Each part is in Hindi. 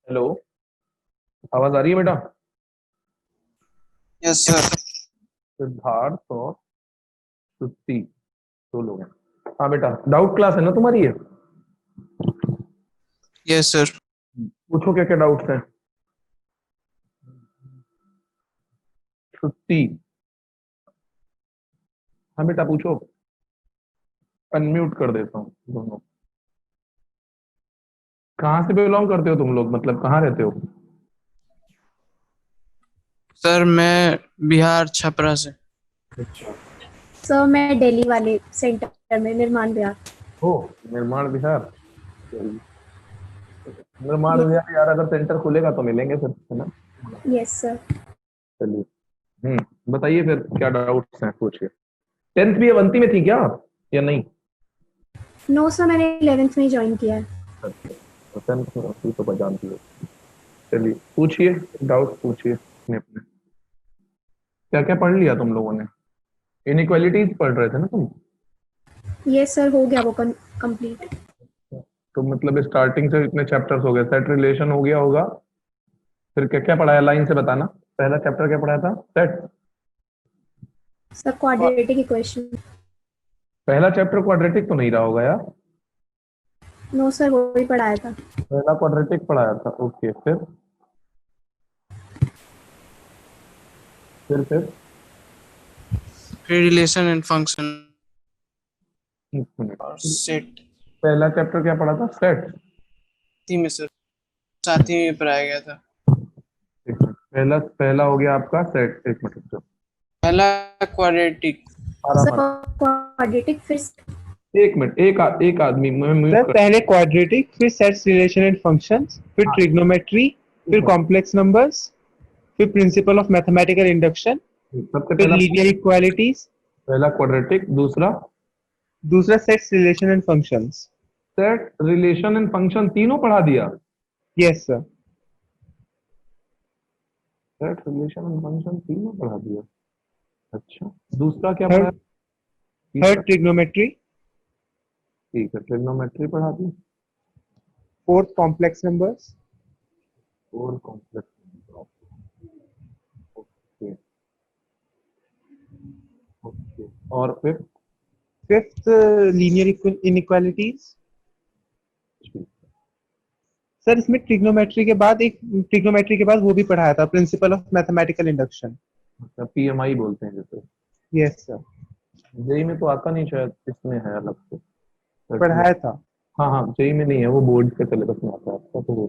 हेलो। आवाज आ रही है बेटा? Yes sir. सिद्धार्थ और श्रुति, दो लोग हैं। हाँ बेटा, डाउट क्लास है ना तुम्हारी ये? Yes sir. पूछो क्या क्या डाउट्स हैं। श्रुति, हाँ बेटा पूछो। अनम्यूट कर देता हूँ दोनों। कहाँ से बिलोंग करते हो तुम लोग, मतलब कहाँ रहते हो? सर मैं बिहार छपरा से। अच्छा। सर मैं दिल्ली वाले सेंटर में निर्माण विहार। हो, निर्माण विहार। चलिए, निर्माण यस। विहार यार, अगर सेंटर खुलेगा तो मिलेंगे फिर, है ना? Yes sir. चलिए। बताइए फिर क्या डाउट्स हैं, पूछिए। 10th भी अवंती में थी क्या आप, या नहीं? नो सर, मैंने 11th में ज्वाइन किया है। अच्छा, तो 10th में अवंती तो जानती हो। चलिए पूछिए, डाउट पूछिए अपने अपने। क्या क्या पढ़ लिया तुम लोगों ने? इनइक्वालिटीज पढ़ रहे थे ना तुम? यस सर, हो गया वो कंप्लीट। तो मतलब स्टार्टिंग से इतने चैप्टर्स हो गए, सेट रिलेशन हो गया होगा। फिर क्या क्या पढ़ाया, लाइन से बताना। पहला चैप्टर क्या पढ़ाया था? सेट। Sir quadratic equation. पहला चैप्टर क्वाड्रेटिक तो नहीं रहा होगा यार। नो सर, वो ही पढ़ाया था। पहला क्वाड्रेटिक पढ़ाया था, ओके। फिर फिर रिलेशन एंड फंक्शन एक मिनट। और सेट पहला चैप्टर क्या पढ़ा था? सेट। ही में सर, साथ ही में पढ़ाया गया था। एक मिनट, पहला पहला हो गया आपका सेट। एक मिनट रुको। पहला क्वाड्रेटिक। आराम सर आराम। क्वाड्रेटिक फिर। एक मिनट, एक आदमी मैं म्यूट सर कर। पहले क्वाड्रेटिक, फिर सेट्स रिलेशन एंड फंक्शंस, फिर हाँ, ट्रिग्नोमेट्री, एक फिर मिनट। कॉम्प्लेक्स नंबर्स, फिर प्रिंसिपल ऑफ मैथमेटिकल इंडक्शन, सबसे फिर पहला, लीनियर इक्वालिटीज, पहला क्वाड्रेटिक, दूसरा दूसरा sets relation and functions. Set relation and function, तीनों पढ़ा दिया? Yes sir. Set relation and function तीनों पढ़ा दिया। अच्छा, दूसरा क्या पढ़ा? थर्ड तीसरा? थर्ड ट्रिग्नोमेट्री, ठीक है, ट्रिग्नोमेट्री पढ़ा दी। फोर्थ कॉम्प्लेक्स नंबर्स, और कॉम्प्लेक्स। ओके। ओके, और फिर? Fifth linear inequalities. ठीक। सर इसमें ट्रिग्नोमेट्री के बाद वो भी पढ़ाया था, प्रिंसिपल ऑफ मैथमेटिकल इंडक्शन। अच्छा, पीएमआई बोलते हैं जैसे। यस सर, जेई में तो आता नहीं शायद, इसमें है अलग से। पढ़ाया था। हाँ हाँ, जेई में नहीं है वो, बोर्ड के सिलेबस में आता है आपका, तो वो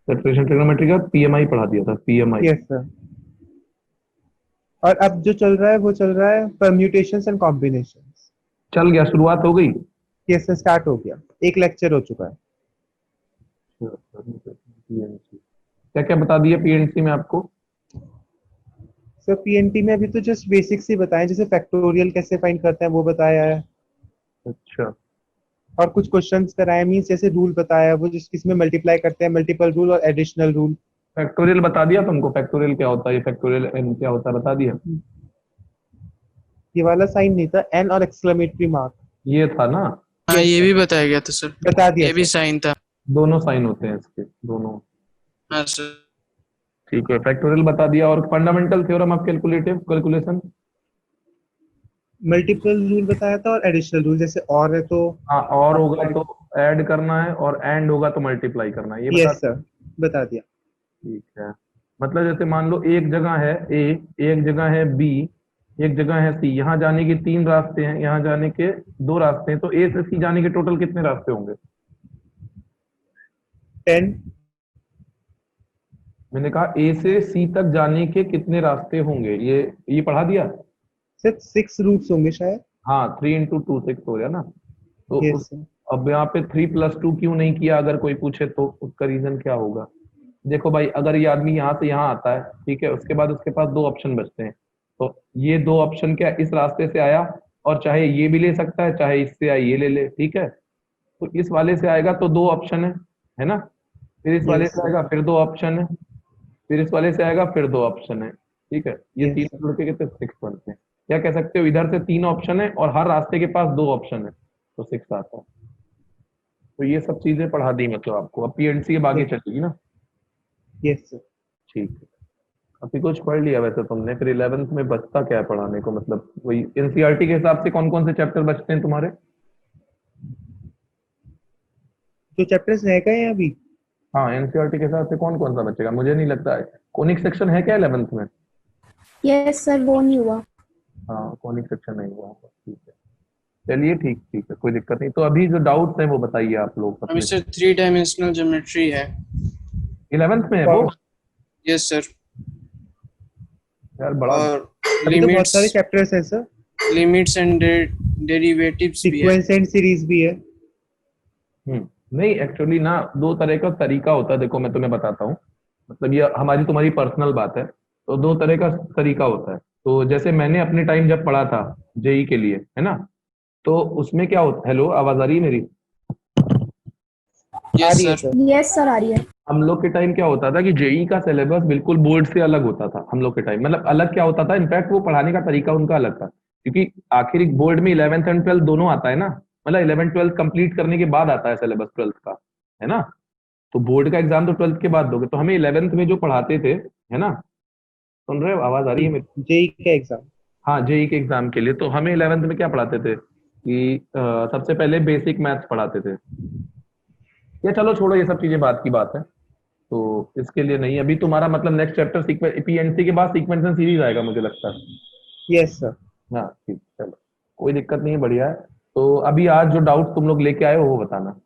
सेपरेशन ट्रिग्नोमेट्री का पीएमआई पढ़ा दिया था, पीएमआई। Yes sir. और अब जो चल रहा है वो चल रहा है परम्यूटेशंस एंड कॉम्बिनेशंस। चल गया, शुरुआत हो गई। यस सर, स्टार्ट हो गया, एक लेक्चर हो चुका है। पीएनसी क्या क्या बता दिया पीएनसी में आपको? सर पीएनटी में अभी तो जस्ट बेसिक्स ही बताएं, जैसे फैक्टोरियल कैसे फाइंड करते हैं वो बताया है, अच्छा। और कुछ क्वेश्चंस कराए, मींस जैसे रूल बताया है वो जिस किसमें मल्टीप्लाई करते हैं, मल्टीपल रूल और एडिशनल रूल। फैक्टोरियल बता दिया तुमको? फैक्टोरियल क्या होता है, ये फैक्टोरियल एन क्या होता है बता दिया? ये वाला साइन नहीं था, एन और एक्सक्लेमेटरी मार्क। ये था ना? हाँ यस ये सर, भी बताया गया था सर। बता दिया ये भी सर। साइन था। दोनों साइन होते हैं इसके, दोनों। हाँ सर। ठीक है, फैक्टोरियल बता दिया। और fundamental theorem of calculative calculation? Multiple rule बताया था और एडिशनल रूल, जैसे और है तो हाँ, और होगा multiply- तो ऐड करना है, और एंड होगा तो मल्टीप्लाई करना है, ये बता। यस सर, बता दिया। ठीक है। मतलब जैसे मान लो एक जगह है ए, एक जगह है बी, एक जगह है सी, यहाँ जाने के 3 रास्ते हैं, यहाँ जाने के 2 रास्ते हैं, तो ए से सी जाने के टोटल कितने रास्ते होंगे? 10। मैंने कहा ए से सी तक जाने के कितने रास्ते होंगे, ये पढ़ा दिया। सिर्फ 6 रूट्स होंगे शायद। हाँ, 3 × 2 6 हो गया ना। तो यस उस, सर। अब यहाँ पे 3 + 2 क्यों नहीं किया, अगर कोई पूछे तो उसका रीजन क्या होगा? देखो भाई, अगर ये आदमी यहाँ से यहाँ आता है, ठीक है, उसके बाद उसके पास 2 ऑप्शन बचते हैं। तो ये 2 ऑप्शन क्या, इस रास्ते से आया, और चाहे ये भी ले सकता है, चाहे इससे आए ये ले ले, ठीक है। तो इस वाले से आएगा तो 2 ऑप्शन है ना? फिर इस वाले यस से सर। आएगा, फिर 2 ऑप्शन है। फिर इस वाले से आएगा, फिर 2 ऑप्शन है। ठीक है, ये यस तीन सर। जुड़ के कितने, 6 बनते हैं। क्या कह सकते हो, इधर से 3 ऑप्शन है और हर रास्ते के पास 2 ऑप्शन है, तो 6 आता है। तो ये सब चीजें पढ़ा दी मतलब आपको, अब पीएनसी अब आगे यस चलेगी ना। Yes sir. ठीक है, अभी कुछ पढ़ लिया वैसे तुमने, फिर 11th में बचता क्या है पढ़ाने को, मतलब वही एनसीईआरटी के हिसाब से कौन कौन से चैप्टर बचते हैं तुम्हारे? जो चैप्टर्स रह गए हैं अभी, हाँ, एनसीईआरटी के हिसाब से कौन कौन सा बचेगा, मुझे नहीं लगता है कोनिक सेक्शन है क्या 11th में? यस सर, वो नहीं हुआ। हाँ, कॉनिक सेक्शन नहीं हुआ होगा, ठीक है। चलिए ठीक ठीक है, कोई दिक्कत नहीं। तो अभी जो डाउट्स हैं वो बताइए आप लोग अभी अपने। सर 3 डायमेंशनल ज्योमेट्री है। 11th में है वो? Yes sir. यार बड़ा। और अभी तो बहुत लिमिट्स सारे चैप्टर्स हैं सर। लिमिट्स एंड डेरिवेटिव्स भी है। सीक्वेंस एंड सीरीज भी है। नहीं, एक्चुअली ना दो तरह का तरीका होता है, देखो मैं तुम्हें बताता हूँ, मतलब ये हमारी तुम्हारी पर्सनल बात है। तो दो तरह का तरीका होता है। तो जैसे मैंने अपने टाइम जब पढ़ा था जेई के लिए, है ना, तो उसमें क्या होता, हेलो आवाज आ रही है मेरी? आ यस रही है सर। सर। यस सर, आ रही है। हम लोग के टाइम क्या होता था कि जेई का सिलेबस बिल्कुल बोर्ड से अलग होता था हम लोग के टाइम, मतलब अलग क्या होता था, इनफैक्ट वो पढ़ाने का तरीका उनका अलग था, क्योंकि आखिर बोर्ड में 11th एंड 12th दोनों आता है ना, मतलब 11th 12th कंप्लीट करने के बाद आता है सिलेबस 12th का, है ना। तो बोर्ड का एग्जाम तो 12th के बाद दोगे, तो हमें 11th में जो पढ़ाते थे, है ना, सुन रहे हो, आवाज आ रही है मेरी? जेई का एग्जाम। हाँ, जेई के एग्जाम के लिए तो हमें 11th में क्या पढ़ाते थे कि सबसे पहले बेसिक मैथ्स पढ़ाते थे। या चलो छोड़ो, ये सब चीजें बात की बात है, तो इसके लिए नहीं। अभी तुम्हारा मतलब नेक्स्ट चैप्टर पीएनसी के बाद सीक्वेंस एंड सीरीज आएगा मुझे लगता है। Yes sir. हाँ ठीक, चलो कोई दिक्कत नहीं है, बढ़िया है। तो अभी आज जो डाउट तुम लोग लेके आए हो वो बताना।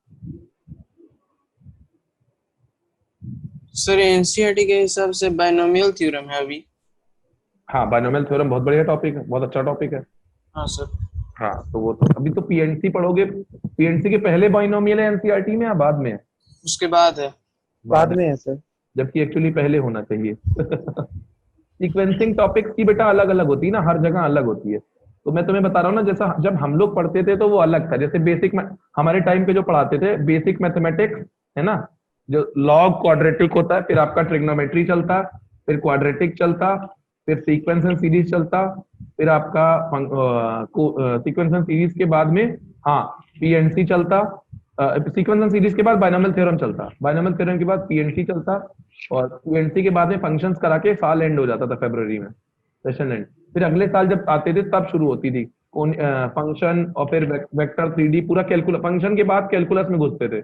सर एनसीईआरटी के हिसाब से बायनोमियल थ्योरम है अभी। हाँ, बायनोमियल थ्योरम बहुत बढ़िया टॉपिक है, बहुत अच्छा टॉपिक है। हाँ सर। हाँ, तो वो तो अभी तो पीएनसी पढ़ोगे, पीएनसी के पहले बायनोमियल है एनसीईआरटी में या बाद में है? उसके बाद है। बाद बाद में, में है सर। जबकि एक्चुअली पहले होना चाहिए। सीक्वेंसिंग टॉपिक्स की बेटा अलग अलग होती है ना, हर जगह अलग होती है। तो मैं तुम्हें बता रहा हूँ ना, जैसा जब हम लोग पढ़ते थे तो वो अलग था, जैसे हमारे टाइम पे जो पढ़ाते थे बेसिक मैथमेटिक्स, है ना, जो लॉग क्वाड्रेटिक होता है, फिर आपका ट्रिग्नोमेट्री चलता, फिर क्वाड्रेटिक चलता, फिर सीक्वेंस एंड सीरीज चलता, फिर आपका सीक्वेंस एंड सीरीज के बाद में, हाँ, पीएनसी चलता, सीक्वेंस एंड सीरीज के बाद बायनोमियल थ्योरम चलता, बायनोमियल थ्योरम के बाद पीएनसी चलता, और पीएनसी के बाद में फंक्शंस करा के साल एंड हो जाता था फरवरी में, सेशन एंड। फिर अगले साल जब आते थे तब शुरू होती थी फंक्शन, और फिर वेक्टर 3D पूरा कैलकुलस, फंक्शन के बाद कैलकुलस में घुसते थे,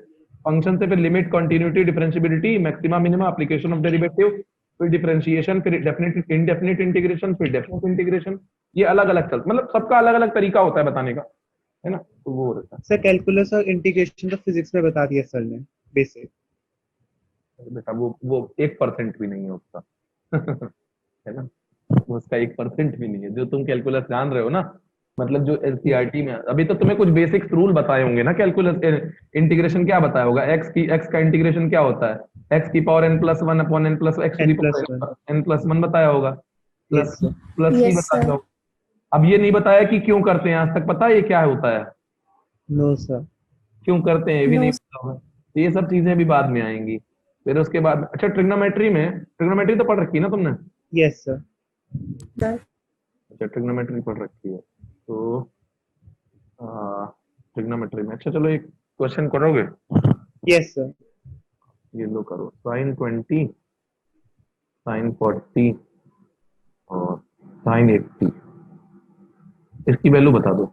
फंक्शन से फिर limit, continuity, differentiability, maxima minima, application of derivative, फिर डिफरेंशिएशन, फिर डेफिनेट इनडेफिनेट इंटीग्रेशन, फिर डेफिनेट इंटीग्रेशन। ये अलग अलग चलता, मतलब सबका अलग अलग तरीका होता है बताने का, है ना, तो वो रहता सर कैलकुलस और इंटीग्रेशन तो फिजिक्स में बता दिया सर ने, बेसिक। है बेटा, वो 1% भी नहीं है उसका। है ना, वो उसका 1% भी नहीं है जो तुम कैलकुलस जान रहे हो ना, मतलब जो एनसीईआरटी में अभी तो तुम्हें कुछ बेसिक्स रूल बताए होंगे ना कैलकुलस। इंटीग्रेशन क्या बताया होगा, एक्स का इंटीग्रेशन क्या होता है, एक्स की power n+1 upon n+, x to the n+1। Power n+1 बताया होगा, प्लस यस सर। प्लस नहीं यस बताया सर। होगा। अब ये नहीं बताया कि क्यों करते हैं, आज तक पता है ये क्या होता है, नो सर। क्यों करते हैं ये भी नो नहीं पता होगा। तो ये सब चीजें भी बाद में आएंगी। फिर उसके बाद अच्छा, ट्रिग्नोमेट्री तो पढ़ रखी है ना तुमने? Yes sir. सर। अच्छा, ट्रिग्नोमेट्री पढ़ रखी है, तो ट्रिग्नोमेट्री में अच्छा, चलो एक क्वेश्चन करोगे? Yes sir. ये लो करो, sin 20, sin 40 और sin 80, इसकी वैल्यू बता दो।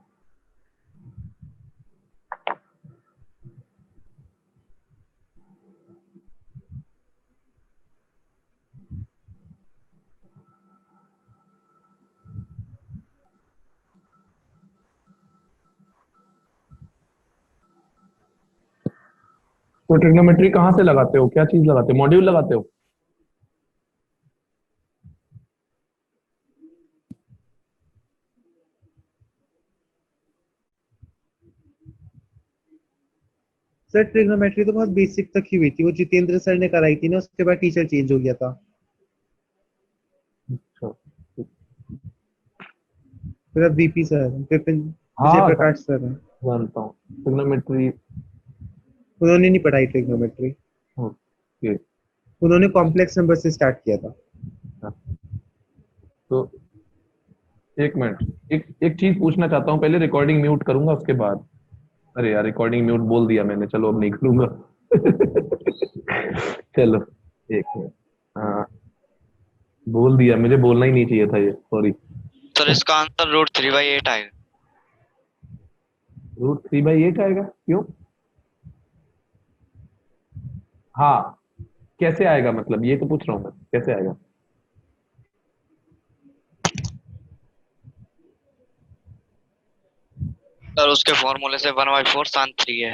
तो ट्रिग्नोमेट्री कहाँ से लगाते हो, क्या चीज लगाते हो, मॉड्यूल लगाते हो? सर ट्रिग्नोमेट्री तो बहुत बेसिक तक ही हुई थी, वो जितेंद्र सर ने कराई थी ना, उसके बाद टीचर चेंज हो गया था। अच्छा, फिर अब वीपी सर, विपिन विजय हाँ प्रकाश सर हैं। जानता हूँ ट्रिग्नोमेट्री। उन्होंने नहीं पढ़ाई ट्रिग्नोमेट्री। ओके, उन्होंने कॉम्प्लेक्स नंबर से स्टार्ट किया था। तो एक मिनट, एक चीज पूछना चाहता हूँ, पहले रिकॉर्डिंग म्यूट करूंगा उसके बाद। अरे यार, रिकॉर्डिंग म्यूट बोल दिया मैंने, चलो अब नहीं करूंगा। चलो एक मिनट। हाँ, बोल दिया, मुझे बोलना ही नहीं चाहिए था ये, सॉरी। सर इसका आंसर √3/8 आएगा। √3/8 आएगा, क्यों? हाँ, कैसे आएगा, मतलब ये तो पूछ रहा हूँ मैं, कैसे आएगा? सर उसके फॉर्मूले से 1/4 sin 3 है।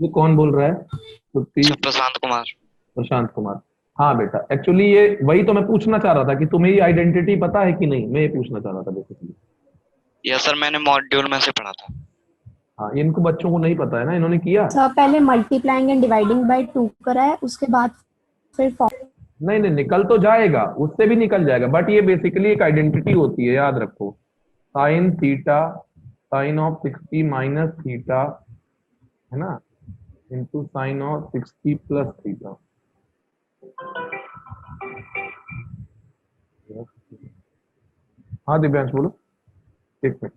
ये कौन बोल रहा है? श्रुति? सर प्रशांत कुमार। प्रशांत कुमार। हाँ बेटा, एक्चुअली ये वही तो मैं पूछना चाह रहा था कि तुम्हें ये आइडेंटिटी पता है कि नहीं, मैं ये पूछना चाह रहा था बेसिकली। यस सर, मैंने मॉड्यूल में से पढ़ा था। हाँ, इनको बच्चों को नहीं पता है ना, इन्होंने किया सर पहले मल्टीप्लाइंग एंड डिवाइडिंग बाय 2 करा है, उसके बाद फिर नहीं नहीं, निकल तो जाएगा, उससे भी निकल जाएगा, बट ये बेसिकली एक आइडेंटिटी होती है, याद रखो। Sine theta, sine of 60 minus theta, है ना, into sine of 60 plus theta. हाँ दिव्यांश बोलो, एक मिनट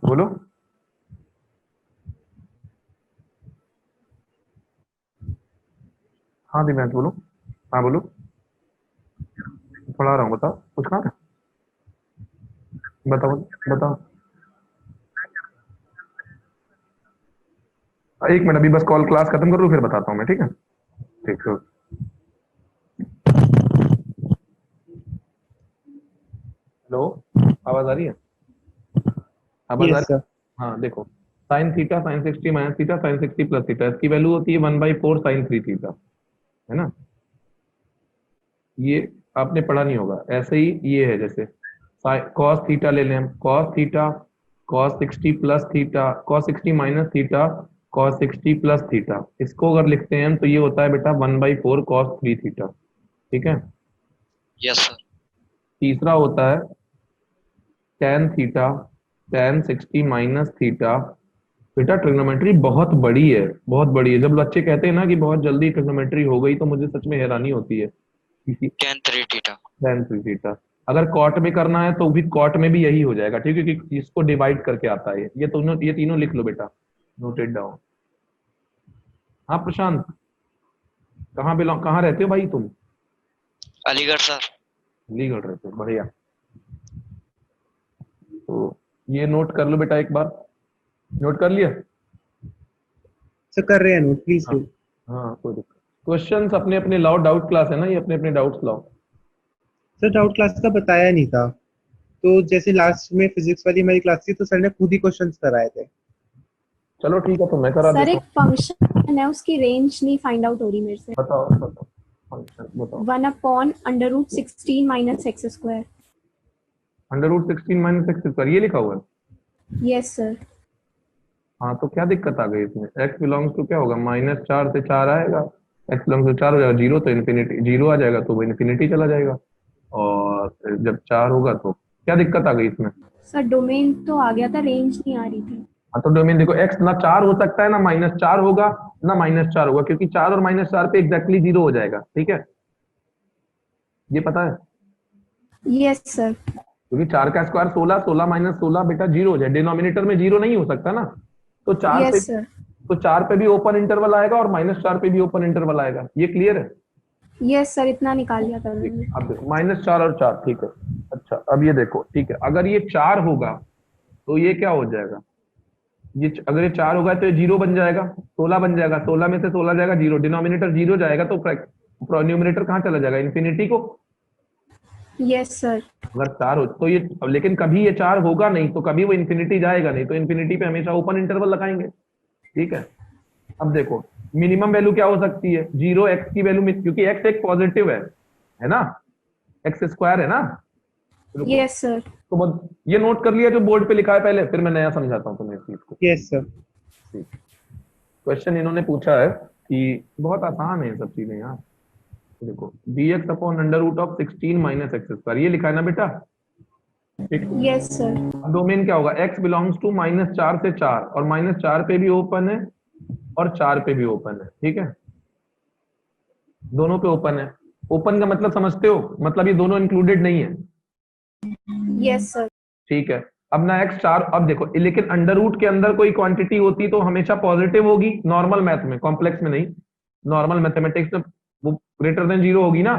बोलो। हाँ दिव्यांश बोलो, हाँ बोलो, पढ़ा रहा हूँ, बताओ कुछ कहा था, बताओ बताओ। एक मिनट, अभी बस कॉल क्लास खत्म कर लूँ फिर बताता हूँ मैं, ठीक है? ठीक है। हेलो, आवाज आ रही है? आवाज आ यस रही है? सर। हाँ देखो, sign theta sign 60 minus theta sine 60 plus theta, इसकी वैल्यू होती है 1/4 साइन 3 थीटा, है ना? ये आपने पढ़ा नहीं होगा, ऐसे ही ये है, जैसे कॉस थीटा ले लें हम, cos theta cos 60 plus theta, cos 60 minus theta cos 60 plus theta, इसको अगर लिखते हैं हम तो ये होता है बेटा 1/4 कॉस 3 थीटा, ठीक है? Yes sir. तीसरा होता है tan theta tan 60 minus theta. बेटा ट्रिग्नोमेट्री बहुत बड़ी है, बहुत बड़ी है, जब बच्चे कहते हैं ना कि बहुत जल्दी ट्रिग्नोमेट्री हो गई तो मुझे सच में हैरानी होती है। tan 3 theta. tan 3 थीटा अगर कॉट में करना है तो भी कॉट में भी यही हो जाएगा, ठीक है, क्योंकि इसको डिवाइड करके आता है ये तीनों लिख लो बेटा, नोटेड डाउन। हाँ प्रशांत, कहाँ रहते हो भाई तुम? अलीगढ़ सर। अलीगढ़ रहते हो, बढ़िया। तो ये नोट कर लो बेटा एक बार, नोट कर लिया? सर कर रहे हैं नोट, प्लीज हाँ डू। हाँ, कोई दिक्कत। क्वेश्चंस अपने अपने लाओ, डाउट क्लास है ना ये, अपने अपने डाउट्स लाओ। सर डाउट क्लास का बताया नहीं था, तो जैसे लास्ट में फिजिक्स वाली हमारी क्लास थी तो सर ने खुद ही क्वेश्चंस कराए थे। चलो ठीक है, तो मैं करा सर देता एक फंक्शन है, उसकी रेंज नहीं फाइंड आउट हो रही मेरे से। हूँ। बताओ बताओ, फंक्शन बताओ। 1/√16 minus x square. √16 minus x square, ये लिखा हुआ है। Yes sir. हाँ, तो क्या दिक्कत आ गई इसमें? x बिलोंग्स टू क्या होगा, -4 से 4 आएगा, x बिलोंग्स टू 4 हो जाएगा, 0 तो इन्फिनिटी, 0 आ जाएगा तो वो इन्फिनिटी चला जाएगा, और फिर जब 4 होगा तो क्या दिक्कत आ गई इसमें? सर डोमेन तो आ गया था, रेंज नहीं आ रही थी। हाँ, तो डोमेन देखो, x ना 4 हो सकता है ना -4 होगा, ना -4 होगा, क्योंकि 4 और -4 पे एग्जैक्टली 0 हो जाएगा, ठीक है? ये पता है? Yes sir. क्योंकि 4 का स्क्वायर 16, 16 माइनस 16 बेटा 0 हो जाए, डिनोमिनेटर में 0 नहीं हो सकता ना, तो 4 पे, यस सर। तो 4 पे भी ओपन इंटरवल आएगा और -4 पे भी ओपन इंटरवल आएगा, ये क्लियर है? यस सर, इतना निकाल लिया था ठीक मैंने। है, अब देखो -4 और 4, ठीक है। अच्छा, अब ये देखो, ठीक है, अगर ये 4 होगा तो ये क्या हो जाएगा, अगर ये 4 होगा तो ये 0 बन जाएगा, 16 बन जाएगा, 16 में से 16 जाएगा 0, डिनोमिनेटर 0 जाएगा, तो न्यूमिनेटर कहाँ चला जाएगा, इन्फिनिटी को। Yes sir. अगर 4 हो तो ये, अब लेकिन कभी ये 4 होगा नहीं तो कभी वो इन्फिनिटी जाएगा नहीं, तो इन्फिनिटी पे हमेशा ओपन इंटरवल लगाएंगे, ठीक है? अब देखो मिनिमम वैल्यू क्या हो सकती है, 0, x की वैल्यू, क्योंकि x एक पॉजिटिव है ना, x स्क्वायर है ना। रुको, यस सर। तो ये नोट कर लिया जो बोर्ड पे लिखा है पहले, फिर मैं नया समझाता हूँ तुम्हें इस चीज को। Yes sir. क्वेश्चन इन्होंने पूछा है कि बहुत आसान है ये सब चीजें यार, देखो dx upon √16 minus x square, ये लिखा है ना बेटा, ठीक? Yes sir. डोमेन क्या होगा, x बिलोंग्स टू -4 से 4, और -4 पे भी ओपन है और 4 पे भी ओपन है, ठीक है? दोनों पे ओपन है। ओपन का मतलब समझते हो, मतलब ये दोनों इंक्लूडेड नहीं है, यस सर। ठीक है? अब ना x 4, अब देखो, लेकिन अंडर रूट के अंदर कोई क्वांटिटी होती तो हमेशा पॉजिटिव होगी, नॉर्मल मैथ में, कॉम्प्लेक्स में नहीं, नॉर्मल मैथमेटिक्स में वो ग्रेटर देन 0 होगी ना।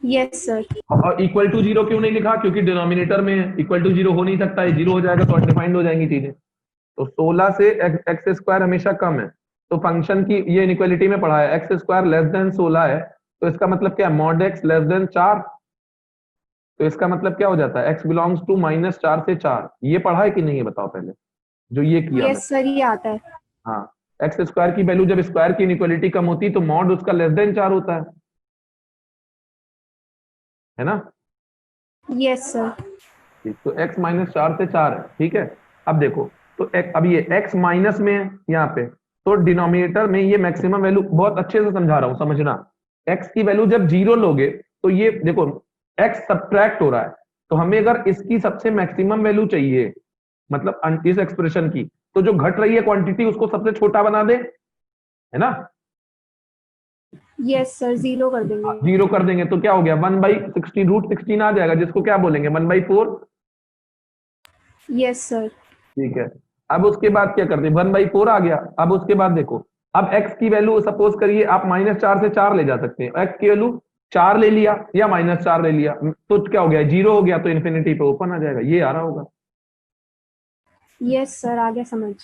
Yes sir. और इक्वल टू 0 क्यों नहीं लिखा? क्योंकि डिनोमिनेटर में इक्वल टू 0 हो नहीं सकता है, 0 हो जाएगा तो अनडिफाइंड हो जाएंगी चीजें। तो 16 से एक्स स्क्वायर हमेशा कम है, तो फंक्शन की ये इनइक्वालिटी में पढ़ा है एक्स स्क्वायर लेस देन 16 है, तो इसका मतलब क्या है? Mod x less than 4। तो इसका मतलब क्या हो जाता है? एक्स बिलोंग्स टू -4 से 4। ये पढ़ा है कि नहीं, ये बताओ पहले, जो ये किया मैं। यस सर, ये आता है। हाँ, एक्स स्क्वायर की वैल्यू जब स्क्वायर की इनइक्वालिटी कम होती है तो मॉड उसका लेस देन 4 होता है ना। Yes sir. ठीक, तो x -4 से 4 है, ठीक है। अब देखो, तो अब ये x माइनस में है यहाँ पे, तो डिनोमिनेटर में ये मैक्सिमम वैल्यू, बहुत अच्छे से समझा रहा हूँ समझना, x की वैल्यू जब 0 लोगे तो ये देखो x सब्ट्रैक्ट हो रहा है, तो हमें अगर इसकी सबसे मैक्सिमम वैल्यू चाहिए, मतलब इस एक्सप्रेशन की, तो जो घट रही है क्वांटिटी उसको सबसे छोटा बना दे, है ना। यस सर, 0 कर देंगे। 0 कर देंगे तो क्या हो गया? 1/16 √16 आ जाएगा, जिसको क्या बोलेंगे? 1/4। Yes sir. ठीक है, अब उसके बाद क्या करते हैं? 1/4 आ गया। अब उसके बाद देखो, अब x की वैल्यू सपोज करिए आप -4 से 4 ले जा सकते हैं, x की वैल्यू 4 ले लिया या -4 ले लिया, तो क्या हो गया? 0 हो गया, तो इन्फिनिटी पे ओपन आ जाएगा, ये आ रहा होगा। यस सर, आ गया समझ।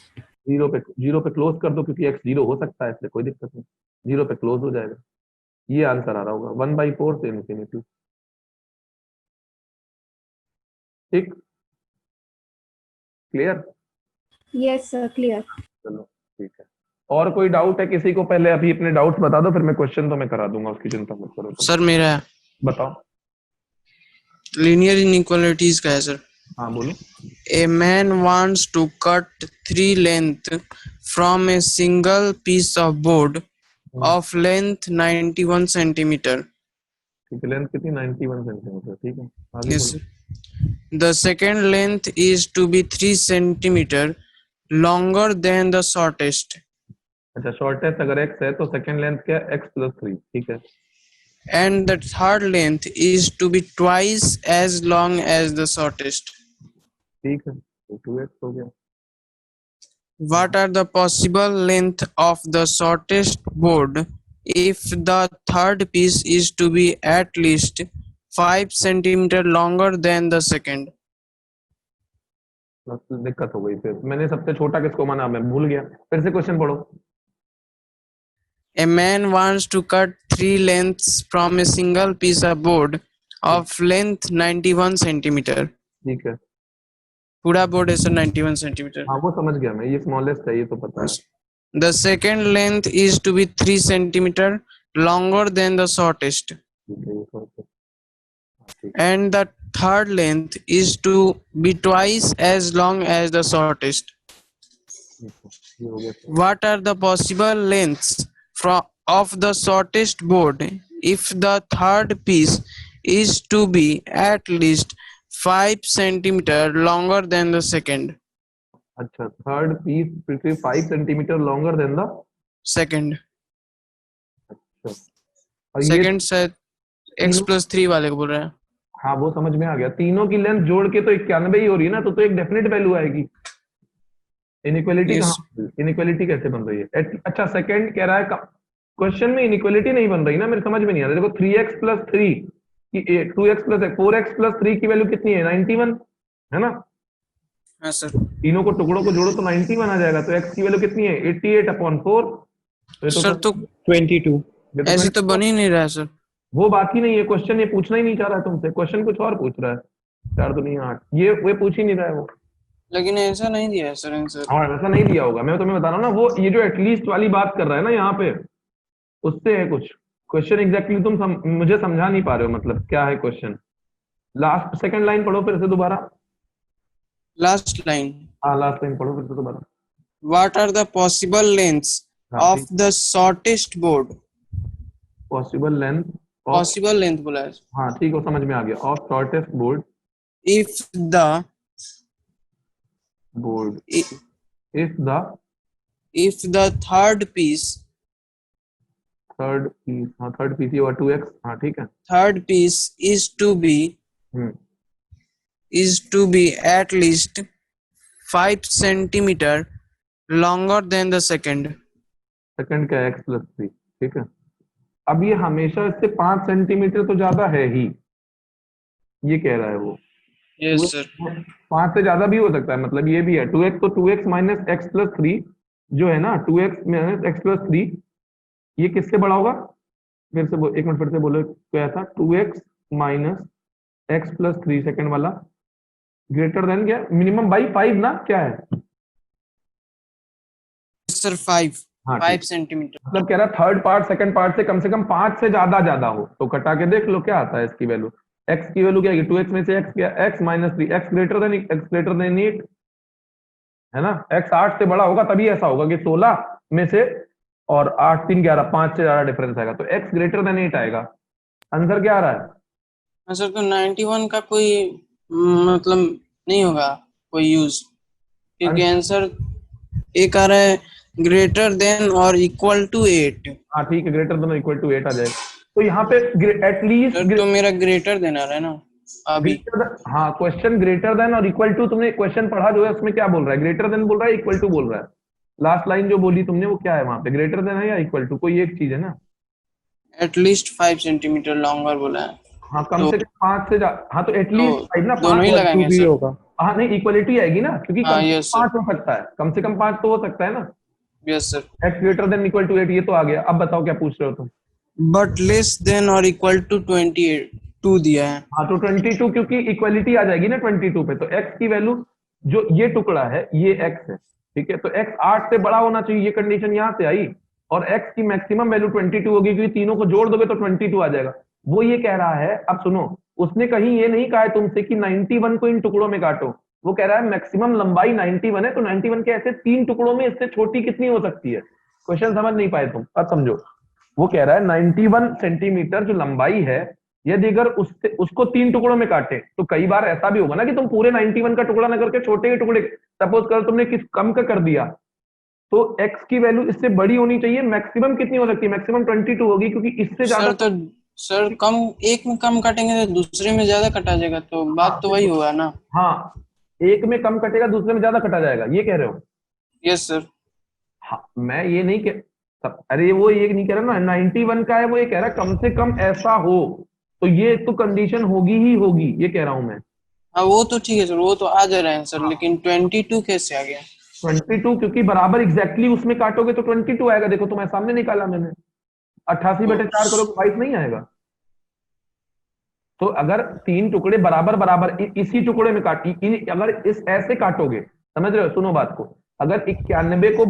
0 पे क्लोज कर दो, क्योंकि x 0 हो सकता है, इसलिए कोई दिक्कत नहीं, 0 पे क्लोज हो जाएगा, ये आंसर आ रहा होगा 1/4 से इन्फिनिटी। ठीक, क्लियर? Yes sir, clear. चलो ठीक है, और कोई डाउट है किसी को? पहले अभी अपने डाउट्स बता दो, फिर मैं क्वेश्चन तो मैं करा दूंगा, उसकी चिंता मत करो तुम। सर मेरा बताओ। लीनियर इनइक्वालिटीज का है सर। हाँ बोलो। A man wants to cut three length from a single piece of board of length 91 centimeter. ठीक है, लेंथ कितनी? 91 सेंटीमीटर, ठीक है, आगे Yes, बोलो। sir. The second length is to be 3 centimeter longer than the shortest. अच्छा, शॉर्टेस्ट अगर x है तो सेकंड लेंथ क्या है? x + 3, ठीक है। And the third length is to be twice as long as the shortest. ठीक है, तो 2x हो गया। What are the possible length of the shortest board if the third piece is to be at least 5 centimeter longer than the second? बस दिक्कत हो गई, फिर मैंने सबसे छोटा किसको माना? मैं भूल गया, फिर से क्वेश्चन पढ़ो। A man wants to cut three lengths from a single piece of board of length 91 centimeter. ठीक है, पूरा बोर्ड है सर 91 सेंटीमीटर। हाँ वो समझ गया मैं, ये स्मॉलेस्ट है, ये तो पता है। The second length is to be 3 centimeter longer than the shortest. ठीक है, ये तो ठीक है। And the third length is to be twice as long as the shortest. ये हो गया। What are the possible lengths of the shortest board if the third piece is to be at least 5 centimeter longer than the second? अच्छा, third piece 5 centimetre longer than the Second. और ये Second शायद x+3 वाले को बोल रहा है। हाँ वो समझ में आ गया, तीनों की लेंथ जोड़ के तो 91 ही हो रही है ना, तो एक डेफिनेट वैल्यू आएगी। Inequality Yes. कहाँ, इनइक्वालिटी कैसे बन रही है? अच्छा, सेकंड कह रहा है क्वेश्चन में इनइक्वालिटी नहीं बन रही ना, मेरे समझ में नहीं आ रहा। देखो 3x + 3 की 2x + 4x + 3 की वैल्यू कितनी है? 91 है ना। हाँ सर। तीनों को टुकड़ों को जोड़ो तो 91 आ जाएगा, तो x की वैल्यू कितनी है? 88/4। तो ये सर तो 22। ये तो ऐसे तो बन ही नहीं रहा है सर। वो बात ही नहीं है, क्वेश्चन ये पूछना ही नहीं चाह रहा है तुमसे, क्वेश्चन कुछ और पूछ रहा है। 4 दूनी 8, ये पूछ ही नहीं रहा है वो। लेकिन ऐसा नहीं दिया है सर आंसर। हाँ ऐसा नहीं दिया होगा, मैं तुम्हें बता रहा हूँ ना, वो ये जो एटलीस्ट वाली बात कर रहा है ना यहाँ पे, उससे है कुछ। क्वेश्चन एग्जैक्टली तुम मुझे समझा नहीं पा रहे हो, मतलब क्या है क्वेश्चन। लास्ट सेकंड लाइन पढ़ो फिर से दोबारा। Last line. हाँ लास्ट लाइन पढ़ो फिर से दोबारा। What are the possible lengths हाँ, of the shortest board? Possible length of, Possible length बोला है। हाँ ठीक है, समझ में आ गया। Of shortest board, If the board if if the third piece third piece, हाँ थर्ड पीस, ये हुआ 2x, हाँ ठीक है। is to be hmm, at least 5 centimeter longer than the second. Second क्या है? x + 3, ठीक है। अब ये हमेशा इससे 5 सेंटीमीटर तो ज्यादा है ही, ये कह रहा है वो। Yes sir. 5 से ज्यादा भी हो सकता है, मतलब ये भी है 2x, तो 2x minus x plus three जो है ना, 2x minus x plus three, ये किससे बड़ा होगा? फिर से एक मिनट फिर से बोलो, क्या था? 2x minus x plus three second वाला ग्रेटर देन क्या, मिनिमम बाई 5 ना, क्या है? सर 5 हाँ 5 ठीक, सेंटीमीटर। मतलब कह रहा थर्ड पार्ट सेकंड पार्ट से कम 5 से ज्यादा हो, तो कटा के देख लो क्या आता है इसकी वैल्यू। x की वैल्यू क्या है? 2x में से x क्या, x minus three, x greater than 8 है ना। x 8 से बड़ा होगा तभी ऐसा होगा कि 16 में से, और 8 3 11, 5 से ज्यादा डिफरेंस आएगा, तो x ग्रेटर देन 8 आएगा। आंसर क्या आ रहा है? हाँ सर, तो 91 का कोई मतलब नहीं होगा कोई यूज, क्योंकि आंसर एक आ रहा है ग्रेटर देन और इक्वल टू 8। हाँ ठीक है, ग्रेटर देन इक्वल टू 8 आ जाएगा। तो यहाँ पे एटलीस्ट सर तो मेरा ग्रेटर देन आ रहा है ना अभी। हाँ, क्वेश्चन ग्रेटर देन और इक्वल टू, तुमने क्वेश्चन पढ़ा जो है उसमें क्या बोल रहा है? ग्रेटर देन बोल रहा है, इक्वल टू बोल रहा है? लास्ट लाइन जो बोली तुमने वो क्या है वहां पे? ग्रेटर देन है या इक्वल टू? कोई एक चीज है ना। एटलीस्ट 5 सेंटीमीटर लॉन्गर बोला है। हाँ कम तो से कम 5 से हाँ तो एटलीस्ट तो 5 ना, दोनों ही 5 लगाएंगे भी सर। होगा। हाँ नहीं, इक्वलिटी आएगी ना, क्योंकि हाँ कम से यस कम सर। 5 हो सकता है, कम से कम 5 तो हो सकता है ना। Yes sir. X greater than equal to 8, ये तो आ गया। अब बताओ क्या पूछ रहे हो तुम? बट लेस देन और इक्वल टू 22 दिया है। हाँ तो 22, क्योंकि इक्वलिटी आ जाएगी ना 22 पे, तो x की वैल्यू, जो ये टुकड़ा है ये x है, ठीक है, तो x 8 से बड़ा होना चाहिए, ये कंडीशन यहां से आई। और x की मैक्सिमम वैल्यू 22 होगी, क्योंकि तीनों को जोड़ दोगे तो 22 आ जाएगा। वो ये कह रहा है, अब सुनो, उसने कहीं ये नहीं कहा है तुमसे कि 91 को इन टुकड़ों में काटो। वो कह रहा है मैक्सिमम लंबाई 91 है, तो 91 के ऐसे 3 टुकड़ों में इससे छोटी कितनी हो सकती है? क्वेश्चन समझ नहीं पाए तुम, अब समझो। वो कह रहा है 91 सेंटीमीटर जो लंबाई है, यदि अगर उससे उसको 3 टुकड़ों में काटे, तो कई बार ऐसा भी होगा ना कि तुम पूरे 91 का टुकड़ा ना करके छोटे के टुकड़े, सपोज करो तुमने किस कम का कर दिया, तो x की वैल्यू इससे बड़ी होनी चाहिए। मैक्सिमम कितनी हो सकती है? मैक्सिमम 22 होगी, क्योंकि इससे ज्यादा सर कम, एक में कम काटेंगे तो दूसरे में ज्यादा कटा जाएगा, तो बात हाँ तो वही होगा ना। हाँ, एक में कम कटेगा दूसरे में ज्यादा कटा जाएगा, ये कह रहे हो? यस सर। हाँ, मैं ये नहीं कह, अरे वो ये नहीं कह रहा ना 91 का है, वो ये कह रहा है कम से कम ऐसा हो, तो ये तो कंडीशन होगी ही होगी, ये कह रहा हूं मैं। हाँ वो तो ठीक है सर, वो तो आ जा रहा है सर, हाँ, लेकिन 22 कैसे आ गया? 22 क्योंकि बराबर एग्जैक्टली उसमें काटोगे तो 22 आएगा। देखो तुम्हारे सामने निकाला मैंने, 88/4 करोगे 22 नहीं आएगा। तो अगर 3 टुकड़े बराबर बराबर इसी टुकड़े में अगर इस ऐसे काटोगे, समझ रहे हो? सुनो बात को, अगर 91 को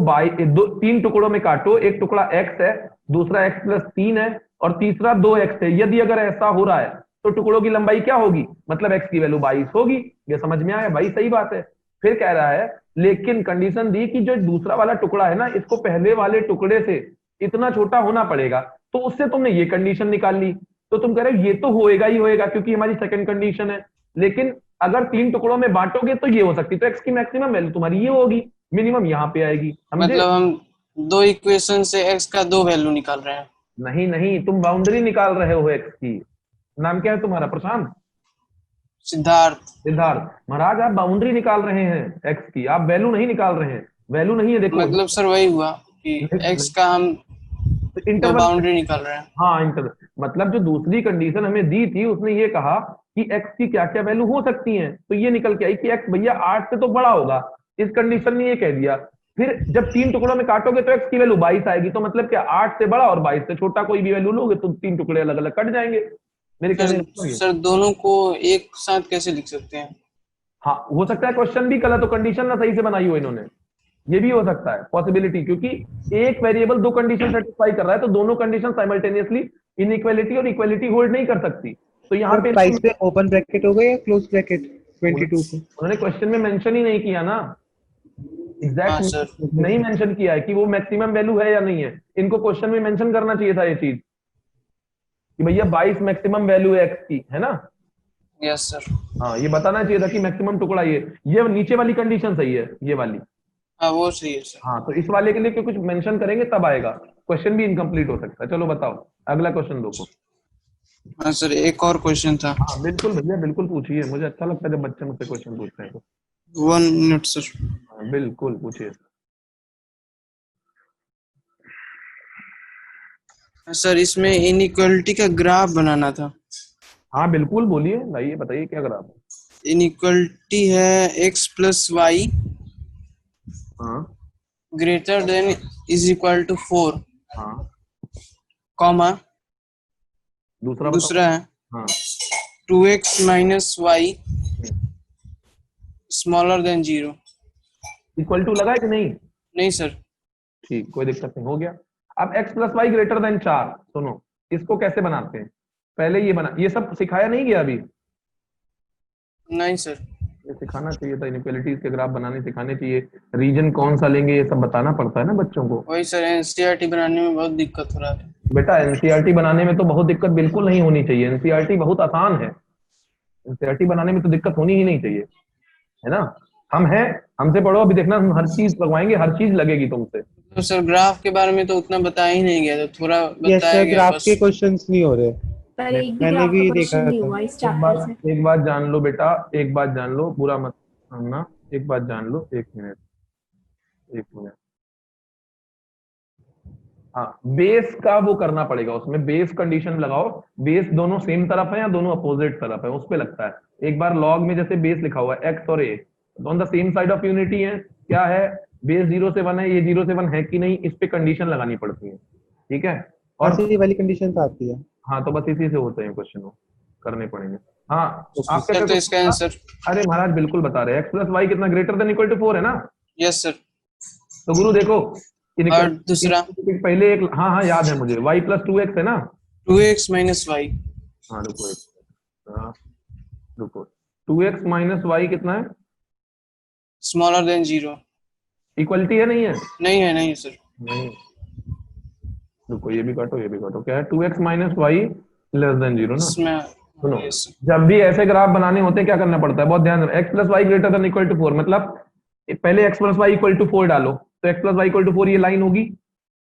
3 टुकड़ों में काटो, एक टुकड़ा x है, दूसरा x प्लस 3 है, और तीसरा 2x है, यदि अगर ऐसा हो रहा है तो टुकड़ों की लंबाई क्या होगी? मतलब x की वैल्यू 22 होगी। ये समझ में आया भाई? सही बात है। फिर कह रहा है लेकिन कंडीशन दी कि जो दूसरा वाला टुकड़ा है ना, इसको पहले वाले टुकड़े से इतना छोटा होना पड़ेगा, तो उससे तुमने ये कंडीशन निकाल ली, तो तुम कह रहे हो ये तो होएगा ही होएगा, क्योंकि हमारी सेकंड कंडीशन है। लेकिन अगर 3 टुकड़ों में बांटोगे तो ये हो सकती है, तो एक्स की मैक्सिमम वैल्यू तुम्हारी ये होगी, मिनिमम यहाँ पे आएगी, समझे? मतलब हम दो इक्वेशन से x का दो वैल्यू निकाल रहे हैं। नहीं नहीं, तुम बाउंड्री निकाल रहे हो एक्स की। नाम क्या है तुम्हारा? प्रशांत? सिद्धार्थ। सिद्धार्थ? महाराज आप बाउंड्री निकाल रहे हैं एक्स की, आप वैल्यू नहीं निकाल रहे हैं। वैल्यू नहीं है, देखो मतलब सर वही हुआ कि x का हम दो इंटरवल। बाउंड्री निकाल रहे हैं। हाँ इंटरवल, मतलब जो दूसरी कंडीशन हमें दी थी उसने ये कहा कि एक्स की क्या क्या वैल्यू हो सकती है, तो ये निकल के आई कि एक्स भैया 8 से तो बड़ा होगा। इस कंडीशन ने ये कह दिया। फिर जब 3 टुकड़ों में काटोगे तो एक्स की वैल्यू 22 आएगी, तो मतलब क्या 8 से बड़ा और 22 से छोटा कोई भी वैल्यू लोगे तो 3 टुकड़े अलग अलग कट जाएंगे। मेरे कहने का मतलब ये। सर दोनों को एक साथ कैसे लिख सकते हैं? हाँ हो सकता है क्वेश्चन भी गलत हो, कंडीशन ना सही से बनाई हो इन्होंने, ये भी हो सकता है पॉसिबिलिटी, क्योंकि एक वेरिएबल 2 कंडीशन सेटिस्फाई कर रहा है, तो दोनों कंडीशन साइमल्टेनियसली इनइक्वालिटी और इक्वालिटी होल्ड नहीं कर सकती। तो यहाँ पे प्राइस पे ओपन ब्रैकेट होगा या क्लोज ब्रैकेट 22 को? उन्होंने क्वेश्चन में मेंशन ही नहीं किया ना, हाँ एग्जैक्ट सर। नहीं मेंशन किया है कि वो मैक्सिमम वैल्यू है या नहीं है। इनको क्वेश्चन में मेंशन करना चाहिए था ये चीज कि भैया 22 मैक्सिमम वैल्यू है एक्स की, है ना। Yes sir. हाँ ये बताना चाहिए था कि मैक्सिमम टुकड़ा ये नीचे वाली कंडीशन सही है, ये वाली। हाँ वो सही है सर। हाँ तो इस वाले के लिए कुछ मेंशन करेंगे तब आएगा, क्वेश्चन भी इनकम्प्लीट हो सकता है। चलो बताओ अगला क्वेश्चन दो को। हाँ सर, एक और क्वेश्चन था। हाँ बिल्कुल भैया बिल्कुल पूछिए, मुझे अच्छा लगता है जब बच्चे मुझसे क्वेश्चन पूछते हैं तो। 1 मिनट सर। हाँ, बिल्कुल पूछिए। सर इसमें इनइक्वालिटी का ग्राफ बनाना था। हाँ बिल्कुल, बोलिए भाई, ये बताइए क्या ग्राफ है। इनइक्वालिटी है x प्लस वाई हाँ greater than is equal to 4, हाँ, कॉमा दूसरा बताओ। दूसरा है हाँ 2x minus y smaller than 0। Equal to लगा है कि नहीं? नहीं सर। ठीक, कोई दिक्कत नहीं, हो गया। अब x plus y greater than 4, सुनो इसको कैसे बनाते हैं। पहले ये बना, ये सब सिखाया नहीं गया अभी, नहीं सर। ये सिखाना चाहिए था, इनइक्वालिटीज के ग्राफ बनाने सिखाने चाहिए, रीजन कौन सा लेंगे ये सब बताना पड़ता है ना बच्चों को। वही सर, एनसीईआरटी बनाने में बहुत दिक्कत हो रहा है। बेटा एनसीईआरटी बनाने में तो बहुत दिक्कत बिल्कुल नहीं होनी चाहिए, एनसीईआरटी बहुत आसान है, एनसीईआरटी बनाने में तो दिक्कत होनी ही नहीं चाहिए, है ना। हम हैं, हमसे पढ़ो, अभी देखना हम हर चीज लगवाएंगे, हर चीज लगेगी तुमसे। तो सर ग्राफ के बारे में तो उतना बताया ही नहीं गया, तो थोड़ा यस बताया सर, गया ग्राफ बस। के क्वेश्चंस नहीं हो रहे। पर एक भी मैंने ग्राफ भी का क्वेश्चन देखा नहीं था। हुआ इस एक चैप्टर बात से। एक बात जान लो बेटा, एक बात जान लो, बुरा मत मानना, एक बात जान लो, एक मिनट, एक मिनट। हाँ, बेस का वो करना पड़ेगा, उसमें बेस कंडीशन लगाओ, बेस दोनों सेम तरफ है या दोनों अपोजिट तरफ है, उस पे लगता है। एक बार लॉग में जैसे बेस लिखा हुआ है एक्स और A, on the same side of unity है, क्या है, बेस 0 से 1 है, ये 0 से 1 है कि नहीं, इस पे कंडीशन लगानी पड़ती है, ठीक है। और ऐसी वाली कंडीशन आती है। हाँ, तो बस इसी से होते हैं क्वेश्चन, करने पड़ेंगे। हाँ, आप क्या सर तो क्या इसका आंसर। अरे महाराज बिल्कुल बता रहे हैं, एक्स प्लस वाई कितना ग्रेटर देन इक्वल टू 4 है ना। Yes sir. तो गुरु देखो, और दूसरा पहले एक, हाँ हाँ याद है मुझे, y प्लस 2x है ना। 2x minus Y. हाँ रुको हाँ रुको, 2x माइनस वाई कितना है, स्मॉलर देन 0। इक्वलिटी है नहीं है? नहीं है, नहीं है सर। नहीं, रुको ये भी काटो, ये भी काटो, क्या है 2x minus y less than 0 ना। इसमें सुनो, यस सर। जब भी ऐसे ग्राफ बनाने होते हैं क्या करना पड़ता है, बहुत ध्यान रखो, x plus y greater than equal to 4, मतलब पहले x plus y equal to 4 डालो, तो x plus y equal to 4 ये लाइन होगी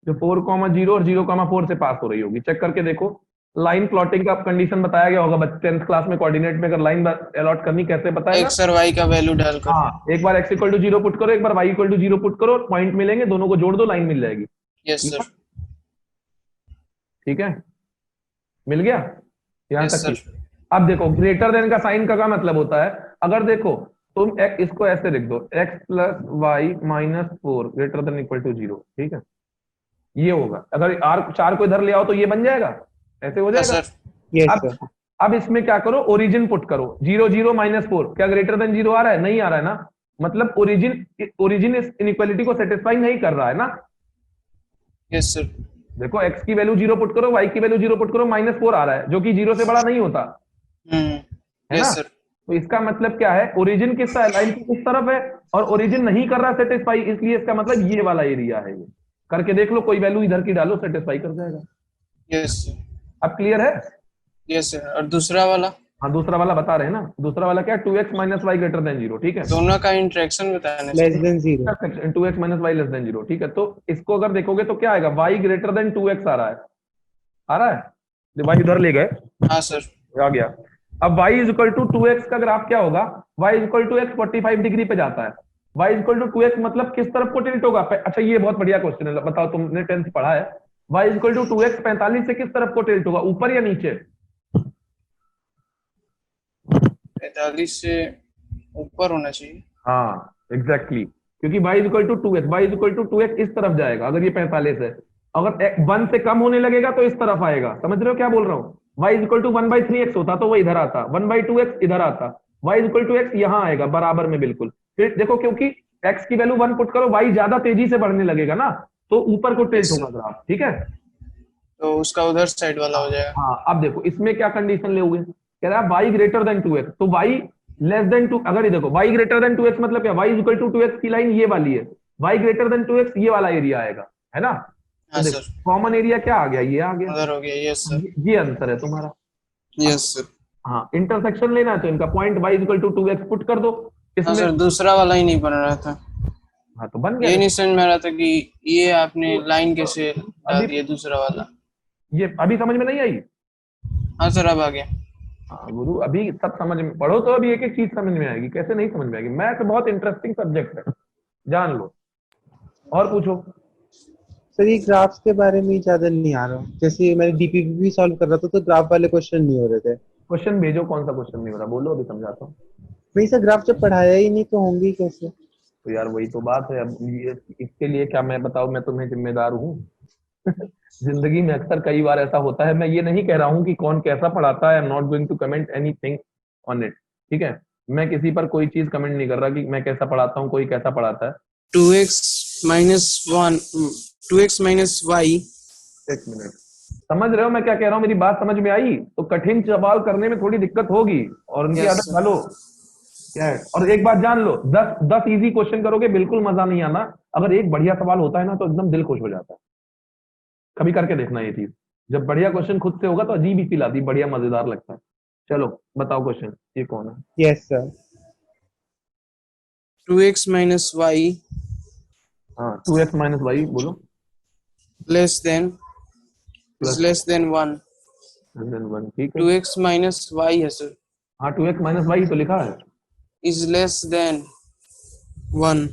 जो 4,0 और 0,4 से पास हो रही होगी, चेक करके देखो। लाइन प्लॉटिंग का कंडीशन बताया गया होगा बच्चे 10th क्लास में, कोऑर्डिनेट में अगर लाइन अलॉट करनी कैसे बताएगा। एक्स और वाई का वैल्यू डालकर। हाँ, एक बार x इक्वल टू 0 पुट करो, एक बार y इक्वल टू 0 पुट करो, पॉइंट मिलेंगे, दोनों को जोड़ दो, लाइन मिल जाएगी। Yes sir. ठीक है, मिल गया यहाँ यस तक। सर। अब देखो ग्रेटर देन का साइन का क्या मतलब होता है, अगर देखो तुम इसको ऐसे लिख दो, x plus y minus 4 greater than equal to 0, ठीक है, ये होगा। अगर R 4 को इधर ले आओ तो ये बन जाएगा, ऐसे हो यस जाएगा। सर। यस अब सर। अब इसमें क्या करो, ओरिजिन पुट करो, 0 0 माइनस 4, क्या ग्रेटर देन 0 आ रहा है? नहीं आ रहा है ना, मतलब ओरिजिन इस इनइक्वालिटी को सेटिस्फाई नहीं कर रहा है ना। Yes sir. देखो x की वैल्यू 0 पुट करो, y की वैल्यू 0 पुट करो, -4 आ रहा है, जो कि 0 से बड़ा नहीं होता है ना। Yes sir. तो इसका मतलब क्या है, ओरिजिन किस लाइन की किस तरफ है, और ओरिजिन नहीं कर रहा सेटिस्फाई, इसलिए इसका मतलब ये वाला एरिया है। ये करके देख लो, कोई वैल्यू इधर की डालो, सेटिस्फाई कर जाएगा। Yes sir. अब क्लियर है? Yes sir. और दूसरा वाला? हाँ, दूसरा वाला बता रहे हैं ना, दूसरा वाला क्या है, 2x minus Y greater than 0, ठीक है, दोनों का इंटरेक्शन बताना less than 0। 2x minus y less than 0, ठीक है। तो इसको अगर देखोगे तो क्या आएगा, y ग्रेटर देन 2x आ रहा है, आ रहा है, y इधर ले गए, हाँ सर। आ गया। अब y is equal to 2x का ग्राफ क्या होगा, y is equal to x 45 degree पे जाता है, y is equal to 2x मतलब किस तरफ को टिल्ट होगा। अच्छा ये बहुत बढ़िया क्वेश्चन है, बताओ, तुमने 10th पढ़ा है, y is equal to 2x 45 से किस तरफ को टिल्ट होगा, ऊपर या नीचे? 45 से ऊपर होना चाहिए। हाँ एग्जैक्टली, क्योंकि y is equal to 2x, y is equal to 2x इस तरफ जाएगा अगर ये 45 है, अगर 1 से कम होने लगेगा तो इस तरफ आएगा, समझ रहे हो क्या बोल रहा हूँ। y is equal to 1/3x होता तो वो इधर आता, 1/2x इधर आता, y is equal to x यहाँ आएगा बराबर में बिल्कुल। फिर देखो, क्योंकि x की वैल्यू 1 पुट करो, y ज्यादा तेजी से बढ़ने लगेगा ना, तो ऊपर को टिल्ट होगा ग्राफ, ठीक है। तो उसका उधर साइड वाला हो जाएगा। हाँ, अब देखो इसमें क्या कंडीशन ले, कह रहा है y ग्रेटर देन 2x, तो y लेस देन 2, अगर ये देखो y ग्रेटर देन 2x मतलब क्या, y is equal to 2x की लाइन ये वाली है, y ग्रेटर देन 2x ये वाला एरिया आएगा, है ना। हाँ तो सर। कॉमन एरिया क्या आ गया, ये आ गया, उधर हो गया। Yes sir. ये आंसर है तुम्हारा। Yes sir. हाँ, इंटरसेक्शन लेना है तो इनका point y is equal to 2x put कर दो हाँ इसमें। सर, दूसरा वाला ही नहीं बन रहा था। हाँ तो बन ये गया। नहीं समझ में आ रहा था कि ये आपने लाइन कैसे डाल दिया दूसरा वाला। ये अभी समझ में नहीं आई? हाँ सर, अब आ गया। हाँ गुरु, अभी सब समझ में पढ़ो तो अभी एक एक चीज समझ में आएगी, कैसे नहीं समझ में आएगी। मैथ बहुत इंटरेस्टिंग सब्जेक्ट है, जान लो। और पूछो। सर ये ग्राफ्स के बारे में ज्यादा नहीं आ रहा, जैसे मैंने डीपीपी सॉल्व कर रहा था तो ग्राफ वाले क्वेश्चन नहीं हो रहे थे। क्वेश्चन भेजो, कौन सा क्वेश्चन नहीं हो रहा बोलो, अभी समझाता हूँ। नहीं सर, ग्राफ जब पढ़ाया ही नहीं तो होंगे ही कैसे? तो यार वही तो बात है, अब ये इसके लिए क्या मैं बताऊं, मैं तुम्हें जिम्मेदार हूँ। जिंदगी में अक्सर कई बार ऐसा होता है। मैं ये नहीं कह रहा हूँ कि कौन कैसा पढ़ाता है, I am not going to comment anything on it, ठीक है। मैं किसी पर कोई चीज कमेंट नहीं कर रहा कि मैं कैसा पढ़ाता हूँ, कोई कैसा पढ़ाता है। 2x minus 1 2x minus y एक मिनट, समझ रहे हो मैं क्या कह रहा हूँ? मेरी बात समझ में आई? तो कठिन सवाल करने में थोड़ी दिक्कत होगी और उनकी Yes, आदत sir. डालो। क्या है, और एक बात जान लो, 10 इजी क्वेश्चन करोगे बिल्कुल मजा नहीं आना। अगर एक बढ़िया सवाल होता है ना तो एकदम दिल खुश हो जाता है। कभी करके देखना ये चीज, जब बढ़िया क्वेश्चन खुद से होगा तो अजीब ही फील आती, बढ़िया मजेदार लगता है। चलो बताओ क्वेश्चन, ये कौन है? Yes sir. 2x minus y हाँ 2x माइनस वाई बोलो। less than is plus less than 1 1, ठीक है। 2x minus y है सर हाँ 2x माइनस वाई तो लिखा है। is less than 1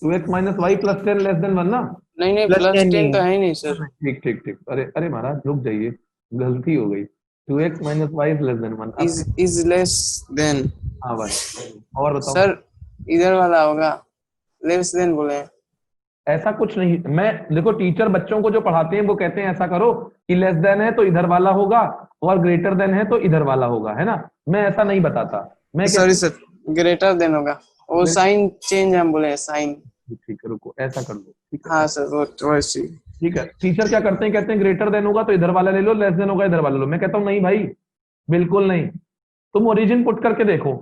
2x minus y plus 10 less than 1 ना? नहीं नहीं प्लस प्लस 10 10 नहीं तो है। है ही नहीं सर ठीक ठीक ठीक, अरे अरे महाराज रुक जाइए, गलती हो गई। 2x minus y is less than 1। is less than हाँ भाई, और बताओ। सर इधर वाला होगा less than बोले हैं। ऐसा कुछ नहीं, मैं देखो टीचर बच्चों को जो पढ़ाते हैं वो कहते हैं ऐसा करो कि लेस देन है तो इधर वाला होगा और ग्रेटर देन है तो इधर वाला होगा, है ना। मैं ऐसा नहीं बताता, मैं सॉरी सर ग्रेटर देन होगा वो Greater- साइन चेंज हम बोले साइन। ठीक है रुको, ऐसा कर लो, ठीक है। हाँ सर वो वैसे ही। ठीक है, टीचर क्या करते हैं, कहते हैं ग्रेटर देन होगा तो इधर वाला ले लो, लेस देन होगा इधर वाला लो। मैं कहता हूँ नहीं भाई, बिल्कुल नहीं। तुम ओरिजिन पुट करके देखो,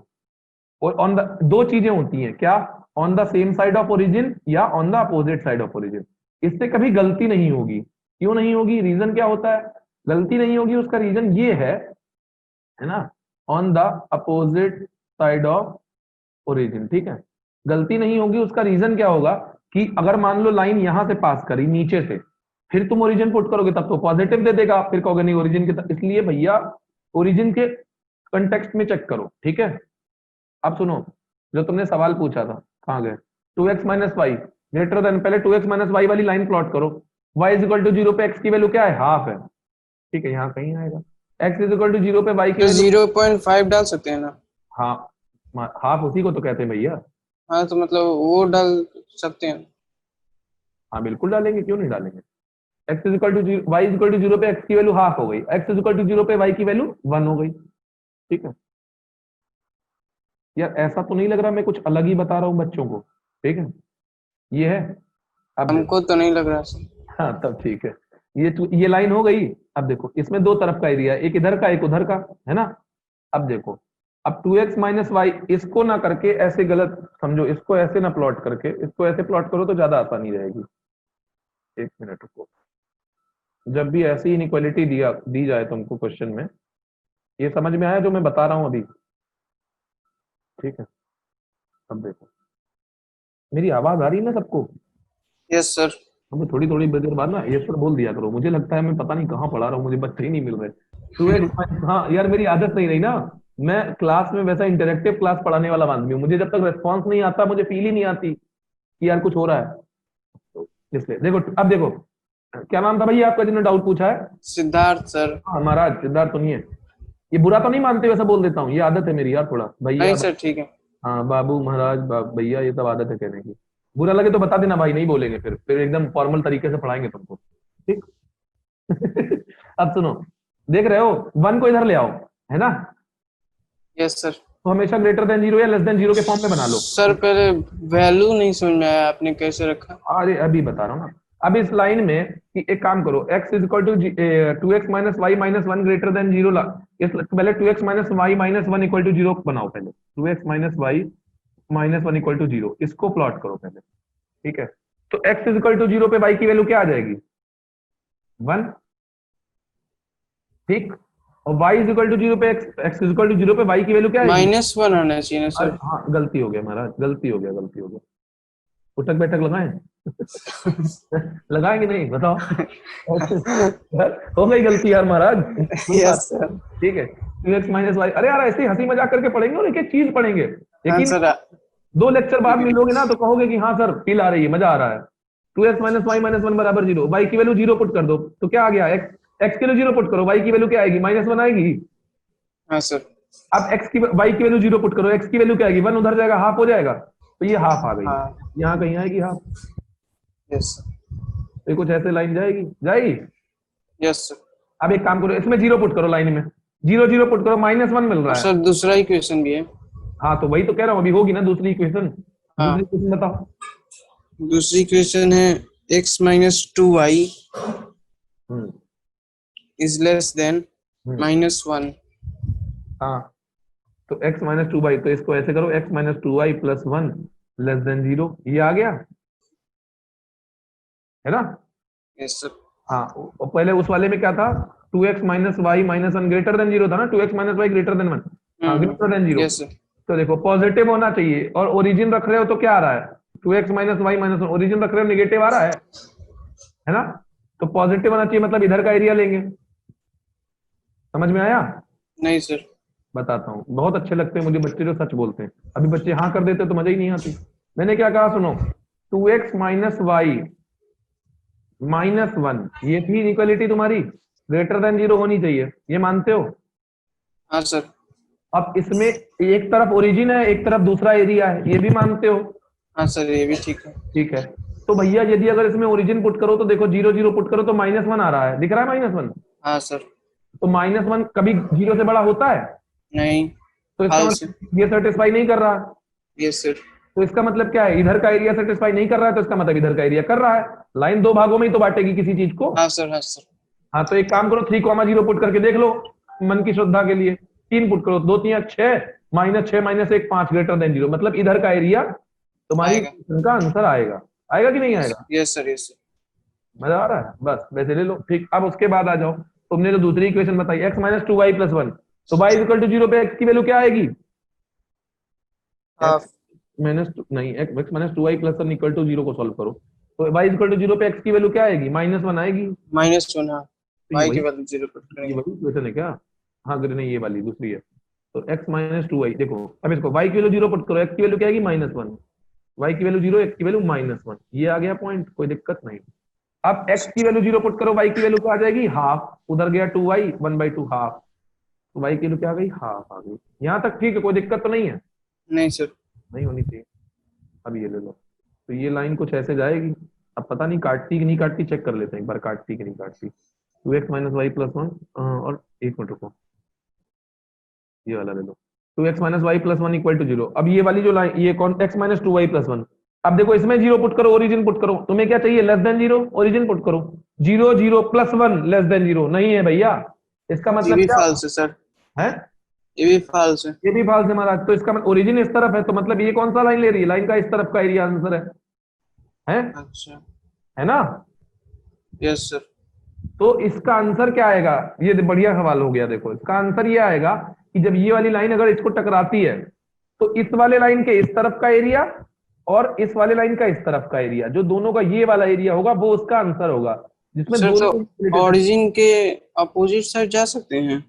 और ऑन द, दो चीजें होती हैं क्या, on the same side of origin या on the opposite side of origin. इससे कभी गलती नहीं होगी। क्यों नहीं होगी? रीजन क्या होता है गलती नहीं होगी? उसका रीजन ये है ना, on the opposite side of origin, ठीक है। गलती नहीं होगी, उसका रीजन क्या होगा कि अगर मान लो लाइन यहां से पास करी नीचे से, फिर तुम ओरिजिन पुट करोगे तब तो पॉजिटिव दे देगा, फिर कहोगे नहीं ओरिजिन के इसलिए भैया ओरिजिन के कंटेक्स्ट में चेक करो, ठीक है। अब सुनो, जो तुमने सवाल पूछा था, कहां गए? 2x minus Y greater then, पहले 2x माइनस वाई वाली लाइन प्लॉट करो। y इज इक्वल टू 0 पे x की वैल्यू क्या है? हाफ है, ठीक है, यहाँ कहीं आएगा। x इज इक्वल टू 0 पे y की तो वैल्यू 0.5 डाल सकते हैं ना। हाँ, हाफ उसी को तो कहते हैं भैया। हाँ तो मतलब वो डाल सकते हैं। हाँ बिल्कुल डालेंगे, क्यों नहीं डालेंगे। x is equal to y is equal to 0 पे x की वैल्यू हाफ हो गई, x इज इक्वल टू 0 पे y की वैल्यू 1 हो गई, ठीक है। यार ऐसा तो नहीं लग रहा मैं कुछ अलग ही बता रहा हूँ बच्चों को, ठीक है। ये है, अब देखो। हमको तो नहीं लग रहा सर। हाँ तब ठीक है, ये लाइन हो गई। अब देखो इसमें दो तरफ का एरिया है, एक इधर का एक उधर का, है ना। अब देखो, अब 2x माइनस वाई इसको ना करके ऐसे गलत समझो, इसको ऐसे ना प्लॉट करके इसको ऐसे प्लॉट करो तो ज्यादा आसानी रहेगी। एक मिनट रुको, जब भी ऐसी इनइक्वालिटी दी जाए तुमको क्वेश्चन में, ये समझ में आया जो मैं बता रहा हूं अभी, ठीक है। अब देखो, मेरी आवाज आ रही है ना सबको? Yes sir. हमें थोड़ी थोड़ी देर बाद ना ये सर बोल दिया करो, मुझे लगता है मैं पता नहीं कहाँ पढ़ा रहा हूँ, मुझे बच्चे ही नहीं मिल रहे। 2x हाँ यार मेरी आदत नहीं रही ना, मैं क्लास में वैसा इंटरेक्टिव क्लास पढ़ाने वाला आदमी हूँ, मुझे जब तक रिस्पॉन्स नहीं आता मुझे फील ही नहीं आती कि यार कुछ हो रहा है। तो इसलिए देखो, अब देखो क्या नाम था भैया आपका जिन्होंने डाउट पूछा है? सिद्धार्थ सर। हाँ महाराज सिद्धार्थ सुनिए, ये बुरा तो नहीं मानते, वैसा बोल देता हूँ, ये आदत है मेरी यार थोड़ा भैया। नहीं सर ठीक है। हाँ बाबू महाराज भैया ये सब आदत है कहने की। बुरा लगे तो बता देना भाई, नहीं बोलेंगे फिर एकदम फॉर्मल तरीके से पढ़ाएंगे तुमको, ठीक। अब सुनो, देख रहे हो 1 को इधर ले आओ, है ना। Yes sir. तो हमेशा ग्रेटर देन 0 या लेस देन 0 के फॉर्म में बना लो। सर पहले वैल्यू नहीं समझ में आया आपने कैसे रखा। अरे अभी बता रहा हूँ ना। अब इस लाइन में कि एक काम करो, x is equal to 2x minus y minus 1 greater than 0 पहले 2x minus y minus 1 equal to 0 बनाओ। पहले 2x minus y minus 1 equal to 0 इसको प्लॉट करो पहले, ठीक है। तो x इज इक्वल टू 0 पे y की वैल्यू क्या आ जाएगी? 1, ठीक। और y इज इक्वल टू 0 पे x इज इक्वल टू 0 पे y की वैल्यू क्या है? -1 होना चाहिए ना सर। हाँ गलती हो गया महाराज, गलती हो गया। उठक बैठक लगाएं? लगाएंगे नहीं बताओ? हो गई गलती यार महाराज। Yes sir. ठीक है, 2x माइनस वाई, अरे यार ऐसे ही हंसी मजाक करके पढ़ेंगे और एक एक चीज पढ़ेंगे, हाँ लेकिन सर। 2 लेक्चर बाद मिलोगे ना तो कहोगे कि हाँ सर फील आ रही है, मजा आ रहा है। 2x minus y minus one बराबर 0, वाई की वैल्यू 0 पुट कर दो तो क्या आ गया, एक्स की वैल्यू 0 पुट करो, वाई की वैल्यू क्या आएगी, -1 आएगी। हाँ सर। अब एक्स की वाई की वैल्यू 0 पुट करो, एक्स की वैल्यू क्या आएगी, 1 उधर जाएगा, हाफ हो जाएगा, तो ये हाफ आ गई, हाँ। यहाँ कहीं आएगी हाफ, यस तो कुछ ऐसे लाइन जाएगी जाएगी। Yes sir. अब एक काम करो, इसमें 0 पुट करो, लाइन में 0 पुट करो, -1 मिल रहा और है। सर दूसरा इक्वेशन भी है। हाँ तो वही तो कह रहा हूँ, अभी होगी ना दूसरी इक्वेशन। हाँ। दूसरी इक्वेशन बताओ। दूसरी इक्वेशन है x minus 2y hmm is less than हम्म, -1। हाँ तो x माइनस 2y, तो इसको ऐसे करो, x minus 2y plus 1 less than 0, ये आ गया है ना। Yes sir. हाँ और पहले उस वाले में क्या था, 2x minus y minus 1 greater than 0 था ना, 2x minus Y greater then 1, हाँ ग्रेटर देन 0। Yes sir. तो देखो पॉजिटिव होना चाहिए, और ओरिजिन रख रहे हो तो क्या आ रहा है, 2x minus y minus 1, origin रख रहे हो निगेटिव आ रहा है ना, तो पॉजिटिव होना चाहिए, मतलब इधर का एरिया लेंगे। समझ में आया। नहीं सर। बताता हूँ, बहुत अच्छे लगते हैं मुझे बच्चे जो सच बोलते हैं, अभी बच्चे हाँ कर देते तो मजा ही नहीं आती। मैंने क्या कहा सुनो, 2x माइनस वाई माइनस 1, ये थी इक्वलिटी तुम्हारी, ग्रेटर देन 0 होनी चाहिए, ये मानते हो। हाँ सर। अब इसमें एक तरफ ओरिजिन है, एक तरफ दूसरा एरिया है, ये भी मानते हो। हाँ सर ये भी ठीक है। ठीक है, तो भैया यदि अगर इसमें ओरिजिन पुट करो तो देखो 0 पुट करो तो -1 आ रहा है, दिख रहा है -1, हाँ सर। तो -1 कभी 0 से बड़ा होता है, नहीं। तो इसका false है। मतलब ये सेटिस्फाई नहीं कर रहा, यस सर। तो इसका मतलब क्या है, इधर का एरिया सेटिस्फाई नहीं कर रहा है, तो इसका मतलब इधर का एरिया कर रहा है। लाइन दो भागों में ही तो बांटेगी किसी चीज को। हाँ सर। हाँ सर। हाँ तो एक काम करो, 3,0 पुट करके देख लो, मन की श्रद्धा के लिए 3 पुट करो, 2 3 6, -6 -1 5 ग्रेटर देन 0, मतलब इधर का एरिया तुम्हारी आएगा। इनका आंसर आएगा। आएगा कि नहीं आएगा, यस सर। Yes sir. मजा आ रहा है, बस वैसे ले लो। ठीक, अब उसके बाद आ जाओ, तुमने जो दूसरी इक्वेशन बताई x माइनस 2y प्लस 1, तो y इक्वल टू 0 पे x की वैल्यू क्या आएगी, हाफ। माइनस नहीं, x minus 2y plus 1 equal to 0 को सॉल्व करो, तो y इक्वल टू 0 पे x की वैल्यू क्या आएगी, -1 आएगी। -1। हाँ। तो y ये की वही वैल्यू 0 पुट ये करेंगे। वही इक्वेशन है क्या, हाँ अगर नहीं ये वाली दूसरी है, तो x माइनस 2y देखो, अब इसको y की वैल्यू 0 पुट करो, x की वैल्यू क्या आएगी -1, y की वैल्यू 0, x की वैल्यू -1, ये आ गया पॉइंट, कोई दिक्कत नहीं। अब x की वैल्यू 0 पुट करो, y की वैल्यू क्या आ जाएगी, हाफ, उधर गया 2y 1/2 हाफ, तो y की वैल्यू क्या आ गई, हाफ आ गई। यहाँ तक ठीक है, कोई दिक्कत तो नहीं है, नहीं सर। नहीं होनी चाहिए। अब ये ले लो, तो ये लाइन कुछ ऐसे जाएगी, अब पता नहीं काटती कि नहीं काटती, चेक कर लेते हैं एक बार, काटती कि नहीं काटती। 2x माइनस वाई प्लस 1, और एक मिनट रुको, ये वाला ले लो, 2x minus y plus 1 equal to 0। अब ये वाली जो लाइन, ये कौन, x माइनस 2y प्लस 1, अब देखो इसमें 0 पुट करो, ओरिजिन पुट करो, तुम्हें क्या चाहिए, लेस देन 0, ओरिजिन पुट करो, 0 प्लस 1 लेस देन 0 नहीं है भैया, इसका ये मतलब भी क्या फॉल्स है सर। है, ये भी फॉल्स है। ये भी फाल्स है महाराज, तो इसका ओरिजिन इस तरफ है, तो मतलब ये कौन सा लाइन ले रही है, लाइन का इस तरफ का एरिया आंसर है अच्छा। है ना। Yes sir. तो इसका आंसर क्या आएगा, ये बढ़िया सवाल हो गया, देखो इसका आंसर ये आएगा कि जब ये वाली लाइन अगर इसको टकराती है, तो इस वाले लाइन के इस तरफ का एरिया और इस वाले लाइन का इस तरफ का एरिया, जो दोनों का ये वाला एरिया होगा वो उसका आंसर होगा, जिसमें सर दोनों तो ऑरिजिन के अपोजिट साइड जा सकते हैं।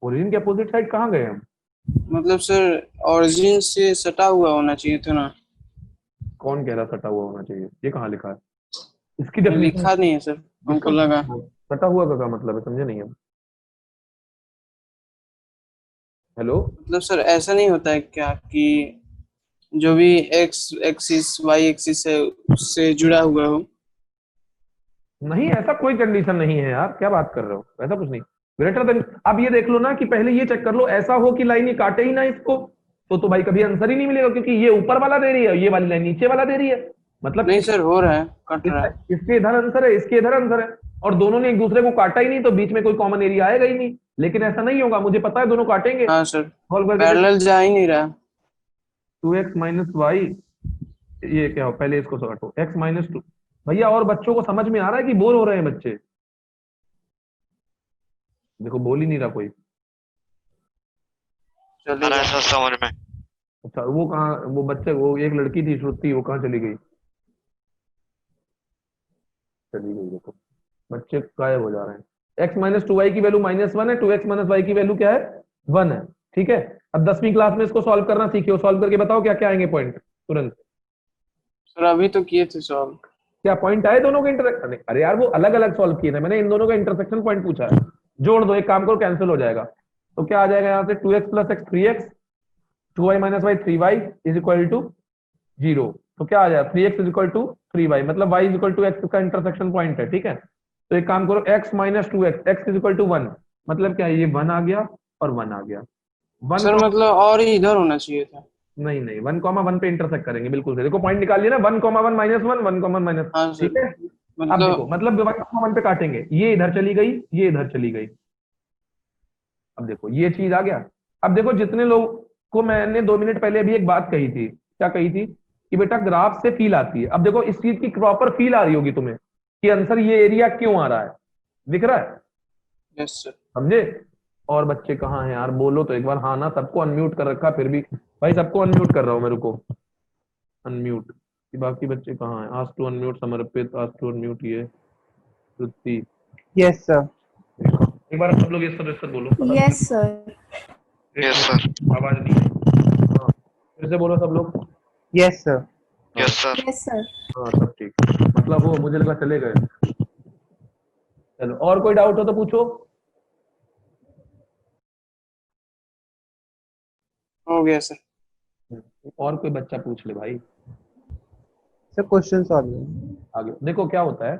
ओरिजिन के अपोजिट साइड कहाँ गए हम, मतलब सर ऑरिजिन से सटा हुआ होना चाहिए था ना। कौन कह रहा सटा हुआ होना चाहिए, ये कहाँ लिखा है, इसकी तो डेफिनेशन लिखा नहीं है सर, हमको लगा। सटा हुआ का क्या मतलब है, समझे नहीं हम। हेलो, मतलब सर ऐसा नहीं होता है क्या कि जो भी एक्स एक्सिस वाई एक्सिस है उससे जुड़ा हुआ हो। नहीं ऐसा कोई कंडीशन नहीं है यार, क्या बात कर रहे हो, ऐसा कुछ नहीं। ग्रेटर देन, अब ये देख लो ना कि पहले ये चेक कर लो, ऐसा हो कि लाइन ये काटे ही ना इसको, तो भाई कभी आंसर ही नहीं मिलेगा, क्योंकि ये ऊपर वाला दे रही है, ये वाली लाइन नीचे वाला दे रही है, मतलब नहीं सर हो रहा है, कट रहा है। इसके इधर आंसर है, इसके इधर आंसर है, और दोनों ने एक दूसरे को काटा ही नहीं, तो बीच में कोई कॉमन एरिया आएगा ही नहीं। लेकिन ऐसा नहीं होगा, मुझे पता है दोनों काटेंगे। हाँ सर सॉल्व करके पैरेलल जा ही नहीं रहा। 2x माइनस वाई, ये क्या हो, पहले इसको काटो, x माइनस 2, भैया और बच्चों को समझ में आ रहा है कि बोर हो रहे हैं बच्चे, देखो बोल ही नहीं रहा कोई। चलिए ऐसा समझ में। अच्छा वो कहाँ, वो बच्चे, वो एक लड़की थी श्रुति, वो कहाँ चली गई, चली गई, देखो बच्चे गायब हो जा रहे हैं। x माइनस 2y की वैल्यू -1 है, 2x माइनस वाई की वैल्यू क्या है, 1 है, ठीक है। अब 10वीं क्लास में इसको सॉल्व करना सीखे हो, सॉल्व करके बताओ क्या क्या आएंगे पॉइंट तुरंत। सर अभी तो किए थे सॉल्व। क्या पॉइंट आए दोनों के इंटरसेक्शन? अरे यार वो अलग अलग सॉल्व किए थे, मैंने इन दोनों का इंटरसेक्शन पॉइंट पूछा है। जोड़ दो, एक काम करो, कैंसिल हो जाएगा। तो क्या आ जाएगा यहाँ से, 2x plus x 3x, 2y minus y 3y is equal to 0। तो क्या आ जाएगा, 3x is equal to 3y, मतलब y is equal to x का इंटरसेक्शन पॉइंट है, ठीक है। तो एक काम करो, x minus 2x, x is equal to 1, मतलब क्या है, ये 1 आ गया और 1 आ गया। 1 सर मतलब और ही इधर होना चाहिए था। नहीं नहीं, 1,1 पे इंटरसेक्ट करेंगे, बिल्कुल सही। देखो पॉइंट निकाल लिया ना, 1,1 माइनस 1, 1,1 माइनस, हाँ सर, ठीक है। अब देखो, मतलब मतलब 1,1 पे काटेंगे, ये इधर चली गई, ये इधर चली गई। अब देखो ये चीज आ गया। अब देखो जितने लोग को मैंने 2 मिनट पहले अभी एक बात कही थी, क्या कही थी, कि बेटा ग्राफ से फील आती है। अब देखो इस चीज की प्रॉपर फील आ रही होगी तुम्हें कि आंसर ये एरिया क्यों आ रहा है, दिख रहा है, यस सर। समझे। और बच्चे कहाँ हैं यार, बोलो तो एक बार हाँ ना, सबको अनम्यूट कर रखा, फिर भी भाई सबको अनम्यूट कर रहा हूँ मेरे को, अनम्यूट। बाकी बच्चे कहाँ हैं, आज टू अनम्यूट समर्पित, आज टू अनम्यूट ये श्रुति। Yes sir. एक बार सब लोग ये सब बोलो, पता यस सर। Yes sir. आवाज नहीं है। हाँ, फिर से बोलो सब लोग। Yes sir. Yes sir. Yes sir. हाँ सब ठीक, मतलब वो मुझे लगा चले गए। चलो और कोई डाउट हो तो पूछो। हो गया सर। और कोई बच्चा पूछ ले भाई। Sir question solve. आगे देखो क्या होता है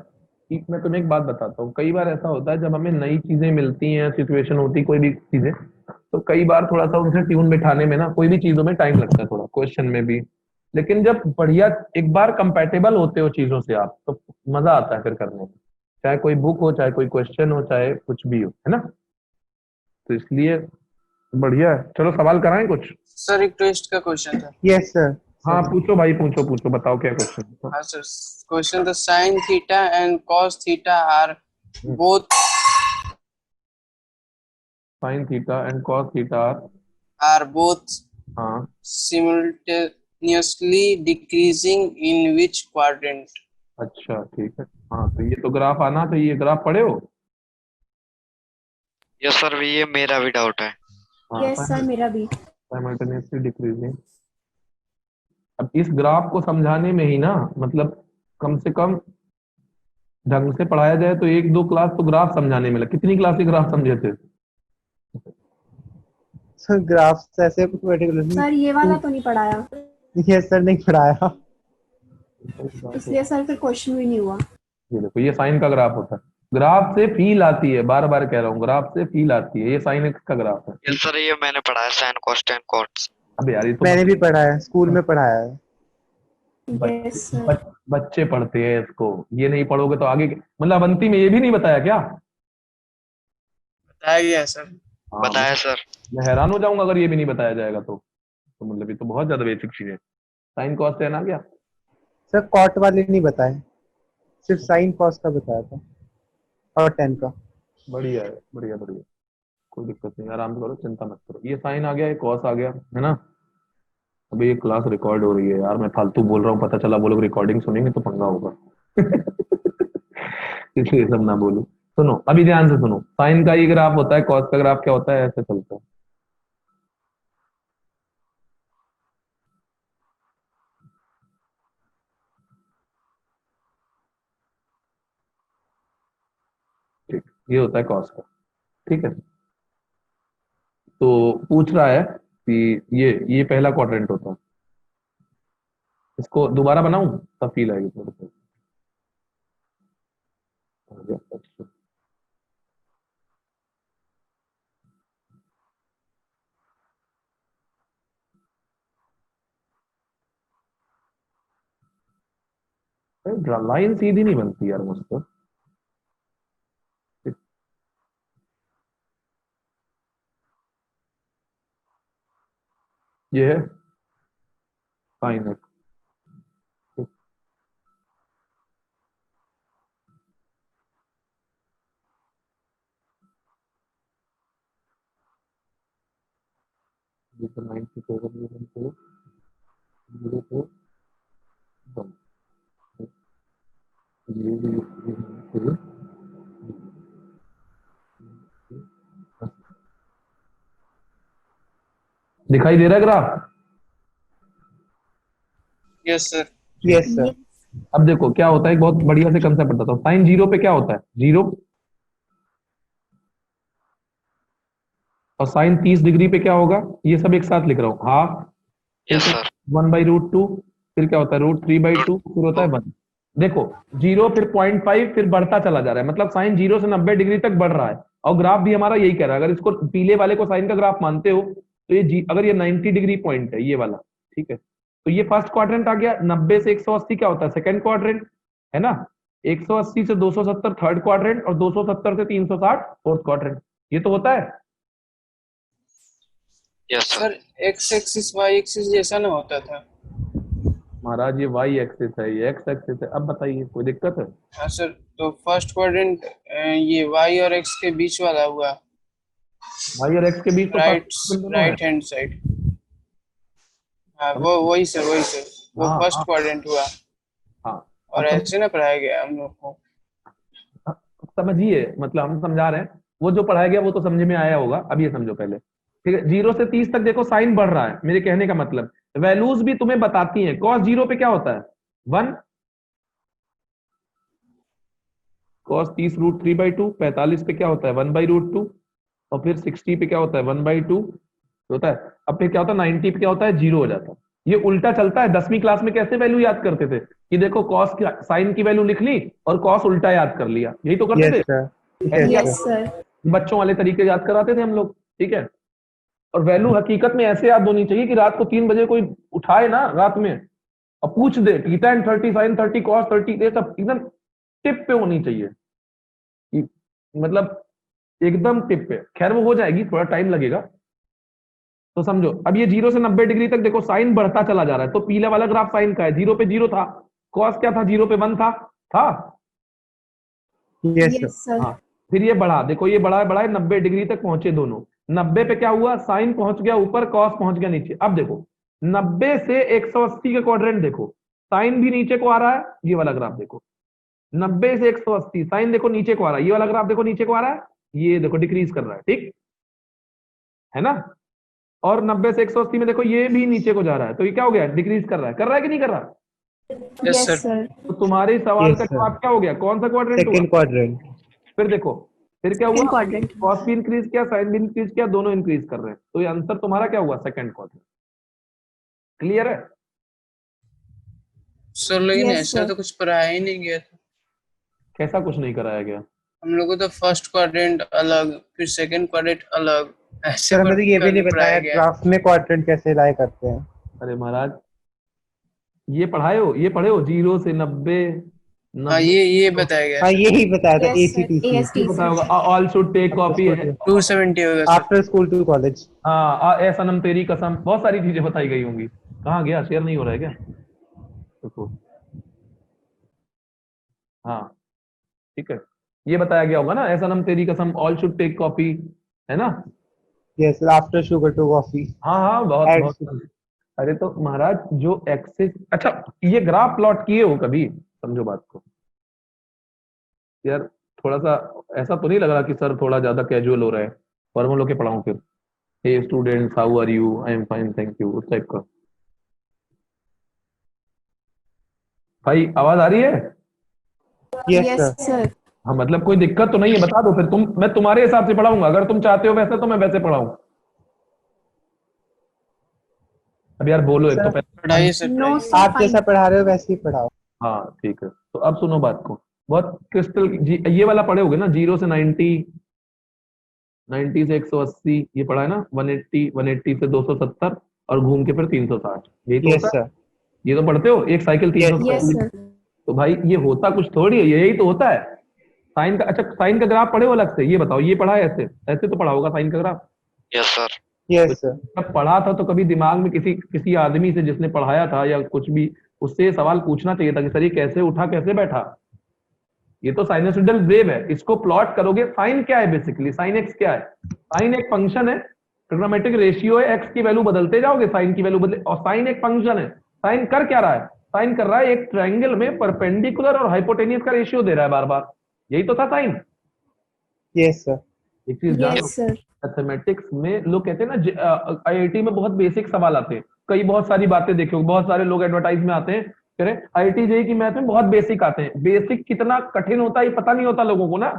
कि मैं तुम्हें एक बात बताता हूँ, कई बार ऐसा होता है जब हमें नई चीजें मिलती हैं, सिचुएशन होती है कोई भी चीजें, तो कई बार थोड़ा सा उनसे ट्यून बिठाने में ना, कोई भी चीजों में टाइम लगता है, थोड़ा क्वेश्चन में भी। लेकिन जब बढ़िया एक बार कंपेटेबल होते हो चीजों से आप, तो मजा आता है फिर करने में, चाहे कोई बुक हो, चाहे कोई क्वेश्चन हो, चाहे कुछ भी हो, है ना। तो इसलिए बढ़िया है। चलो सवाल कराएं कुछ। सर एक ट्विस्ट का क्वेश्चन था। Yes sir. हाँ पूछो भाई, पूछो पूछो, बताओ क्या क्वेश्चन। हाँ सर, क्वेश्चन था sine theta and cos theta are both sine theta and cos theta. हाँ simultaneously decreasing in which quadrant? अच्छा ठीक है। हाँ तो ये तो ग्राफ आना चाहिए, ग्राफ पढ़े हो। यस सर, ये मेरा भी डाउट है। हाँ यस सर, मेरा भी। Simultaneously decreasing. अब इस ग्राफ को समझाने में ही ना, मतलब कम से कम ढंग से पढ़ाया जाए तो 1-2 क्लास तो ग्राफ समझाने में लगे। कितनी क्लास के ग्राफ समझे थे। सर ग्राफ्स ऐसे पर्टिकुलरली सर ये वाला तो नहीं पढ़ाया, यस सर नहीं पढ़ाया। इसलिए सर फिर क्वेश्चन भी नहीं हुआ। ये देखो ये साइन का ग्राफ होता है, ग्राफ से फील आती है, बार बार कह रहा हूँ, ग्राफ से फील आती है, ये साइन एक्स का ग्राफ है। यस सर, ये मैंने पढ़ा है, साइन कॉस्ट कॉट्स। अब यार ये तो मैंने भी पढ़ा है, स्कूल में पढ़ाया है। Yes sir. बच्चे पढ़ते हैं इसको, ये नहीं पढ़ोगे तो आगे मतलब अवंती में ये भी नहीं बताया क्या। बताया गया है सर। हाँ बताया सर। मैं हैरान हो जाऊंगा अगर ये भी नहीं बताया जाएगा तो मतलब ये तो बहुत ज्यादा बेसिक चीज है। साइन कॉस टेन आ गया। सर कॉट वाले नहीं बताए, सिर्फ साइन कॉस का बताया था और 10 का। बढ़िया है, बढ़िया बढ़िया, कोई दिक्कत नहीं, आराम से करो, चिंता मत करो। ये साइन आ गया, ये कॉस आ गया, है ना। अभी ये क्लास रिकॉर्ड हो रही है यार, मैं फालतू बोल रहा हूँ, पता चला वो लोग रिकॉर्डिंग सुनेंगे तो पंगा होगा। इसलिए सब ना बोलो। सुनो अभी ध्यान से सुनो, साइन का ये ग्राफ होता है, कॉस का ग्राफ क्या होता है, ऐसे चलता है। ठीक, ये होता है कॉस का, ठीक है। तो पूछ रहा है कि ये पहला क्वाड्रेंट होता है, इसको दोबारा बनाऊं तब फील आएगी मेरे को। अच्छा लाइन सीधी नहीं बनती यार मुझसे। ये है साइन एक्स, ये तो 90 को ये बनते जीरो को वन, ये बनते दिखाई दे रहा है graph. Yes sir. Yes sir. अब देखो क्या होता है, एक बहुत बढ़िया से कंसेप्ट बताता हूँ। साइन जीरो पे क्या होता है, जीरो। और साइन 30 डिग्री पे क्या होगा, ये सब एक साथ लिख रहा हूँ, हाफ। फिर यस क्या, सर। 1/√2। फिर क्या होता है, √3/2। फिर होता है 1। देखो जीरो, फिर 0.5, फिर बढ़ता चला जा रहा है, मतलब साइन 0 से 90 डिग्री तक बढ़ रहा है। और ग्राफ भी हमारा यही कह रहा है। अगर इसको पीले वाले को साइन का ग्राफ मानते हो तो अगर ये 90 डिग्री पॉइंट है, ये वाला, ठीक है, तो ये फर्स्ट क्वाड्रेंट आ गया। 90 से 180 क्या होता है, सेकंड क्वाड्रेंट, है ना। 180 से 270 थर्ड क्वाड्रेंट, और 270 से 360 फोर्थ क्वाड्रेंट। ये तो होता है। Yes sir. Sir x axis y axis जैसा ना होता था। महाराज ये वाई एक्सिस है, ये एक्स एक्सिस है। अब बताइए कोई दिक्कत है। हाँ सर, तो फर्स्ट क्वाड्रेंट ये वाई और एक्स के बीच वाला हुआ, वाई और एक्स के बीच तो राइट फर्स्ट दोनों है। Right hand side. हाँ वो वही सर वो हाँ फर्स्ट हाँ क्वाड्रेंट हुआ। हाँ। और अब ऐसे ना पढ़ाया गया हम लोग को। समझिए, मतलब हम समझा रहे हैं, वो जो पढ़ाया गया वो तो समझ में आया होगा। अब ये समझो पहले, ठीक है। 0 से 30 तक देखो साइन बढ़ रहा है, मेरे कहने का मतलब वैल्यूज भी तुम्हें बताती हैं। cos 0 पे क्या होता है, 1। cos 30 √3/2। 45 पे क्या होता है, 1/√2। और फिर 60 पे क्या होता है, 1/2 होता है। अब फिर क्या होता है, 90 पे क्या होता है, 0 हो जाता है। ये उल्टा चलता है। 10वीं क्लास में कैसे वैल्यू याद करते थे, कि देखो कॉस की साइन की वैल्यू लिख ली और कॉस उल्टा याद कर लिया, यही तो करते यस थे। सर। ऐसे यस यस याद, सर। सर। बच्चों वाले तरीके याद कराते थे हम लोग, ठीक है। और वैल्यू हकीकत में ऐसे याद होनी चाहिए कि रात को 3 बजे कोई उठाए ना रात में और पूछ दे कि tan 30 sin 30 cos 30, ये सब एकदम टिप पे होनी चाहिए, कि मतलब एकदम टिप पे। खैर वो हो जाएगी, थोड़ा टाइम लगेगा। तो समझो, अब ये 0 से 90 डिग्री तक देखो साइन बढ़ता चला जा रहा है। तो पीला वाला ग्राफ साइन का है, 0 पे 0 था। कॉस क्या था, 0 पे 1 था। Yes sir. Yes sir. हाँ, फिर ये बढ़ा, देखो ये बढ़ा है 90 डिग्री तक पहुंचे दोनों। 90 पे क्या हुआ, साइन पहुंच गया ऊपर, कॉस पहुंच गया नीचे। अब देखो 90 से 180 का क्वाड्रेंट देखो, साइन भी नीचे को आ रहा है, ये वाला ग्राफ देखो। 90 से 180 साइन देखो नीचे को आ रहा है, ये वाला ग्राफ देखो नीचे को आ रहा है, ये देखो डिक्रीज कर रहा है, ठीक है ना। और 90 से 180 में देखो ये भी नीचे को जा रहा है, तो ये क्या हो गया, डिक्रीज कर रहा है कि नहीं कर रहा। Yes yes sir. सर। तो तुम्हारे सवाल यस का सर। जवाब क्या हो गया, कौन सा क्वाड्रेंट हुआ। Second quadrant. फिर देखो, फिर क्या सेकंड हुआ, क्वाड्रेंट। कॉस भी इंक्रीज किया, साइन भी इंक्रीज किया, दोनों इंक्रीज कर रहे हैं। तो ये आंसर तुम्हारा क्या हुआ, सेकंड क्वाड्रेंट। क्लियर है। सर लेकिन यस ऐसा सर। तो कुछ पढ़ाया ही नहीं गया था। कैसा कुछ नहीं कराया गया। हम लोग को तो फर्स्ट क्वाड्रेंट अलग, फिर सेकंड क्वाड्रेंट अलग, ऐसे सर हमें पढ़ तो ये भी करके नहीं पढ़ाया बताया गया। ग्राफ में क्वाड्रेंट कैसे लाए करते हैं। अरे महाराज, ये पढ़ाए हो, ये पढ़े हो 0 से 90, हाँ 90 ये बताया गया हाँ सर। यही बताया था, यस सर। ACTC। ये पता होगा, ऑल शुड टेक कॉपी है। 270 होगा sir. After school to college. हाँ, ए सनम तेरी कसम, बहुत सारी चीजें बताई गई होंगी। कहाँ गया, शेयर नहीं हो रहा है क्या, देखो। हाँ ठीक है, ये बताया गया होगा ना, ए सनम तेरी कसम, ऑल शुड टेक कॉपी, है ना। Yes after sugar to coffee. हाँ हाँ, बहुत बहुत। अरे तो महाराज जो एक्सेस, अच्छा ये ग्राफ प्लॉट किए हो कभी, समझो बात को यार। थोड़ा सा ऐसा तो नहीं लग रहा कि सर थोड़ा ज्यादा कैजुअल हो रहा है, फॉर्मल होके पढ़ाऊं फिर, hey students how are you, I am fine thank you, उस टाइप का। भाई आवाज आ रही है। Yes yes sir. सर। हाँ मतलब कोई दिक्कत तो नहीं है, बता दो फिर तुम, मैं तुम्हारे हिसाब से पढ़ाऊंगा। अगर तुम चाहते हो वैसे तो मैं वैसे पढ़ाऊं। अब यार बोलो एक तो सर पहले। पढ़ाइए सर नो पढ़ाइए। सर, आप फाइन। जैसा पढ़ा रहे हो वैसे ही पढ़ाओ। हाँ ठीक है, तो अब सुनो बात को, बहुत क्रिस्टल, ये वाला पढ़े होगे ना, 0 से 90, 90 से 180, ये पढ़ा है ना, 180, 180 से 270, और घूम के फिर 360, यही तो यस होता है। सर। ये तो पढ़ते हो, एक साइकिल Yes. 360। Yes sir. तो भाई ये होता कुछ थोड़ी है, यही तो होता है। साइन का, अच्छा साइन का ग्राफ पढ़े हो अलग से, ये बताओ, ये पढ़ा है ऐसे, ऐसे तो पढ़ा होगा साइन का ग्राफ। Yes sir. यस तो सर। जब पढ़ा था तो कभी दिमाग में किसी किसी आदमी से जिसने पढ़ाया था या कुछ भी, उससे ये सवाल पूछना चाहिए था कि सर ये कैसे उठा, कैसे बैठा। ये तो साइनोसॉइडल वेव है, इसको प्लॉट करोगे। साइन क्या है बेसिकली, साइन एक्स क्या है, साइन एक फंक्शन है, ट्रिग्नोमेट्रिक रेशियो है, एक्स की वैल्यू बदलते जाओगे, साइन की वैल्यू बदले, और साइन एक फंक्शन है। साइन कर क्या रहा है, साइन कर रहा है एक ट्रायंगल में परपेंडिकुलर और हाइपोटेनियस का रेशियो दे रहा है बार बार, यही तो था साइन। Yes sir. एक चीज जान, यस सर। मैथमेटिक्स में लोग कहते हैं ना, आईआईटी में बहुत बेसिक सवाल आते हैं, कई बहुत सारी बातें देखो, बहुत सारे लोग एडवर्टाइज में आते हैं कह रहे आईआईटी जेईई की मैथ में बहुत बेसिक आते हैं। बेसिक कितना कठिन होता है ये पता नहीं होता लोगों को ना।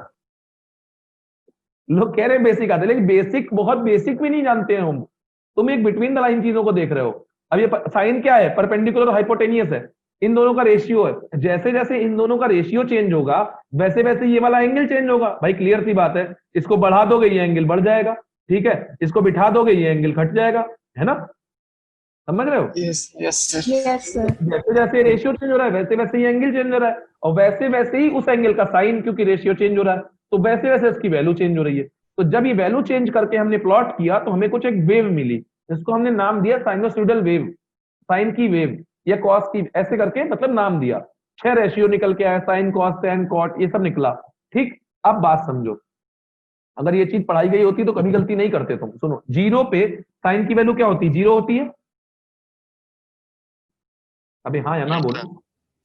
लोग कह रहे हैं बेसिक आते हैं, लेकिन बेसिक बहुत बेसिक भी नहीं जानते हैं हम। तुम एक बिटवीन द लाइन चीजों को देख रहे हो। अब ये साइन क्या है? परपेंडिकुलर हाइपोटेनियस है, इन दोनों का रेशियो है। जैसे जैसे इन दोनों का रेशियो चेंज होगा वैसे वैसे ये वाला एंगल चेंज होगा। भाई क्लियर सी बात है, इसको बढ़ा दोगे ये एंगल बढ़ जाएगा, ठीक है, इसको बिठा दोगे ये एंगल घट जाएगा, है ना? समझ रहे हो? Yes yes sir. Yes sir. जैसे जैसे रेशियो चेंज हो रहा है वैसे वैसे ये एंगल चेंज हो रहा है, और वैसे वैसे ही उस एंगल का साइन, क्योंकि रेशियो चेंज हो रहा है तो वैसे वैसे इसकी वैल्यू चेंज हो रही है। तो जब ये वैल्यू चेंज करके हमने प्लॉट किया तो हमें कुछ एक वेव मिली, जिसको हमने नाम दिया साइनोसॉइडल वेव, साइन की वेव या कॉस की, ऐसे करके मतलब नाम दिया। 6 रेशियो निकल के आया, साइन कॉस टैन कॉट ये सब निकला। ठीक, अब बात समझो, अगर ये चीज पढ़ाई गई होती तो कभी गलती नहीं करते तुम। सुनो, जीरो पे साइन की वैल्यू क्या होती है? जीरो होती है। अभी हाँ या ना बोलो।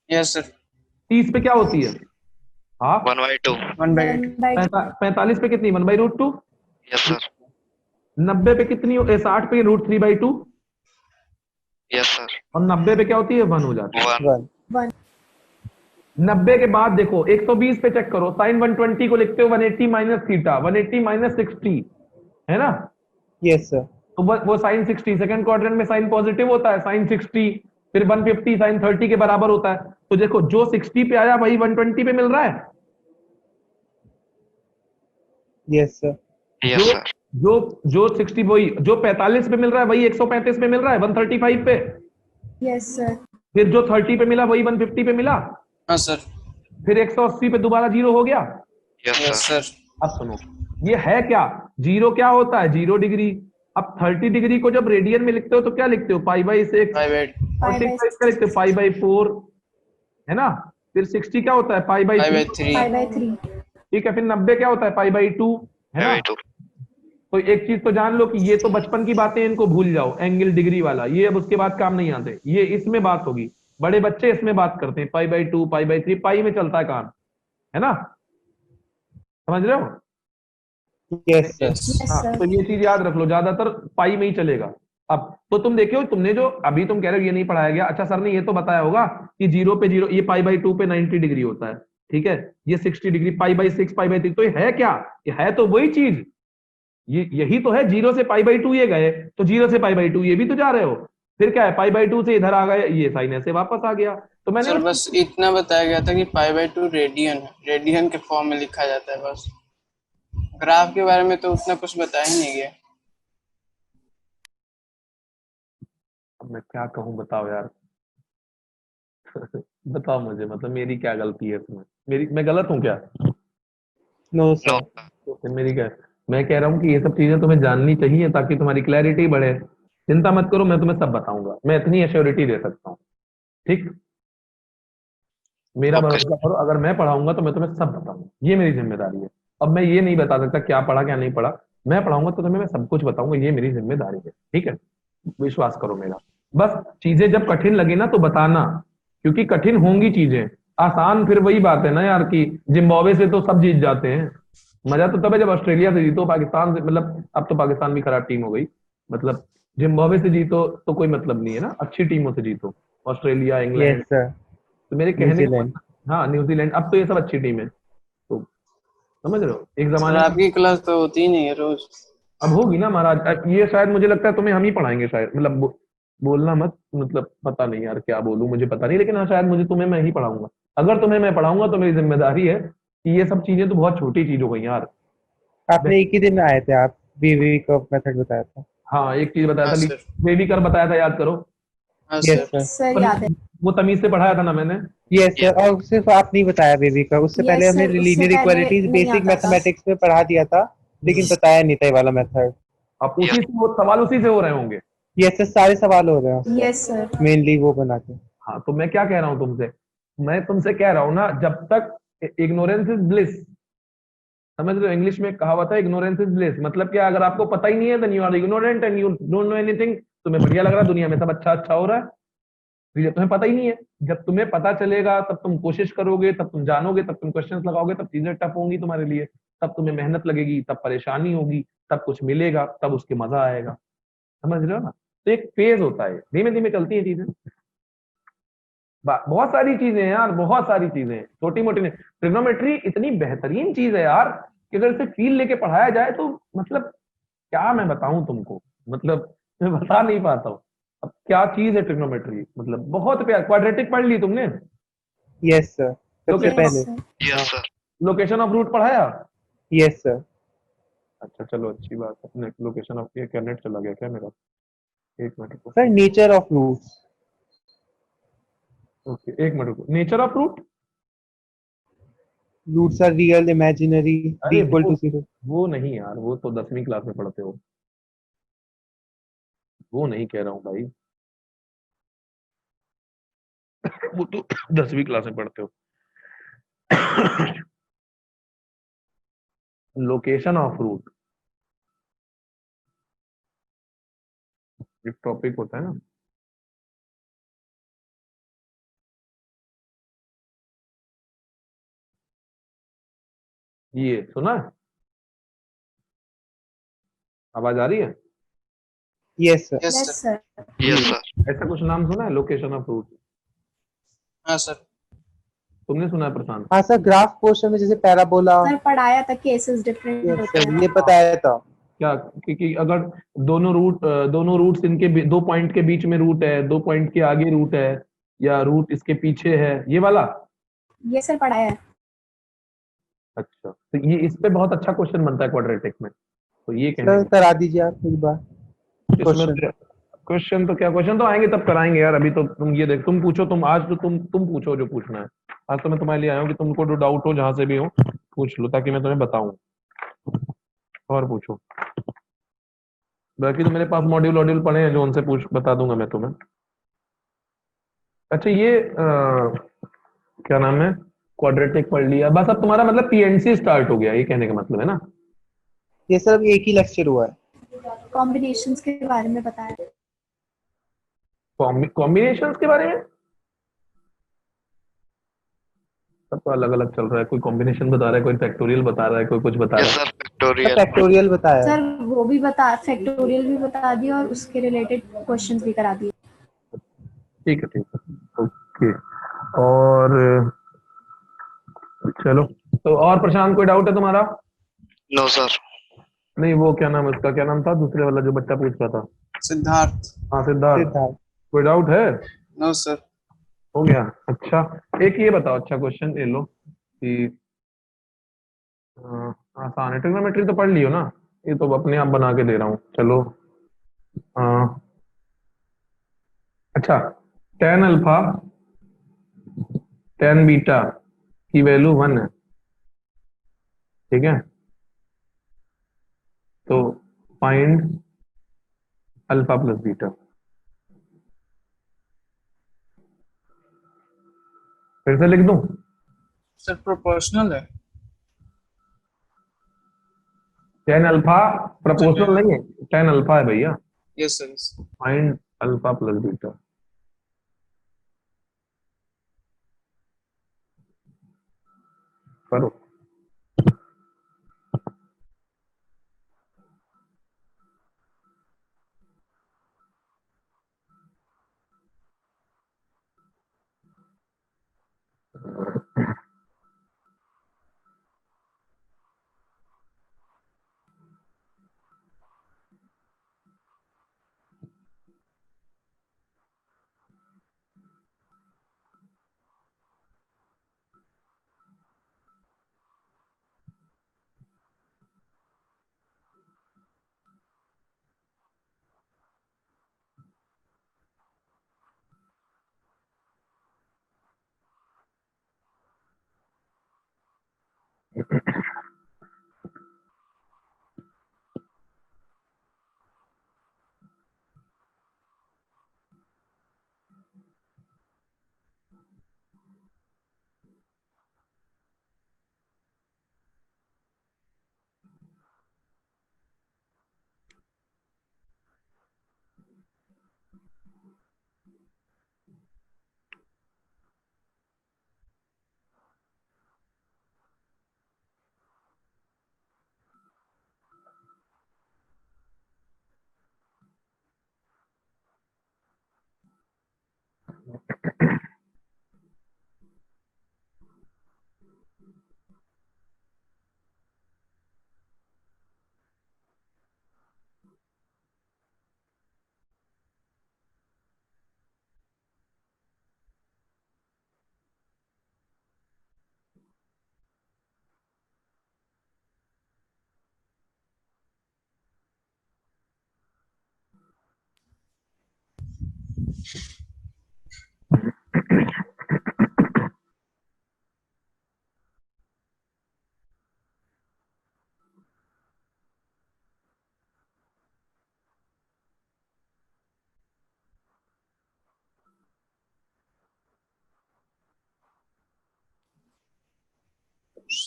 Yes sir. 30 पे क्या होती है? हाफ। 1/2। 1/8। 45 पे कितनी? 1/√2। Yes sir. 90 पे कितनी 60 पे √3/2। Yes sir. और 90 पे क्या होती है? 1 हो जाती है। 1। 1। 90 के बाद देखो 120 पे चेक करो, साइन 120 को लिखते हो 180 माइनस थीटा, 180 माइनस 60, है ना? Yes sir. तो वो साइन 60 सेकंड क्वाड्रेंट में साइन पॉजिटिव होता है, साइन 60 फिर 150 साइन 30 के बराबर होता है। तो देखो जो 60 पे आया वही 120 पे मिल रहा है। Yes sir. यस जो सर। जो जो 60 वही जो 45 पे मिल रहा है वही 135 पे मिल रहा है, 135 पे। Yes sir. फिर जो 30 पे मिला वही 150 पे मिला, हाँ सर। फिर 180 पे दोबारा जीरो हो गया। Yes yes sir. सर। अब सुनो, ये है क्या? जीरो क्या होता है? 0 डिग्री। अब 30 डिग्री को जब रेडियन में लिखते हो तो क्या लिखते हो? π/6। 5/8। 45 क्या लिखते हो? π/4, है ना? फिर 60 क्या होता है? π/3। 5/3। 5/3। ठीक है, फिर 90 क्या होता है? π/2, है ना? 5/2। तो एक चीज तो जान लो कि ये तो बचपन की बातें, इनको भूल जाओ, एंगल डिग्री वाला ये अब उसके बाद काम नहीं आते। ये इसमें बात होगी, बड़े बच्चे इसमें बात करते हैं, π/2 π/3, पाई में चलता है काम, है ना? समझ रहे हो? यस सर। यस। यस हाँ, सर। तो ये चीज याद रख लो, ज्यादातर पाई में ही चलेगा। अब तो तुम देखियो, तुमने जो अभी तुम कह रहे हो ये नहीं पढ़ाया गया, अच्छा सर ने ये तो बताया होगा कि 0 पे 0, ये π/2 पे 90 डिग्री होता है, ठीक है, ये 60 डिग्री, π/6 π/3, तो ये है क्या? ये है तो वही चीज, ये यही तो है। 0 से π/2 ये गए, तो 0 से π/2 ये भी तो जा रहे हो। फिर क्या है? π/2 से इधर आ गए, ये साइन ऐसे वापस आ गया। तो मैंने सर बस इतना बताया गया था कि π/2 रेडियन है, रेडियन के फॉर्म में लिखा जाता है बस। ग्राफ के बारे में तो उतना कुछ बताया ही नहीं गया। अब मैं क्या कहूँ, बताओ यार। बताओ मुझे, मतलब मेरी क्या गलती है इसमें? मैं गलत हूँ क्या? No no sir. तो फिर मेरी क्या? मैं कह रहा हूँ कि ये सब चीजें तुम्हें जाननी चाहिए ताकि तुम्हारी क्लैरिटी बढ़े। चिंता मत करो, मैं तुम्हें सब बताऊंगा, मैं इतनी एश्योरिटी दे सकता हूँ। ठीक, मेरा ओके। भरोसा करो, अगर मैं पढ़ाऊंगा तो मैं तुम्हें सब बताऊंगा, ये मेरी जिम्मेदारी है। अब मैं ये नहीं बता सकता क्या पढ़ा क्या नहीं पढ़ा, मैं पढ़ाऊंगा तो तुम्हें मैं सब कुछ बताऊंगा, ये मेरी जिम्मेदारी है। ठीक है, विश्वास करो मेरा। बस चीजें जब कठिन लगे ना तो बताना, क्योंकि कठिन होंगी चीजें। आसान फिर वही बात है ना यार कि जिम्बाब्वे से तो सब जीत जाते हैं। मजा तो तब है जब ऑस्ट्रेलिया से जीतो, पाकिस्तान से, मतलब अब तो पाकिस्तान भी खराब टीम हो गई, मतलब जिम्बाब्वे से जीतो तो कोई मतलब नहीं है ना, अच्छी टीमों से जीतो, ऑस्ट्रेलिया इंग्लैंड। Yes sir. तो मेरे कहने का न्यूजीलैंड। मतलब, हाँ न्यूजीलैंड, अब तो ये सब अच्छी टीम है। तो समझ रहे हो, एक सर जमाने में। आपकी क्लास तो होती ही नहीं है रोज। अब होगी ना महाराज, ये शायद मुझे लगता है तुम्हें हम ही पढ़ाएंगे शायद, मतलब बोलना मत, मतलब पता नहीं यार क्या बोलूं, मुझे पता नहीं, लेकिन हाँ शायद मुझे तुम्हें मैं ही पढ़ाऊंगा। अगर तुम्हें मैं पढ़ाऊंगा तो मेरी जिम्मेदारी है कि ये सब चीजें तो बहुत छोटी चीज हो गई यार। आपने एक ही दिन आए थे, आप वीवी का मेथड बताया था। हाँ एक चीज बताया हाँ था, सर। बेबी कर बताया था, याद करो। हाँ यस सर। सर। सर याद है। वो तमीज से पढ़ाया था ना मैंने। यस सर, और सिर्फ आप नहीं बताया बेबी का, उससे पहले यस हमने सर, उससे लीनियर पहले इक्वालिटीज नहीं बेसिक आता था। मैथमेटिक्स में पढ़ा दिया था, लेकिन बताया नहीं था ये वाला मेथड। अब उसी से वो सवाल उसी से हो रहे होंगे। यस सर, सारे सवाल हो रहे हैं यस सर। मेनली वो बना के। हाँ तो मैं क्या कह रहा हूँ तुमसे, मैं तुमसे कह रहा हूँ ना, जब तक इग्नोरेंस इज ब्लिस, समझ रहे हो? इंग्लिश में कहावत है इग्नोरेंस इज ब्लिस, मतलब क्या, अगर आपको पता ही नहीं है then you are ignorant and you don't know anything. तुम्हें बढ़िया लग रहा है दुनिया में सब अच्छा अच्छा हो रहा है, तो तुम्हें पता ही नहीं है। जब तुम्हें पता चलेगा तब तुम कोशिश करोगे, तब तुम जानोगे, तब तुम क्वेश्चंस लगाओगे, तब चीजें टफ होंगी तुम्हारे लिए, तब तुम्हें मेहनत लगेगी, तब परेशानी होगी, तब कुछ मिलेगा, तब उसके मजा आएगा। समझ रहे हो ना? तो एक फेज होता है, धीमे धीमे चलती है चीजें। बहुत सारी चीजें हैं यार, बहुत सारी चीजें हैं, छोटी मोटी नहीं। ट्रिग्नोमेट्री इतनी बेहतरीन चीज है यार कि अगर इसे फील लेके पढ़ाया जाए तो मतलब क्या मैं बताऊं तुमको, मतलब मैं बता नहीं पाता हूँ। अब क्या चीज है ट्रिग्नोमेट्री, मतलब बहुत प्यार। क्वाड्रेटिक पढ़ ली तुमने? यस सर, सबसे लोकेशन यस ऑफ पहले। सर। यस हाँ। सर। लोकेशन ऑफ रूट पढ़ाया? Yes sir. अच्छा चलो अच्छी बात है। लोकेशन ऑफ, ये क्या नेट चला गया क्या मेरा? एक मिनट रुको। Sir nature of roots. Okay एक मिनट रुको, nature of root. Roots are real, imaginary, D अरे इक्वल टू 0। वो नहीं यार, वो तो 10वीं क्लास में पढ़ते हो, वो नहीं कह रहा हूँ भाई। वो तो 10वीं क्लास में पढ़ते हो। लोकेशन ऑफ रूट एक टॉपिक होता है ना। ये सुना है? आवाज आ रही है? Yes sir. Yes yes sir. Sir. ये यस सर। ऐसा कुछ नाम सुना है, लोकेशन ऑफ रूट? हाँ सर। तुमने सुना है प्रशांत? हाँ सर, ग्राफ पोर्शन में जैसे पैराबोला। सर पढ़ाया था, केसेस डिफरेंट यस होते सर, हैं। ये बताया था। क्या कि अगर दोनों रूट्स इनके दो पॉइंट के बीच में रूट है, दो पॉइंट के आगे रूट है, या रूट इसके पीछे है, ये वाला। ये सर पढ़ाया है। अच्छा तो ये इस पे बहुत अच्छा क्वेश्चन बनता है क्वाड्रेटिक में, तो ये कहने सर का करा दीजिए आप एक बार इसमें क्वेश्चन। क्वेश्चन तो क्या, क्वेश्चन तो आएंगे तब कराएंगे यार। अभी तो तुम ये देख, तुम पूछो, तुम आज तो तुम पूछो जो पूछना है। आज तो मैं तुम्हारे लिए आया हूँ कि तुमको जो डाउट हो जहां से भी हो पूछ लो, ताकि मैं तुम्हें बताऊं। और पूछो, बाकी तो मेरे पास मॉड्यूल वॉड्यूल पड़े हैं जो उनसे पूछ बता दूंगा मैं तुम्हें। अच्छा ये क्या नाम है, क्वाड्रेटिक पढ़ लिया बस, अब तुम्हारा मतलब पीएनसी स्टार्ट हो गया, ये कहने का मतलब है ना? ये सर अभी एक ही लेक्चर हुआ है। कॉम्बिनेशंस के बारे में बताया है। कॉम्बिनेशंस के बारे में सब तो अलग अलग चल रहा है, कोई कॉम्बिनेशन बता रहा है, कोई फैक्टोरियल बता रहा है, कोई कुछ बता यस रहा है। सर। Sir factorial. फैक्टोरियल बताया है। सर वो भी बता, फैक्टोरियल भी बता दिया और उसके रिलेटेड क्वेश्चंस भी करा दिए। ठीक है ठीक है ओके। और चलो, तो और प्रशांत कोई डाउट है तुम्हारा? No sir. नहीं वो क्या नाम है उसका, क्या नाम था दूसरे वाला जो बच्चा पूछ रहा था? सिद्धार्थ। हाँ सिद्धार्थ, सिद्धार्थ। कोई डाउट है? No sir. हो गया। अच्छा एक ये बताओ, अच्छा क्वेश्चन ले लो कि आसान है, ट्रिग्नोमेट्री तो पढ़ लियो ना, ये तो अपने आप बना के दे रहा हूँ चलो। अ, अच्छा, टेन अल्फा टेन बीटा की वैल्यू 1 है, ठीक है? तो फाइंड अल्फा प्लस बीटा। फिर से लिख दूं? सर प्रोपोर्शनल है। टेन अल्फा प्रोपोर्शनल नहीं है, टेन अल्फा है भैया। Yes sir. Find alpha plus beta, करो।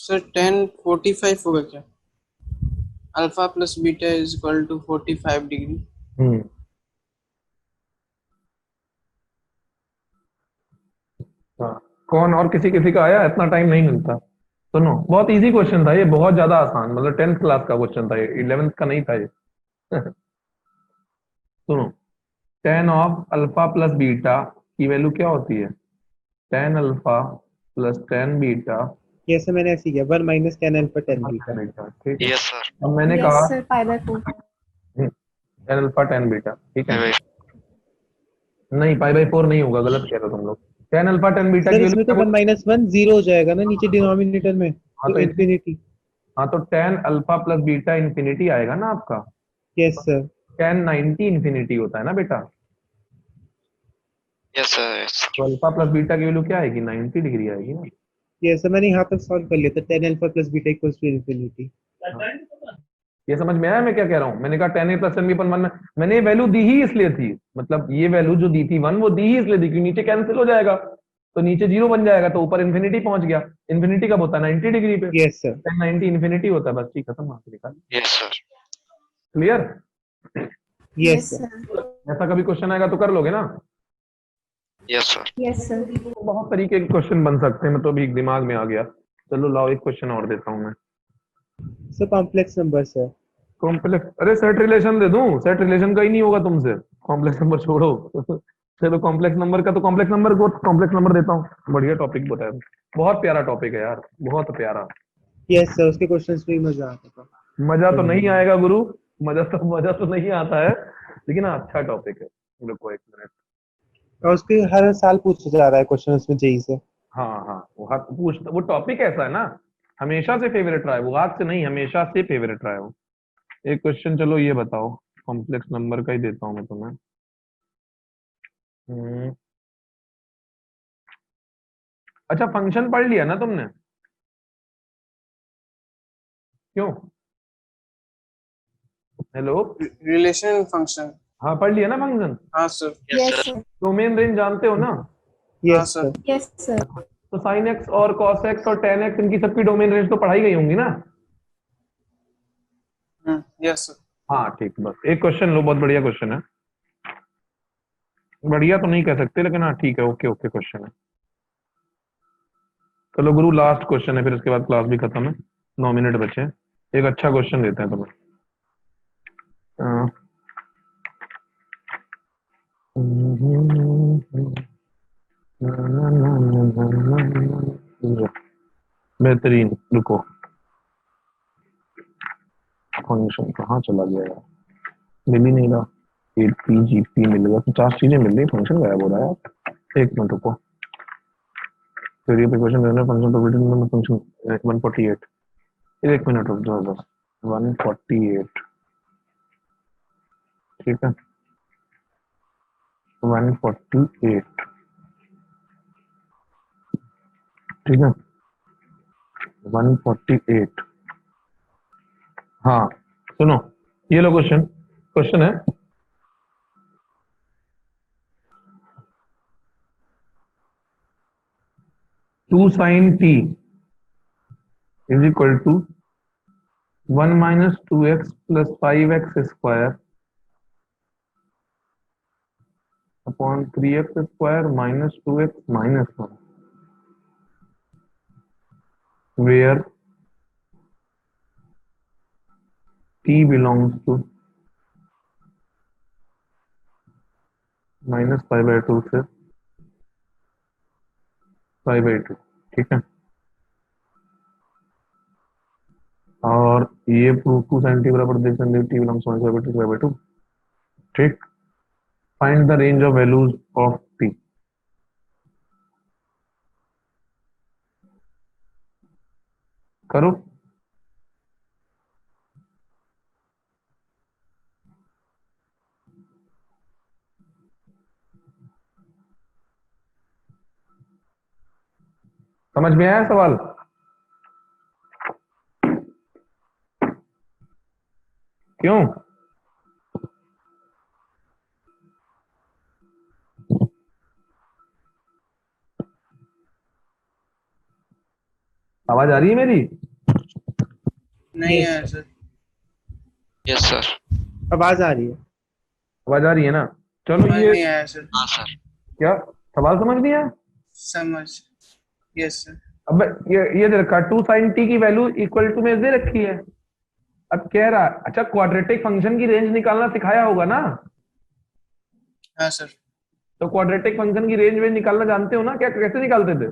सर 10 45 होगा क्या? Alpha plus beta is equal to 45 degree. Hmm हाँ, कौन और किसी किसी का आया? इतना टाइम नहीं मिलता। सुनो, बहुत इजी क्वेश्चन था ये, बहुत ज्यादा आसान, मतलब 10th क्लास का क्वेश्चन था ये, 11th का नहीं था ये। सुनो, tan of alpha plus beta की वैल्यू क्या होती है? Tan alpha plus tan beta. ये ऐसे मैंने ऐसे किया 1 minus tan alpha tan beta. Beta, ठीक है। Yes sir. अब मैंने यस कहा sir, pi by 4। Tan alpha tan beta, ठीक है। By by. नहीं, पाई बाई फोर नहीं होगा, गलत कह रहे हो तुम लोग। टेन अल्फा टेन बीटा की सर वैल्यू इसमें तो क्या? 1 माइनस 1 जीरो हो जाएगा ना नीचे डिनोमिनेटर में, हाँ तो तो इन्फिनिटी। हाँ तो ten alpha plus beta infinity आएगा ना आपका। Yes sir. टेन 90 इन्फिनिटी होता है ना बेटा। Yes sir. यस तो सर। अल्फा प्लस बीटा की वैल्यू क्या आएगी? 90 डिग्री आएगी ना। यस सर, मैंने यहाँ तक सॉल्व कर लिया था, tan alpha plus beta equals to infinity. ये समझ में आया मैं क्या कह रहा हूँ? मैंने कहा टेन ए प्लस टेन बी अपन वन, मैंने ये वैल्यू दी ही इसलिए थी, मतलब ये वैल्यू जो दी थी वन, वो दी ही इसलिए थी क्योंकि नीचे कैंसिल हो जाएगा, तो नीचे जीरो बन जाएगा, तो ऊपर इन्फिनिटी पहुंच गया। इन्फिनिटी कब होता है? 90 डिग्री पे। Yes sir. टेन 90 इन्फिनिटी होता है, बस ठीक, खत्म, वहां से निकाल। Yes sir. Clear? Yes yes sir. Sir. ऐसा कभी क्वेश्चन आएगा तो कर लोगे ना? Yes sir. Yes sir. बहुत तरीके के क्वेश्चन बन सकते हैं, मैं तो अभी दिमाग में आ गया। चलो लाओ एक क्वेश्चन और देता हूँ मैं। Sir complex number sir. Complex, अरे सेट रिलेशन दे दूं? सेट रिलेशन का ही नहीं होगा तुमसे, कॉम्प्लेक्स नंबर छोड़ो। चलो कॉम्प्लेक्स नंबर का, तो कॉम्प्लेक्स नंबर को कॉम्प्लेक्स नंबर देता हूँ। बढ़िया टॉपिक बताया, बहुत प्यारा टॉपिक है यार, बहुत प्यारा। यस सर, उसके क्वेश्चंस में ही मजा आता था मजा तो पढ़ने नहीं में। आएगा गुरु, मजा तो नहीं आता है, लेकिन हाँ, अच्छा टॉपिक है। रुको एक मिनट। और उसके हर साल पूछा जा रहा है क्वेश्चन उसमें जेई से। हाँ हाँ, वो हर पूछ, वो टॉपिक ऐसा है ना, हमेशा से फेवरेट रहा है वो, आज से नहीं, हमेशा से फेवरेट रहा है वो। एक क्वेश्चन, चलो ये बताओ, कॉम्प्लेक्स नंबर का ही देता हूँ मैं तुम्हें। हम्म, अच्छा फंक्शन पढ़ लिया ना तुमने? क्यों? हेलो? Relation function. हाँ पढ़ लिया ना फंक्शन। हाँ sir. Yes yes sir. Sir. Domain range जानते हो ना? हाँ yes sir. Sir. Yes sir. तो साइन एक्स और कॉस एक्स और टेन एक्स, इनकी सबकी डोमेन रेंज तो पढ़ाई गई होंगी ना? Yes sir. हाँ ठीक, बस एक क्वेश्चन लो, बहुत बढ़िया क्वेश्चन है। बढ़िया तो नहीं कह सकते, लेकिन हाँ ठीक है, ओके ओके क्वेश्चन है। चलो गुरु, लास्ट क्वेश्चन है, फिर उसके बाद क्लास भी खत्म है, 9 मिनट बचे हैं। एक अच्छा क्वेश्चन देते हैं तुम्हें। अ, बेहतरीन, रुको, फंक्शन कहाँ चला गया यार? मिल ही नहीं रहा। एपी जीपी मिल गया, 50 चीजें मिल रही, फंक्शन गायब हो रहा है यार। एक मिनट रुको, फिर ये क्वेश्चन देना, फंक्शन प्रोपर्टी में फंक्शन 148। एक मिनट रुक जाओ बस। 148, ठीक है, 148, ठीक है, 148। हाँ सुनो, ये लो क्वेश्चन, क्वेश्चन है, two sine t is equal to 1 - 2x plus 5x² upon 3x² -2x - 1, where t belongs to -π/2 से π/2, ठीक है। और ये प्रूफ, टू साइन टी बराबर देख सकते टी बिलोंग्स टू -π/2 ठीक। Find the range of values of T. करो। समझ में आया सवाल? क्यों? आवाज आ रही है मेरी? नहीं है सर। Yes sir. आवाज आ रही है। आवाज आ रही है ना? चलो समझ ये नहीं आया सर। हाँ सर। क्या सवाल समझ नहीं आया? समझ। Yes sir. अब ये दे रखा 2 sin t की वैल्यू इक्वल टू में दे रखी है। अब कह रहा है, अच्छा क्वाड्रेटिक फंक्शन की रेंज निकालना सिखाया होगा ना? हाँ सर। तो क्वाड्रेटिक फंक्शन की रेंज वेंज निकालना जानते हो ना? क्या कैसे निकालते थे?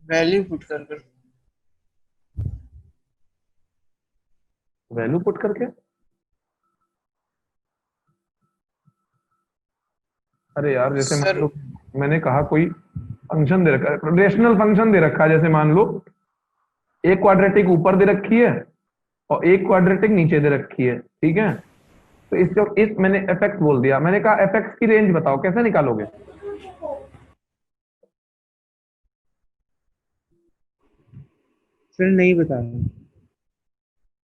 वैल्यू पुट कर वैल्यू पुट करके? अरे यार जैसे मान सर। लो मैंने कहा कोई फंक्शन दे रखा है, रेशनल फंक्शन दे रखा है, जैसे मान लो एक क्वाड्रेटिक ऊपर दे रखी है और एक क्वाड्रेटिक नीचे दे रखी है, ठीक है? तो इस मैंने एफ एक्स बोल दिया, मैंने कहा एफ एक्स की रेंज बताओ, कैसे निकालोगे? सर नहीं बता रहा।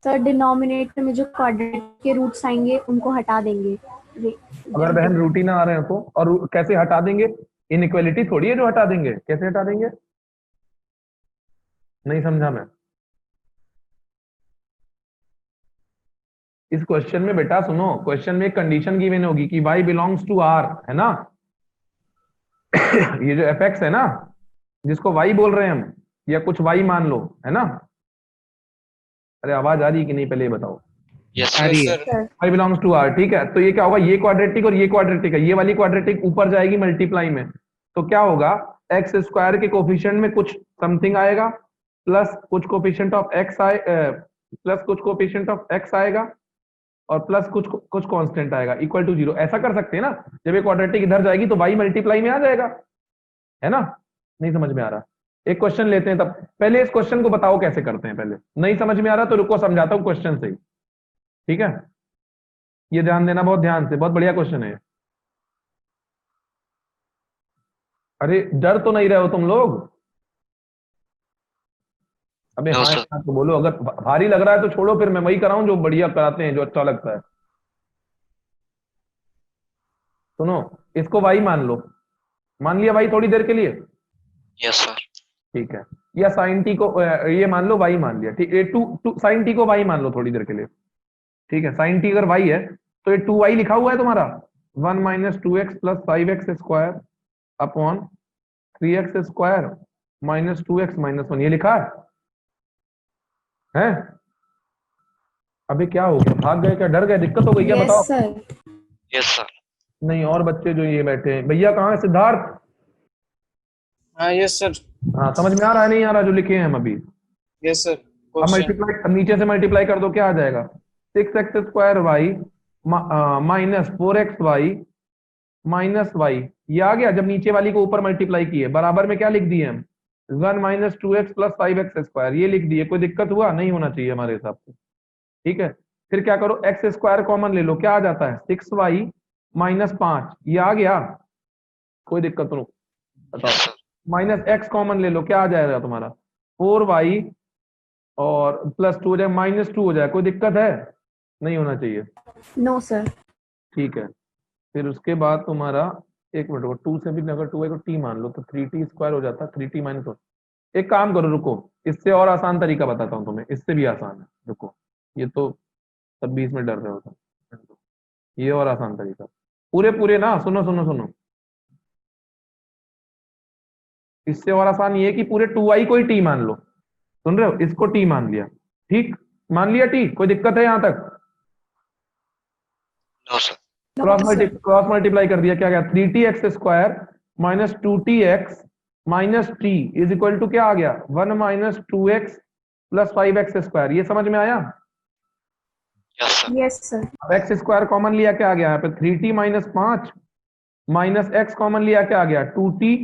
सर डिनोमिनेटर में जो क्वाड्रेटिक के रूट्स आएंगे उनको हटा देंगे। अगर बहन रूट ही ना आ रहे हो तो, और कैसे हटा देंगे? इनइक्वालिटी थोड़ी है जो हटा देंगे, कैसे हटा देंगे? नहीं समझा मैं। इस क्वेश्चन में बेटा सुनो, क्वेश्चन में एक कंडीशन गिवन होगी कि y बिलोंग्स टू r, है ना? ये जो एफ एक्स है ना, जिसको y बोल रहे हैं हम, या कुछ y मान लो, है ना? अरे आवाज आ रही है कि नहीं, पहले ये बताओ। यस आ सर। रही है। Sir. y belongs to r, ठीक है? तो ये क्या होगा, ये क्वाड्रेटिक और ये क्वाड्रेटिक है, ये वाली क्वाड्रेटिक ऊपर जाएगी मल्टीप्लाई में, तो क्या होगा, एक्स स्क्वायर के कोफिशिएंट में कुछ समथिंग आएगा, प्लस कुछ कोफिशिएंट ऑफ एक्स आए, प्लस कुछ कोफिशिएंट ऑफ एक्स आएगा, और प्लस कुछ कुछ कांस्टेंट आएगा इक्वल टू 0। ऐसा कर सकते हैं ना? जब ये क्वाड्रेटिक इधर जाएगी तो y मल्टीप्लाई में आ जाएगा, है ना? नहीं समझ में आ रहा? एक क्वेश्चन लेते हैं, तब पहले इस क्वेश्चन को बताओ कैसे करते हैं। पहले नहीं समझ में आ रहा तो रुको, समझाता हूँ क्वेश्चन से ही, ठीक है? ये ध्यान देना बहुत ध्यान से, बहुत बढ़िया क्वेश्चन है। अरे डर तो नहीं रहे हो तुम लोग? अबे नो हाँ सर। हाँ तो बोलो, अगर भारी लग रहा है तो छोड़ो, फिर मैं वही कराऊं जो बढ़िया कराते हैं, जो अच्छा लगता है। सुनो, इसको y मान लो, मान लिया y थोड़ी देर के लिए, यस सर। ठीक है? या साइन टी को ये मान लो y मान लिया, ठीक है? टू साइन टी को y मान लो थोड़ी देर के लिए, ठीक है? साइन टी अगर y है तो ये 2y लिखा हुआ है तुम्हारा, 1 minus 2x plus 5x square upon 3x square minus 2x minus 1, ये लिखा है? अबे क्या हो गया, भाग गए क्या, डर गए, दिक्कत हो गई क्या, यस बताओ? सर। Yes sir. नहीं, और बच्चे जो ये बैठे हैं, भैया कहाँ है सिद्धार्थ? हाँ यस सर। हाँ समझ में आ रहा है नहीं आ रहा जो लिखे हैं हम अभी? Yes sir. अब क्वेश्चन। मल्टीप्लाई, नीचे से मल्टीप्लाई कर दो, क्या आ जाएगा, 6x square y minus 4x y minus y, ये आ गया। जब नीचे वाली को ऊपर मल्टीप्लाई किए, बराबर में क्या लिख दिए हम, 1 minus 2x plus 5x square, ये लिख दिए। कोई दिक्कत हुआ? नहीं होना चाहिए हमारे हिसाब से, ठीक है? फिर क्या करो, एक्स स्क्वायर कॉमन ले लो, क्या आ जाता है, 6y माइनस 5, ये आ गया। कोई दिक्कत नहीं, यस बताओ। सर। माइनस एक्स कॉमन ले लो, क्या आ जाएगा तुम्हारा, 4y और प्लस 2 हो जाए, माइनस 2 हो जाए। कोई दिक्कत है? नहीं होना चाहिए, नो सर। ठीक है? फिर उसके बाद तुम्हारा, एक मिनट रुको, 2 से भी अगर 2y को t मान लो तो 3t स्क्वायर हो जाता है, 3t माइनस 1। एक काम करो, रुको, इससे और आसान तरीका बताता हूँ तुम्हें, इससे भी आसान है, रुको, ये तो तब भी इसमें डर रहे हो तुम, ये और आसान तरीका, पूरे पूरे ना, सुनो सुनो सुनो, इससे और आसान ये है कि पूरे 2y को ही t मान लो, सुन रहे हो, इसको t मान लिया, ठीक? मान लिया t, कोई दिक्कत है यहां तक? No sir. क्रॉस मल्टीप्लाई कर दिया, क्या गया, 3t x square minus 2tx minus t is equal to क्या आ गया, 1 minus 2x plus 5x square. ये समझ में आया? Yes sir. Yes sir. अब एक्स स्क्वायर कॉमन लिया, क्या आ गया यहाँ पे, 3t minus 5 minus x common लिया, क्या आ गया, 2t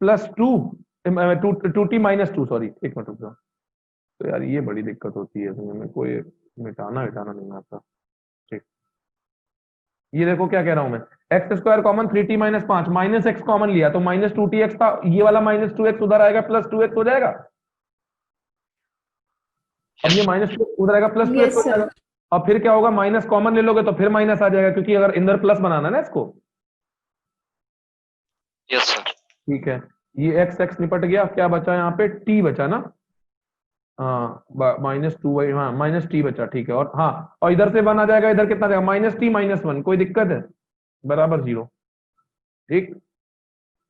plus 2t minus 2, sorry एक मिनट रुक जाओ। तो यार ये बड़ी दिक्कत होती है इसमें, मेरे को ये मिटाना नहीं आता, ठीक? ये देखो क्या कह रहा हूं मैं, x square common 3t minus 5 minus x common लिया तो माइनस 2tx था, ये वाला माइनस 2x उधर आएगा, प्लस 2x हो जाएगा। अब ये माइनस 2 उधर आएगा, प्लस 2x यस हो सर। जाएगा। अब फिर क्या होगा, माइनस कॉमन ले लोगे तो फिर माइनस आ जाएगा, क्योंकि अगर इधर प्लस बनाना है ना इसको। Yes sir. ठीक है, ये एक्स एक्स निपट गया, क्या बचा यहाँ पे, टी बचा ना, हाँ -2 हाँ -t बचा, ठीक है। और हाँ, और इधर से 1 आ जाएगा, इधर कितना जाएगा, -t -1, कोई दिक्कत है, बराबर 0। ठीक,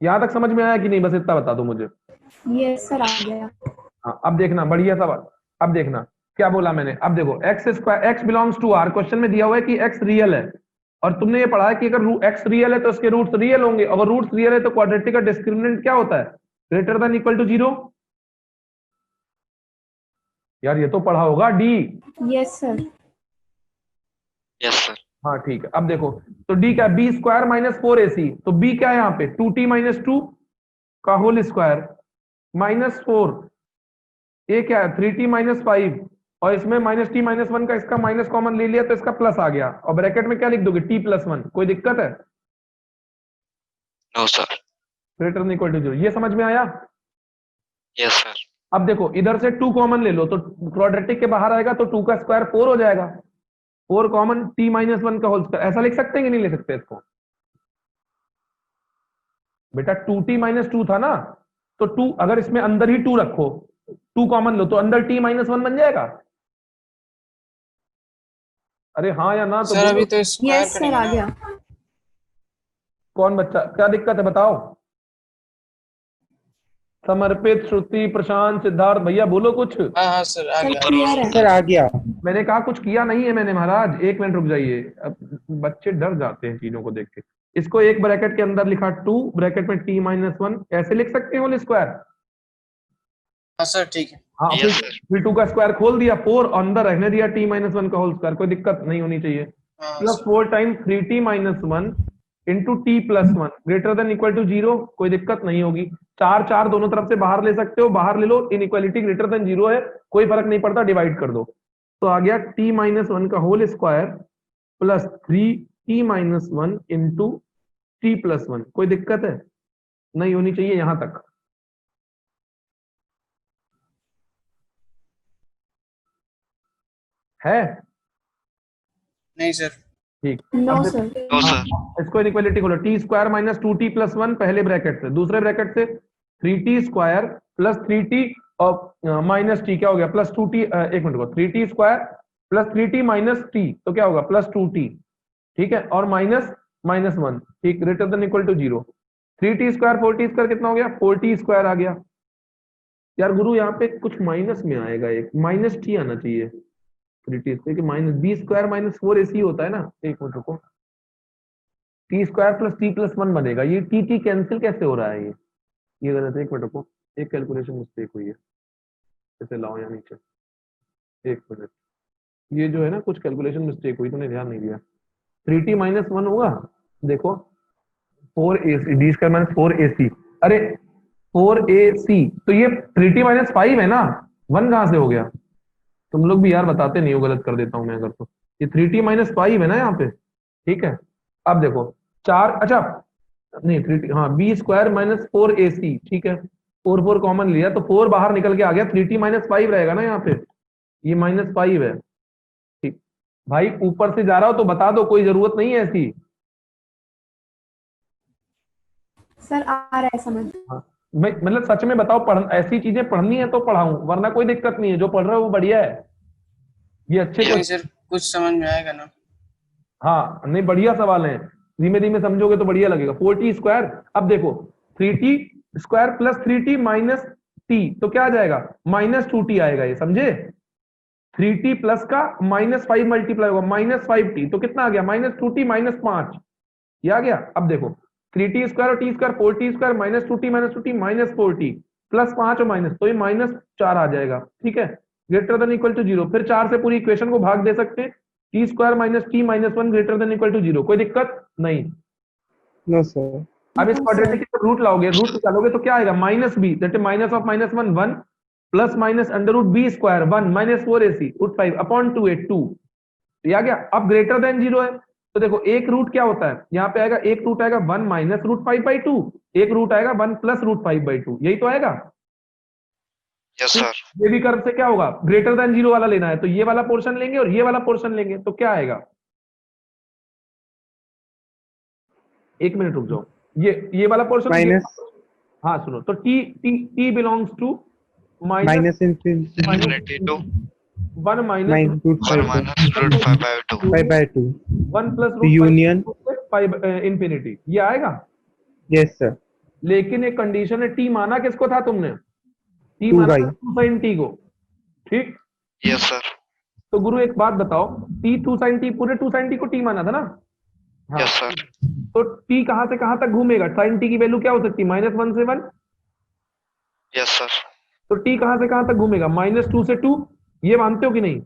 यहाँ तक समझ में आया कि नहीं, बस इतना बता दो मुझे। यस सर, आ गया। हाँ, अब देखना, बढ़िया सवाल। अब देखना क्या बोला मैंने, अब देखो x square, x belongs to r, question में दिया हुआ है कि एक्स रियल है, और तुमने ये पढ़ा है कि अगर एक्स रियल है तो उसके रूट्स रियल होंगे, अगर रूट्स रियल है तो क्वाड्रेटिक का डिस्क्रिमिनेंट क्या होता है, ग्रेटर देन इक्वल टू 0। यार ये तो पढ़ा होगा, D. Yes sir. Yes sir. हाँ ठीक है, अब देखो, तो डी क्या, बी स्क्वायर -4ac, तो बी क्या है यहाँ पे, 2t - 2 का होल स्क्वायर -4, ए क्या है 3t - 5, और इसमें -t -1 का इसका माइनस कॉमन ले लिया तो इसका प्लस आ गया, और ब्रैकेट में क्या लिख दोगे, t+1, कोई दिक्कत है, no sir. Greater than equal to 0, ये समझ में आया। Yes sir. अब देखो इधर से 2 कॉमन ले लो, तो क्वाड्रेटिक के बाहर आएगा तो 2 का स्क्वायर 4 हो जाएगा, 4 कॉमन t -1 का होल स्क्वायर, ऐसा लिख सकते हैं कि नहीं लिख सकते इसको, बेटा 2t - 2 था ना, तो 2 अगर इसमें अंदर ही 2 रखो, 2 कॉमन लो तो अंदर t -1 बन जाएगा। अरे हाँ या ना तो सर बोलो। अभी तो स्क्वायर यस सर, करेंगे आ ना। गया। कौन बच्चा, क्या दिक्कत है बताओ। समर्पित, श्रुति, प्रशांत, सिद्धार्थ, भैया बोलो कुछ। हाँ हाँ सर, आ सर गया। क्लियर है। सर आ गया। मैंने कहा कुछ किया नहीं है मैंने महाराज, 1 मिनट रुक जाइए, अब बच्चे डर जाते हैं चीजों को देख के। इसको एक ब्रैकेट के अंदर लिखा 2, ब्रैकेट में t -1, ऐसे लिख सकते हैं होल स्क्वायर। हाँ सर ठीक है। हाँ, Yes, sir. फिर 2 का स्क्वायर खोल दिया, 4 अंदर रहने दिया t -1 का होल स्क्वायर, कोई दिक्कत नहीं होनी चाहिए। हाँ plus sir. 4 times 3t -1 into t+1 greater than equal to 0, कोई दिक्कत नहीं होगी। 4 4 दोनों तरफ से बाहर ले सकते हो, बाहर ले लो, इनइक्वालिटी ग्रेटर देन 0 है, कोई फर्क नहीं पड़ता, डिवाइड कर दो, तो आ गया t -1 का whole square plus 3t -1 into t+1, कोई दिक्कत है नहीं होनी चाहिए यहां तक। है नहीं सर। ठीक। नो अब सर। नो हाँ, सर। इसको इनइक्वालिटी खोलो, टी स्क्वायर माइनस 2t+1 पहले ब्रैकेट से, दूसरे ब्रैकेट से 3t स्क्वायर प्लस 3t और माइनस टी, क्या हो गया प्लस 2t, एक मिनट को, 3t square plus 3t minus T, तो क्या होगा प्लस 2t, ठीक है, और -1, ठीक, greater than equal to 0। 3t square 4t square कितना हो गया, 4t स्क्वायर आ गया। यार गुरु यहाँ पे कुछ माइनस में आएगा, एक माइनस टी आना चाहिए, 3t स्क्वायर की माइनस b स्क्वायर -4ac होता है ना, एक मिनट रुको, टी स्क्वायर प्लस t+1 बनेगा, ये टी कैंसिल कैसे हो रहा है, ये गलत है, एक मिनट को, एक कैलकुलेशन मिस्टेक हुई है, इसे लाओ यहाँ नीचे, एक मिनट, ये जो है ना कुछ कैलकुलेशन मिस्टेक हुई, तुमने ध्यान नहीं दिया। 3t -1 होगा, देखो 4ac, D square minus 4ac, अरे 4ac, तो ये 3t -5 है ना, 1 कहां से हो गया, तुम लोग भी यार बताते नहीं हो, गलत कर देता हूं मैं अगर तो, ये 3t -5 है ना यहाँ पे, ठीक है। अब देखो 4, अच्छा नहीं 3t, हाँ b स्क्वायर -4ac, ठीक है, 4 कॉमन लिया तो 4 बाहर निकल के आ गया, 3t -5 रहेगा ना यहाँ पे, ये -5 है, ठीक। भाई ऊपर से जा रहा हो तो बता दो, कोई जरूरत नहीं है ऐसी। सर आ रहा है समझ। हाँ, मैं मतलब सच में बताओ, पढ़ ऐसी चीजें पढ़नी है तो पढ़ाऊं, वरना कोई दिक्कत नहीं है, जो पढ़ रहे हो वो बढ़िया है, ये अच्छे नहीं सर, कुछ समझ में आएगा ना। हाँ नहीं बढ़िया सवाल है, धीमे धीमे समझोगे तो बढ़िया लगेगा। 4t स्क्वायर, अब देखो 3t square plus 3t minus t, तो क्या आ जाएगा -2t आएगा, ये समझे, 3t प्लस का -5 मल्टीप्लाई होगा -5t, तो कितना आ गया -2t -5, ये आ गया। अब देखो 3t स्क्वायर और t square 4t square -2t -4t plus 5 और माइनस, तो ये -4 आ जाएगा, ठीक है, ग्रेटर देन इक्वल टू 0, फिर 4 से पूरी इक्वेशन को भाग दे सकते हैं, t square minus t -1 greater than equal to 0, कोई दिक्कत नहीं। No sir. अब इस क्वाड्रेटिक के रूट लाओगे, रूट निकालोगे तो क्या आएगा -b, that is minus of -1 1 plus minus √b square 1 -4ac √5 upon 2 8 2, ये आ गया। अब ग्रेटर देन 0 है, तो देखो एक रूट क्या होता है, यहाँ पे आएगा एक रूट आएगा 1 माइनस √5/2, एक रूट आएगा 1 प्लस √5/2, यही तो आएगा। Yes sir. ये भी कर्व से क्या होगा, ग्रेटर देन 0 वाला लेना है, तो ये वाला पोर्शन लेंगे और ये वाला पोर्शन लेंगे, तो क्या आएगा, एक मिनट रुक जाओ, ये वाला पोर्शन माइनस हाँ सुनो, तो t t t belongs to minus minus infinity infinity to 1 minus minus root 1 five minus root 5 by 2. 5/2 1 plus root union 5 infinity, ये आएगा। यस सर लेकिन एक कंडीशन है, टी माना किसको था तुमने? टी 2 माना y था 2 sin टी को, ठीक। Yes, sir. तो गुरु एक बात बताओ, टी 2 sin टी, पूरे 2 sin टी को टी माना था ना? हाँ। Yes, sir. तो टी कहां से कहां तक घूमेगा? sin टी की वैल्यू क्या हो सकती है? -1 से 1। Yes, sir. तो टी कहां से कहां तक घूमेगा? -2 से 2। ये मानते हो कि नहीं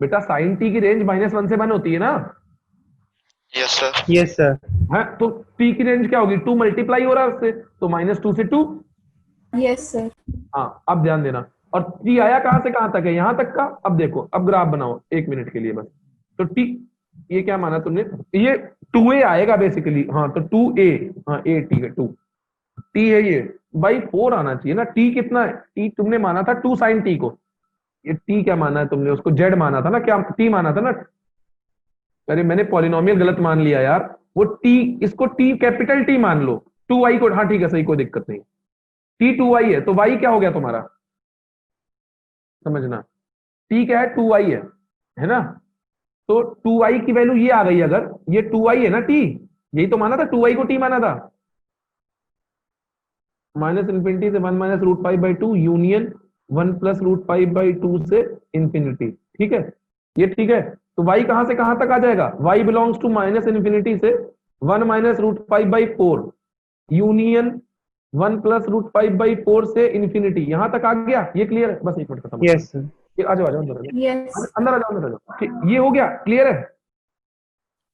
बेटा? sin टी की रेंज -1 से 1 होती है ना? Yes, sir. यस सर है तो टी की रेंज क्या होगी? 2 मल्टीप्लाई हो रहा है उससे, तो -2 से 2। Yes sir. हाँ, अब ध्यान देना। और टी आया कहां से कहां तक है? यहां तक का। अब देखो, अब ग्राफ बनाओ 1 मिनट के लिए बस। तो टी, ये क्या माना तुमने? ये 2a आएगा बेसिकली। हाँ, तो 2a, हाँ a ठीक है, 2 टी है ये। भाई 4 आना चाहिए ना। टी कितना है? टी तुमने माना था 2 sin टी को। ये टी क्या माना है तुमने? उसको जेड माना था ना? क्या टी माना था ना? अरे मैंने पॉलिनोमियल गलत मान लिया यार। वो टी, इसको टी कैपिटल टी मान लो। 2y को, हाँ ठीक है, सही, कोई दिक्कत नहीं। टी 2y है, तो y क्या हो गया तुम्हारा? समझना, टी क्या है? 2y है ना? तो 2y की वैल्यू ये आ गई। अगर ये 2y है ना, टी, यही तो माना था, 2y को टी माना था। -इनफिनिटी से 1 minus root 5/2 union 1 plus root 5/2 से इंफिनिटी, ठीक है? ये ठीक है। तो y कहां से कहां तक आ जाएगा? y बिलोंग्स टू -इनफिनिटी से 1 minus root 5/4 union 1 plus root 5/4 से इंफिनिटी। यहां तक आ गया? ये क्लियर है? बस एक मिनट खत्म। यस सर आ जाओ, आ जाओ, अंदर आ जाओ, यस अंदर आ जाओ, अंदर आ जाओ। ठीक, ये हो गया, क्लियर है?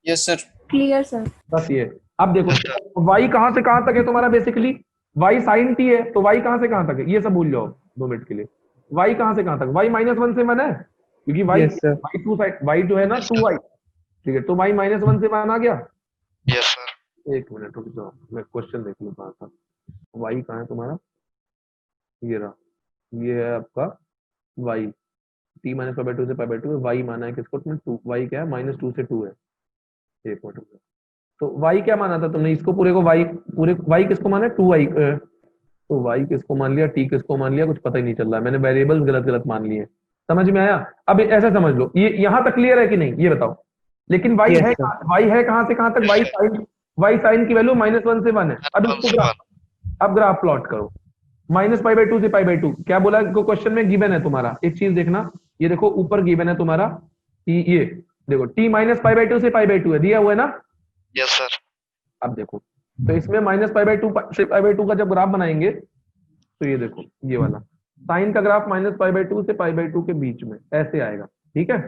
Yes, sir. Clear sir. बस ये। अब देखो, Yes, sir. y कहां से कहां तक है तुम्हारा? बेसिकली y sin t है, तो y कहां से कहां तक है? ये सब भूल जाओ 2 मिनट के लिए। y कहां से कहां तक? y -1 से 1 है, क्योंकि y yes sir y2 side y जो है ना 2y, ठीक है? तो y -1 से 1 आ गया। Yes, sir. एक मिनट रुक जाओ, मैं क्वेश्चन देख लूं कहां था। y कहां है तुम्हारा? ये रहा, ये है आपका y। t -π/2 से π/2 है। y माना है किसको तुमने? 2। y क्या है? -2 से 2 है। एक मिनट रुक जाओ। तो y क्या माना था तुमने? इसको पूरे को y, पूरे y किसको माना है? 2y। तो y किसको मान लिया, t किसको मान लिया, कुछ पता ही नहीं चल रहा है। मैंने वेरिएबल्स गलत गलत मान लिए। समझ में आया? अब ऐसे समझ लो, ये यहां तक क्लियर है कि नहीं, ये बताओ। लेकिन y Yes, है sir. y है कहां से कहां तक? y sin की वैल्यू -1 से 1 है। अब 1 इसको से 1. अब ग्राफ प्लॉट करो। -π/2 से π/2 क्या बोला? क्वेश्चन में गिवन है तुम्हारा, एक चीज देखना। ये देखो ऊपर गिवन है तुम्हारा, ये देखो t -π/2 से π/2 है, दिया हुआ है ना? Yes, sir. अब देखो, तो इसमें -π/2 से π/2 का जब ग्राफ बनाएंगे, तो ये देखो, ये वाला साइन का ग्राफ -π/2 से π/2 के बीच में ऐसे आएगा, ठीक है?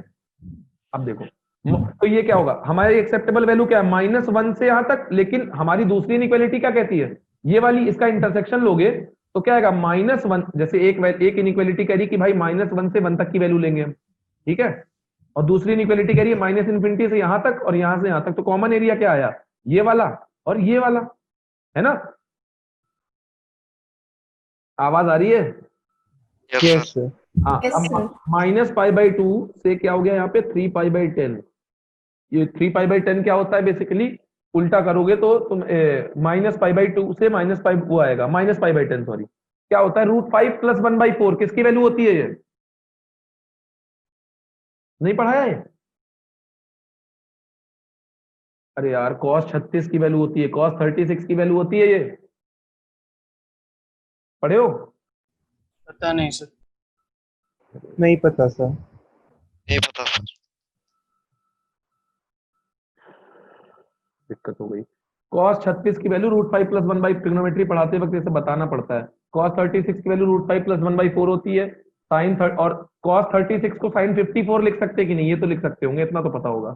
अब देखो, तो ये क्या होगा? हमारी एक्सेप्टेबल वैल्यू क्या है? -1 से यहां तक। लेकिन हमारी दूसरी इनइक्वालिटी क्या कहती है? ये वाली, इसका इंटरसेक्शन लोगे तो क्या आएगा? -1। जैसे एक इनइक्वालिटी कह रही कि भाई -1 से 1 तक की वैल्यू लेंगे हम, ठीक है? और दूसरी इनइक्वालिटी कह रही है -इनफिनिटी से यहां तक और यहां से यहां तक। तो कॉमन एरिया क्या आया? ये वाला और ये वाला, है ना? आवाज आ रही है? Yes, yes sir. सर हाँ। Yes, अब sir. -π/2 से क्या हो गया यहाँ पे? 3π/10। ये 3π/10 क्या होता है? बेसिकली उल्टा करोगे तो तुम -π/2 से -π वो आएगा, -π/10 सॉरी, क्या होता है? √5 + 1/4 किसकी वैल्यू होती है? ये नहीं पढ़ा है? अरे यार, cos 36 की वैल्यू होती है, cos 36 की वैल्यू होती है ये, पढ़े हो? पता नहीं सर. नहीं पता सर नहीं पता सर. दिक्कत हो गई। cos 36 की वैल्यू √5 + 1/, ट्रिग्नोमेट्री पढ़ाते वक्त इसे बताना पड़ता है। cos 36 की वैल्यू √5 + 1/4 होती है। sin और cos 36 को sin 54 लिख सकते कि नहीं? ये तो लिख सकते होंगे, इतना तो पता होगा।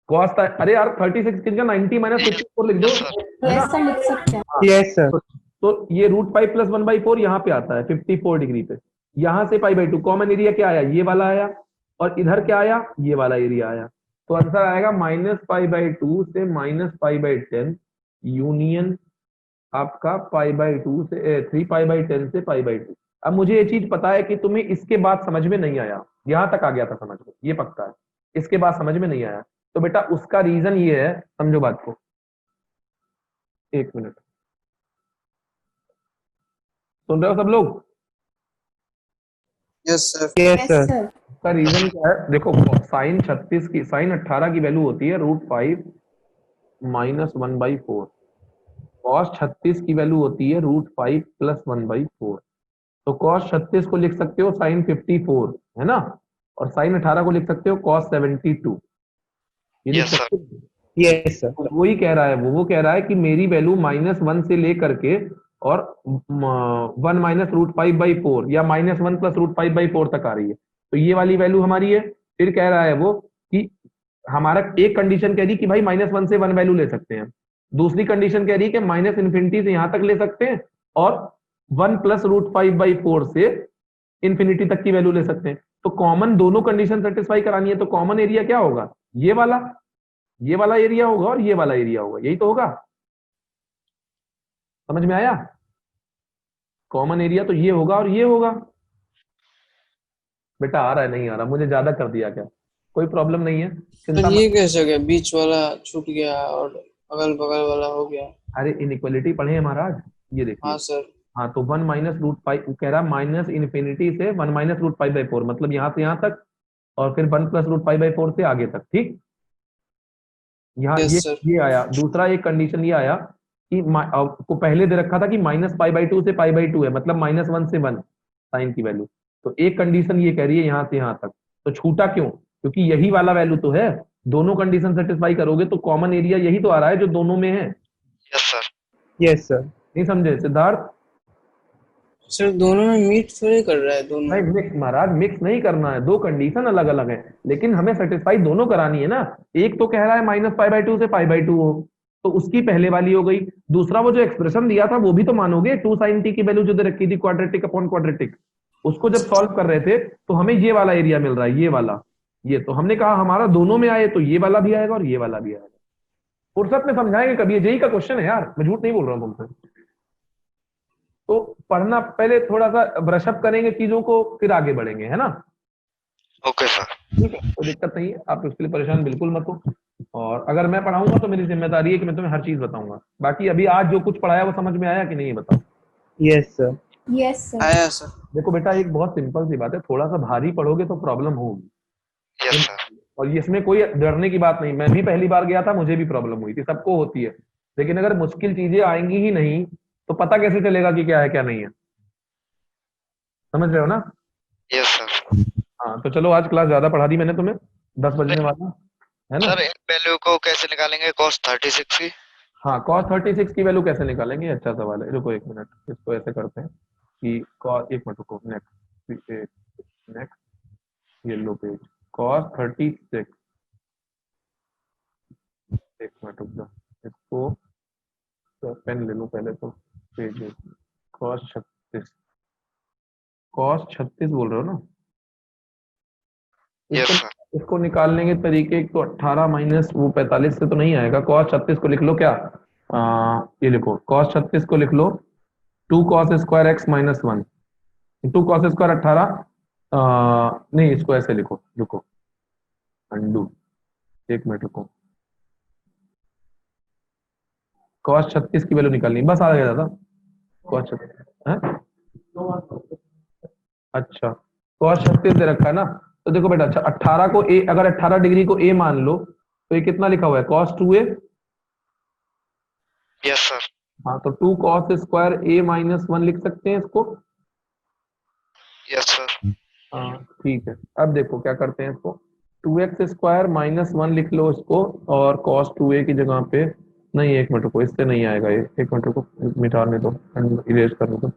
cos, अरे यार 36 किसका? 90 - 54 लिख दो, Yes, sir. है ना? यस सर, लिख सकते हैं। यस सर तो ये √5 + 1/4 यहाँ पे आता है 54 डिग्री पे। यहाँ से π/2 कॉमन एरिया क्या आया? ये वाला आया। और इधर क्या आया? ये वाला एरिया आया। तो आंसर आएगा -π/2 से -π/10 यूनियन आपका π/2 से 3π/10 से π/2। अब मुझे ये चीज पता है कि तुम्हें इसके बाद समझ में नहीं आया, यहां तक आ गया था समझ में, ये पक्का है। इसके बाद समझ में नहीं आया, तो बेटा उसका रीजन ये है, समझो बात को, एक मिनट, सुन रहे हो सब लोग? Yes, sir. Yes yes sir. Sir. उसका रीजन क्या है? देखो साइन 36 की, साइन 18 की वैल्यू होती है √5 -1/4, कॉस 36 की वैल्यू होती है √5 + 1/4। तो कॉस 36 को लिख सकते हो साइन 54, है ना, और साइन 18 को लिख सकते हो कॉस 72, ये लिख यस सर। सकते हो। यस सर। तो वही कह रहा है वो कह रहा है कि मेरी वैल्यू -1 से लेकर के और 1 - √5/4 या -1 + √5/4 तक आ रही है। तो ये वाली वैल्यू हमारी है। फिर कह रहा है वो कि हमारा एक कंडीशन कह रही कि भाई -1 से 1 वैल्यू ले सकते हैं, दूसरी कंडीशन कह रही है कि -∞ से यहां तक ले सकते हैं और 1 + √5/4 से इंफिनिटी तक की वैल्यू ले सकते हैं। तो कॉमन दोनों कंडीशन सेटिस्फाई करानी है, तो कॉमन एरिया क्या होगा? ये वाला एरिया होगा और ये वाला एरिया होगा, यही तो होगा। समझ में आया? कॉमन एरिया तो ये होगा और ये होगा। बेटा आ रहा है नहीं आ रहा, मुझे ज्यादा कर दिया क्या? कोई प्रॉब्लम नहीं है, सर चिंता ये मत। कैसे हो गया, बीच वाला छूट गया और अगल बगल वाला हो गया? अरे इनइक्वालिटी पढ़े हैं महाराज, ये देखिए। हाँ सर। हाँ तो 1 - √5 वो कह रहा माइनस इन्फिनिटी से 1 - √5/4, मतलब यहाँ से यहाँ तक, और फिर 1 + √5/4 से आगे तक। ठीक, यहाँ यस ये सर। ये आया। दूसरा एक कंडीशन ये आया कि को पहले दे रखा था कि -π/2 से π/2 है, मतलब -1 से 1 साइन की वैल्यू। तो एक कंडीशन ये कह रही है यहाँ से यहाँ तक, तो छूटा क्यों? क्योंकि यही वाला वैल्यू तो है, दोनों कंडीशन सेटिस्फाई करोगे तो कॉमन एरिया यही तो आ रहा है जो दोनों में है। Yes sir. Yes sir. नहीं समझे सिद्धार्थ? सर दोनों में मीट थोड़ी कर रहा है दोनों। नहीं मिक्स महाराज, मिक्स नहीं करना है, दो कंडीशन अलग अलग है, लेकिन हमें सेटिस्फाई दोनों करानी है ना। एक तो कह रहा है -π/2 से π/2 हो, तो उसकी पहले वाली हो गई। दूसरा वो जो एक्सप्रेशन दिया था वो भी तो मानोगे, 2 sin t की वैल्यू जो दे रखी थी क्वाड्रेटिक अपॉन क्वाड्रेटिक, उसको जब सॉल्व कर रहे थे तो हमें ये वाला एरिया मिल रहा है, ये वाला। ये तो हमने कहा हमारा दोनों में आए तो ये वाला भी आएगा और ये वाला भी आएगा। फुर्सत में समझाएंगे कभी, ये जेई का क्वेश्चन है यार, मैं झूठ नहीं बोल रहा हूँ तुमसे। तो पढ़ना पहले थोड़ा सा ब्रशअप करेंगे चीजों को, फिर आगे बढ़ेंगे, है ना? Okay sir. ठीक है, कोई दिक्कत नहीं है, आप उसके लिए परेशान बिल्कुल मत हो। और अगर मैं पढ़ाऊंगा तो मेरी जिम्मेदारी है कि मैं तुम्हें हर चीज बताऊंगा। बाकी अभी आज जो कुछ पढ़ाया वो समझ में आया कि नहीं, बताओ। Yes sir. Yes sir. आया सर। देखो बेटा एक बहुत सिंपल सी बात है, थोड़ा सा भारी पढ़ोगे तो प्रॉब्लम होगी, यस सर। और इसमें कोई डरने की बात नहीं। मैं भी पहली बार गया था, मुझे भी प्रॉब्लम हुई थी, सबको होती है। लेकिन अगर मुश्किल चीजें आएंगी ही नहीं तो पता कैसे चलेगा कि क्या है क्या नहीं है? समझ रहे हो ना? Yes sir. हाँ तो चलो, आज क्लास ज्यादा पढ़ा दी मैंने तुम्हें, 10 बजने वाला है ना। सर इन वैल्यू को कैसे निकालेंगे cos 36 की? हाँ cos 36 की वैल्यू कैसे निकालेंगे, अच्छा सवाल है। रुको एक मिनट, इसको ऐसे करते हैं कि एक मिनट रुको, नेक्स्ट येलो पेज, cos 36, एक मिनट रुक जाओ, इसको तो पेन ले लो पहले तो, पेज cos 36, cos 36 बोल रहे हो ना? यस इसको सर। इसको निकालने के तरीके, एक तो 18 माइनस वो 45 से तो नहीं आएगा। cos 36 को लिख लो क्या, ये लिखो cos 36 को लिख लो 2 cos square x - 1, 2 cos square 18, नहीं इसको ऐसे लिखो, रुको अंडू, एक मिनट रुको, cos 36 की वैल्यू निकालनी, बस आ गया था cos 36 है? अच्छा cos 36 दे रखा है ना, तो देखो बेटा, अच्छा 18 को a, अगर 18 डिग्री को a मान लो तो ये कितना लिखा हुआ है cos 2a। Yes sir. हाँ तो 2 cos स्क्वायर a - 1 लिख सकते हैं इसको। Yes sir. हाँ ठीक है, अब देखो क्या करते हैं इसको, 2x स्क्वायर -1 लिख लो इसको, और cos 2a की जगह पे, नहीं एक मिनट रुको, इससे नहीं आएगा ये, एक मिनट रुको, मिटाने दो, इरेज करने दो।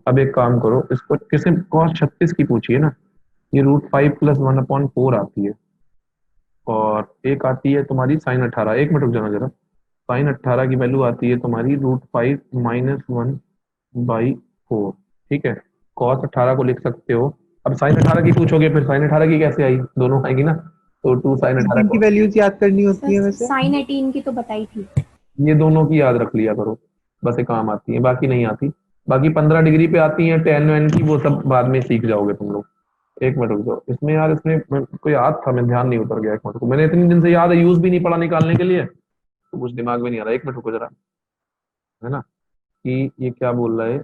अब एक काम करो, इसको किसी cos 36 की पूछिए ना, ये √5 + 1/4 आती है, और एक आती है तुम्हारी sin 18, एक मिनट रुक जाना जरा, sin 18 की वैल्यू आती है तुम्हारी √5 - 1/4, ठीक है। cos 18 को लिख सकते हो, अब sin 18 की पूछोगे फिर sin 18 की कैसे आई, दोनों आएगी ना, तो 2 sin 18 इनकी को, वैल्यूज याद करनी होती है वैसे। साइन 18 की तो बताई थी। ये दोनों की याद रख लिया करो, बस ये काम आती है, बाकी नहीं आती। बाकी 15 डिग्री पे आती है tan वैन की, वो सब बाद में सीख जाओगे तुम लोग, एक मिनट रुक जाओ, इसमें यार इसमें को याद था, मैं ध्यान नहीं उतर गया, एक मिनट को, मैंने इतने दिन से याद है, यूज भी नहीं पड़ा निकालने के लिए, तो कुछ दिमाग में नहीं आ रहा, एक मिनट रुको जरा, है ना, कि ये क्या बोल रहा है,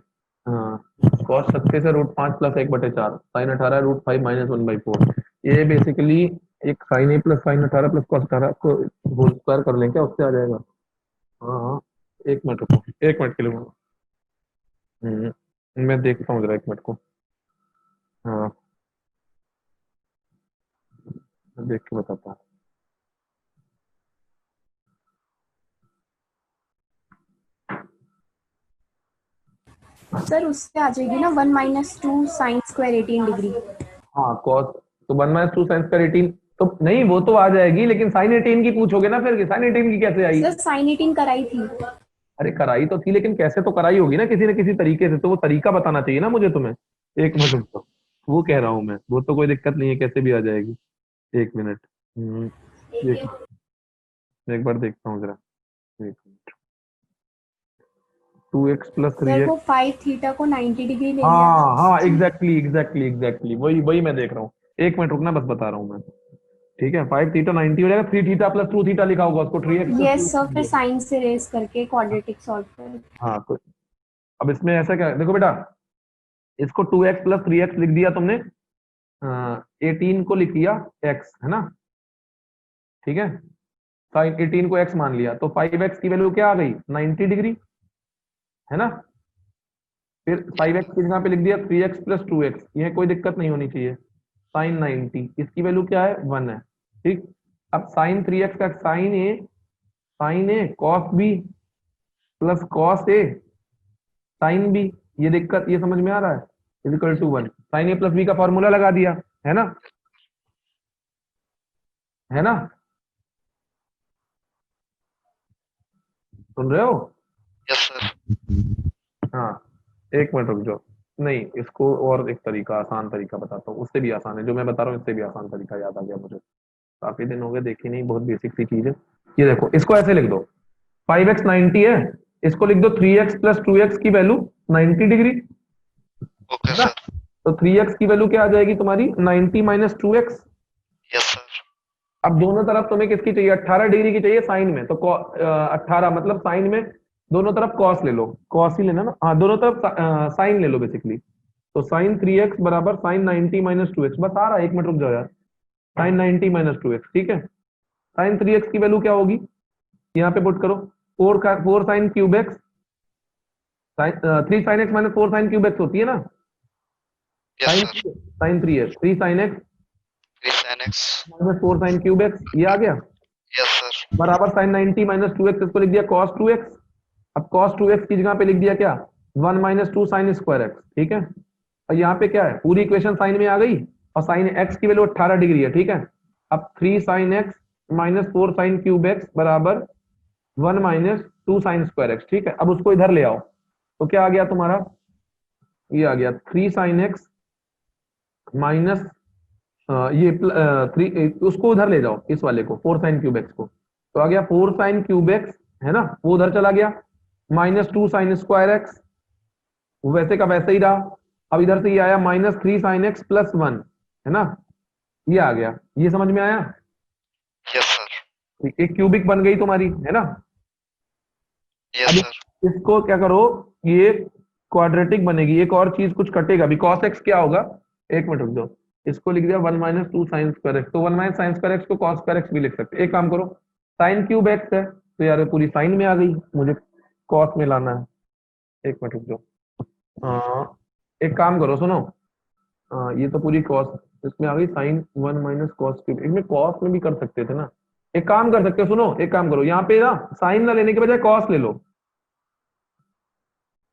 हाँ, कॉस 36 है √5 + 1/4, साइन 18 है √5 - 1/4, ये बेसिकली एक साइन a + साइन 18 + कॉस 18 को होल स्क्वायर कर लें क्या, उससे आ जाएगा। हाँ हाँ, एक मिनट रुको, एक मिनट के लिए मैं देखता हूँ जरा, एक मिनट को, हाँ मैं देख के बताता हूँ। सर उससे आ जाएगी ना 1 - 2 sin स्क्वायर 18 डिग्री। हाँ कॉस, तो 1 - 2 साइन स्क्वायर 18, तो नहीं वो तो आ जाएगी, लेकिन साइन 18 की पूछोगे ना, फिर साइन 18 की कैसे आई। सर sin 18 कराई थी। अरे कराई तो थी, लेकिन कैसे तो कराई होगी ना किसी न किसी तरीके से, तो वो तरीका बताना चाहिए ना मुझे तुम्हें। एक मिनट रुक जाओ, वो कह रहा हूँ मैं, वो तो कोई दिक्कत नहीं है, कैसे भी आ जाएगी। एक मिनट, एक एक बार देखता हूँ जरा, एक मिनट, 2x + सर 3x, वो 5 थीटा को 90 डिग्री ले लिया था। हाँ हाँ एग्जैक्टली एग्जैक्टली एग्जैक्टली, वही वही मैं देख रहा हूँ। एक मिनट रुकना, बस बता रहा हूँ मैं। ठीक है, 5 थीटा 90 हो जाएगा, 3 थीटा + 2 थीटा लिखा होगा उसको, 3x + 2 यस सर, फिर साइन से रेस करके क्वाड्रेटिक सॉल्व कर। हाँ तो अब इसमें ऐसा क्या, देखो बेटा, इसको 2x + 3x लिख दिया तुमने, 18 को लिख दिया x, है ना, ठीक है, साइन 18 को x मान लिया, तो 5x की वैल्यू क्या आ गई, 90 डिग्री, है ना, फिर 5x की जगह पे लिख दिया 3x + 2x, ये कोई दिक्कत नहीं होनी चाहिए, साइन 90, इसकी वैल्यू क्या है, 1 है, ठीक। अब साइन 3x का sine a cos b plus cos a sine b, ये दिक्कत, ये समझ में आ रहा है, equal to 1, sine a + b का फॉर्मूला लगा दिया, है ना, है ना, सुन रहे हो। यस सर। हाँ, एक मिनट रुक जाओ, नहीं इसको और एक तरीका, आसान तरीका बताता हूँ, उससे भी आसान है, जो मैं बता रहा हूँ इससे भी आसान तरीका याद आ गया मुझे, काफी दिन हो गए देखी नहीं, बहुत बेसिक सी चीज है। ये देखो, इसको ऐसे लिख दो, 5x 90 है, इसको लिख दो 3x + 2x की वैल्यू 90 डिग्री, ओके है ना, सर। तो 3x की वैल्यू क्या आ जाएगी तुम्हारी, 90 - 2x। Yes sir. अब दोनों तरफ तुम्हें किसकी चाहिए, 18 डिग्री की चाहिए साइन में, तो 18 मतलब साइन में दोनों तरफ कॉस ले लो, कॉस ही लेना ना, हाँ दोनों तरफ साइन ले लो बेसिकली, तो साइन 3x बराबर साइन 90 - 2x, बस आ रहा है, एक मिनट रुक जाओ यार, साइन 90 - 2x, ठीक है, साइन 3x की वैल्यू क्या होगी, यहाँ पे पुट करो, 4 sine cube x, 3 sine x - 4 sine cube x होती है ना, yes sine sir. Sine 3 sine x 3 sin x। -4 sine cube x, ये आ गया, यस सर। बराबर साइन 90 - 2x, इसको लिख दिया cos 2x, अब cos 2x की जगह पे लिख दिया क्या, 1 - 2 साइन स्क्वायर x, ठीक है, और यहाँ पे क्या है, पूरी इक्वेशन साइन में आ गई, और साइन x की वैल्यू 18 डिग्री है, ठीक है, अब 3 sine x -4 sine cube x बराबर 1 - 2 साइन स्क्वायर x, ठीक है, अब उसको इधर ले आओ, तो क्या आ गया तुम्हारा, ये आ गया 3 साइन x माइनस ये 3, उसको उधर ले जाओ, इस वाले को 4 साइन क्यूब एक्स को, तो आ गया 4 साइन क्यूब एक्स, है ना, वो उधर चला गया, -2 साइन स्क्वायर एक्स, वैसे का वैसे ही रहा, अब इधर से ये आया -3 साइन एक्स + 1, है ना, ये आ गया, ये समझ में आया, यस सर। एक क्यूबिक बन गई तुम्हारी, है ना। यस अब सर। इसको क्या करो, ये क्वाड्रेटिक बनेगी, एक और चीज कुछ कटेगा भी, cos x क्या होगा, एक मिनट रुक जाओ, इसको लिख दिया 1 - 2 साइन स्क्वायर एक्स, तो 1 - साइन स्क्वायर एक्स को cos स्क्वायर एक्स भी लिख सकते, एक काम करो, साइन क्यूब एक्स है, तो यार पूरी साइन में आ गई, मुझे cos में लाना है, एक मिनट रुक जाओ, एक काम करो सुनो, ये तो पूरी cos, इसमें आ गई साइन 1 - cos क्यूब, इसमें cos में भी कर सकते थे ना, एक काम कर सकते हो, सुनो एक काम करो, यहाँ पे ना साइन ना लेने के बजाय cos ले लो,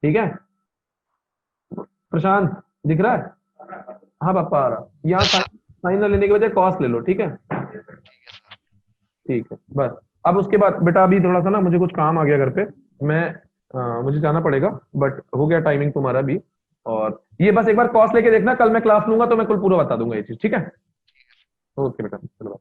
ठीक है, प्रशांत दिख रहा है, हाँ पापा आ रहा, यहाँ यस सर। साइन ना लेने के बजाय कॉस ले लो, ठीक है, ठीक है, बस। अब उसके बाद बेटा अभी थोड़ा सा ना मुझे कुछ काम आ गया घर पे, मैं मुझे जाना पड़ेगा, बट हो गया टाइमिंग तुम्हारा भी, और ये बस एक बार कॉस लेके देखना, कल मैं क्लास लूंगा तो मैं कुल पूरा बता दूंगा ये चीज, ठीक है, ओके बेटा चलो।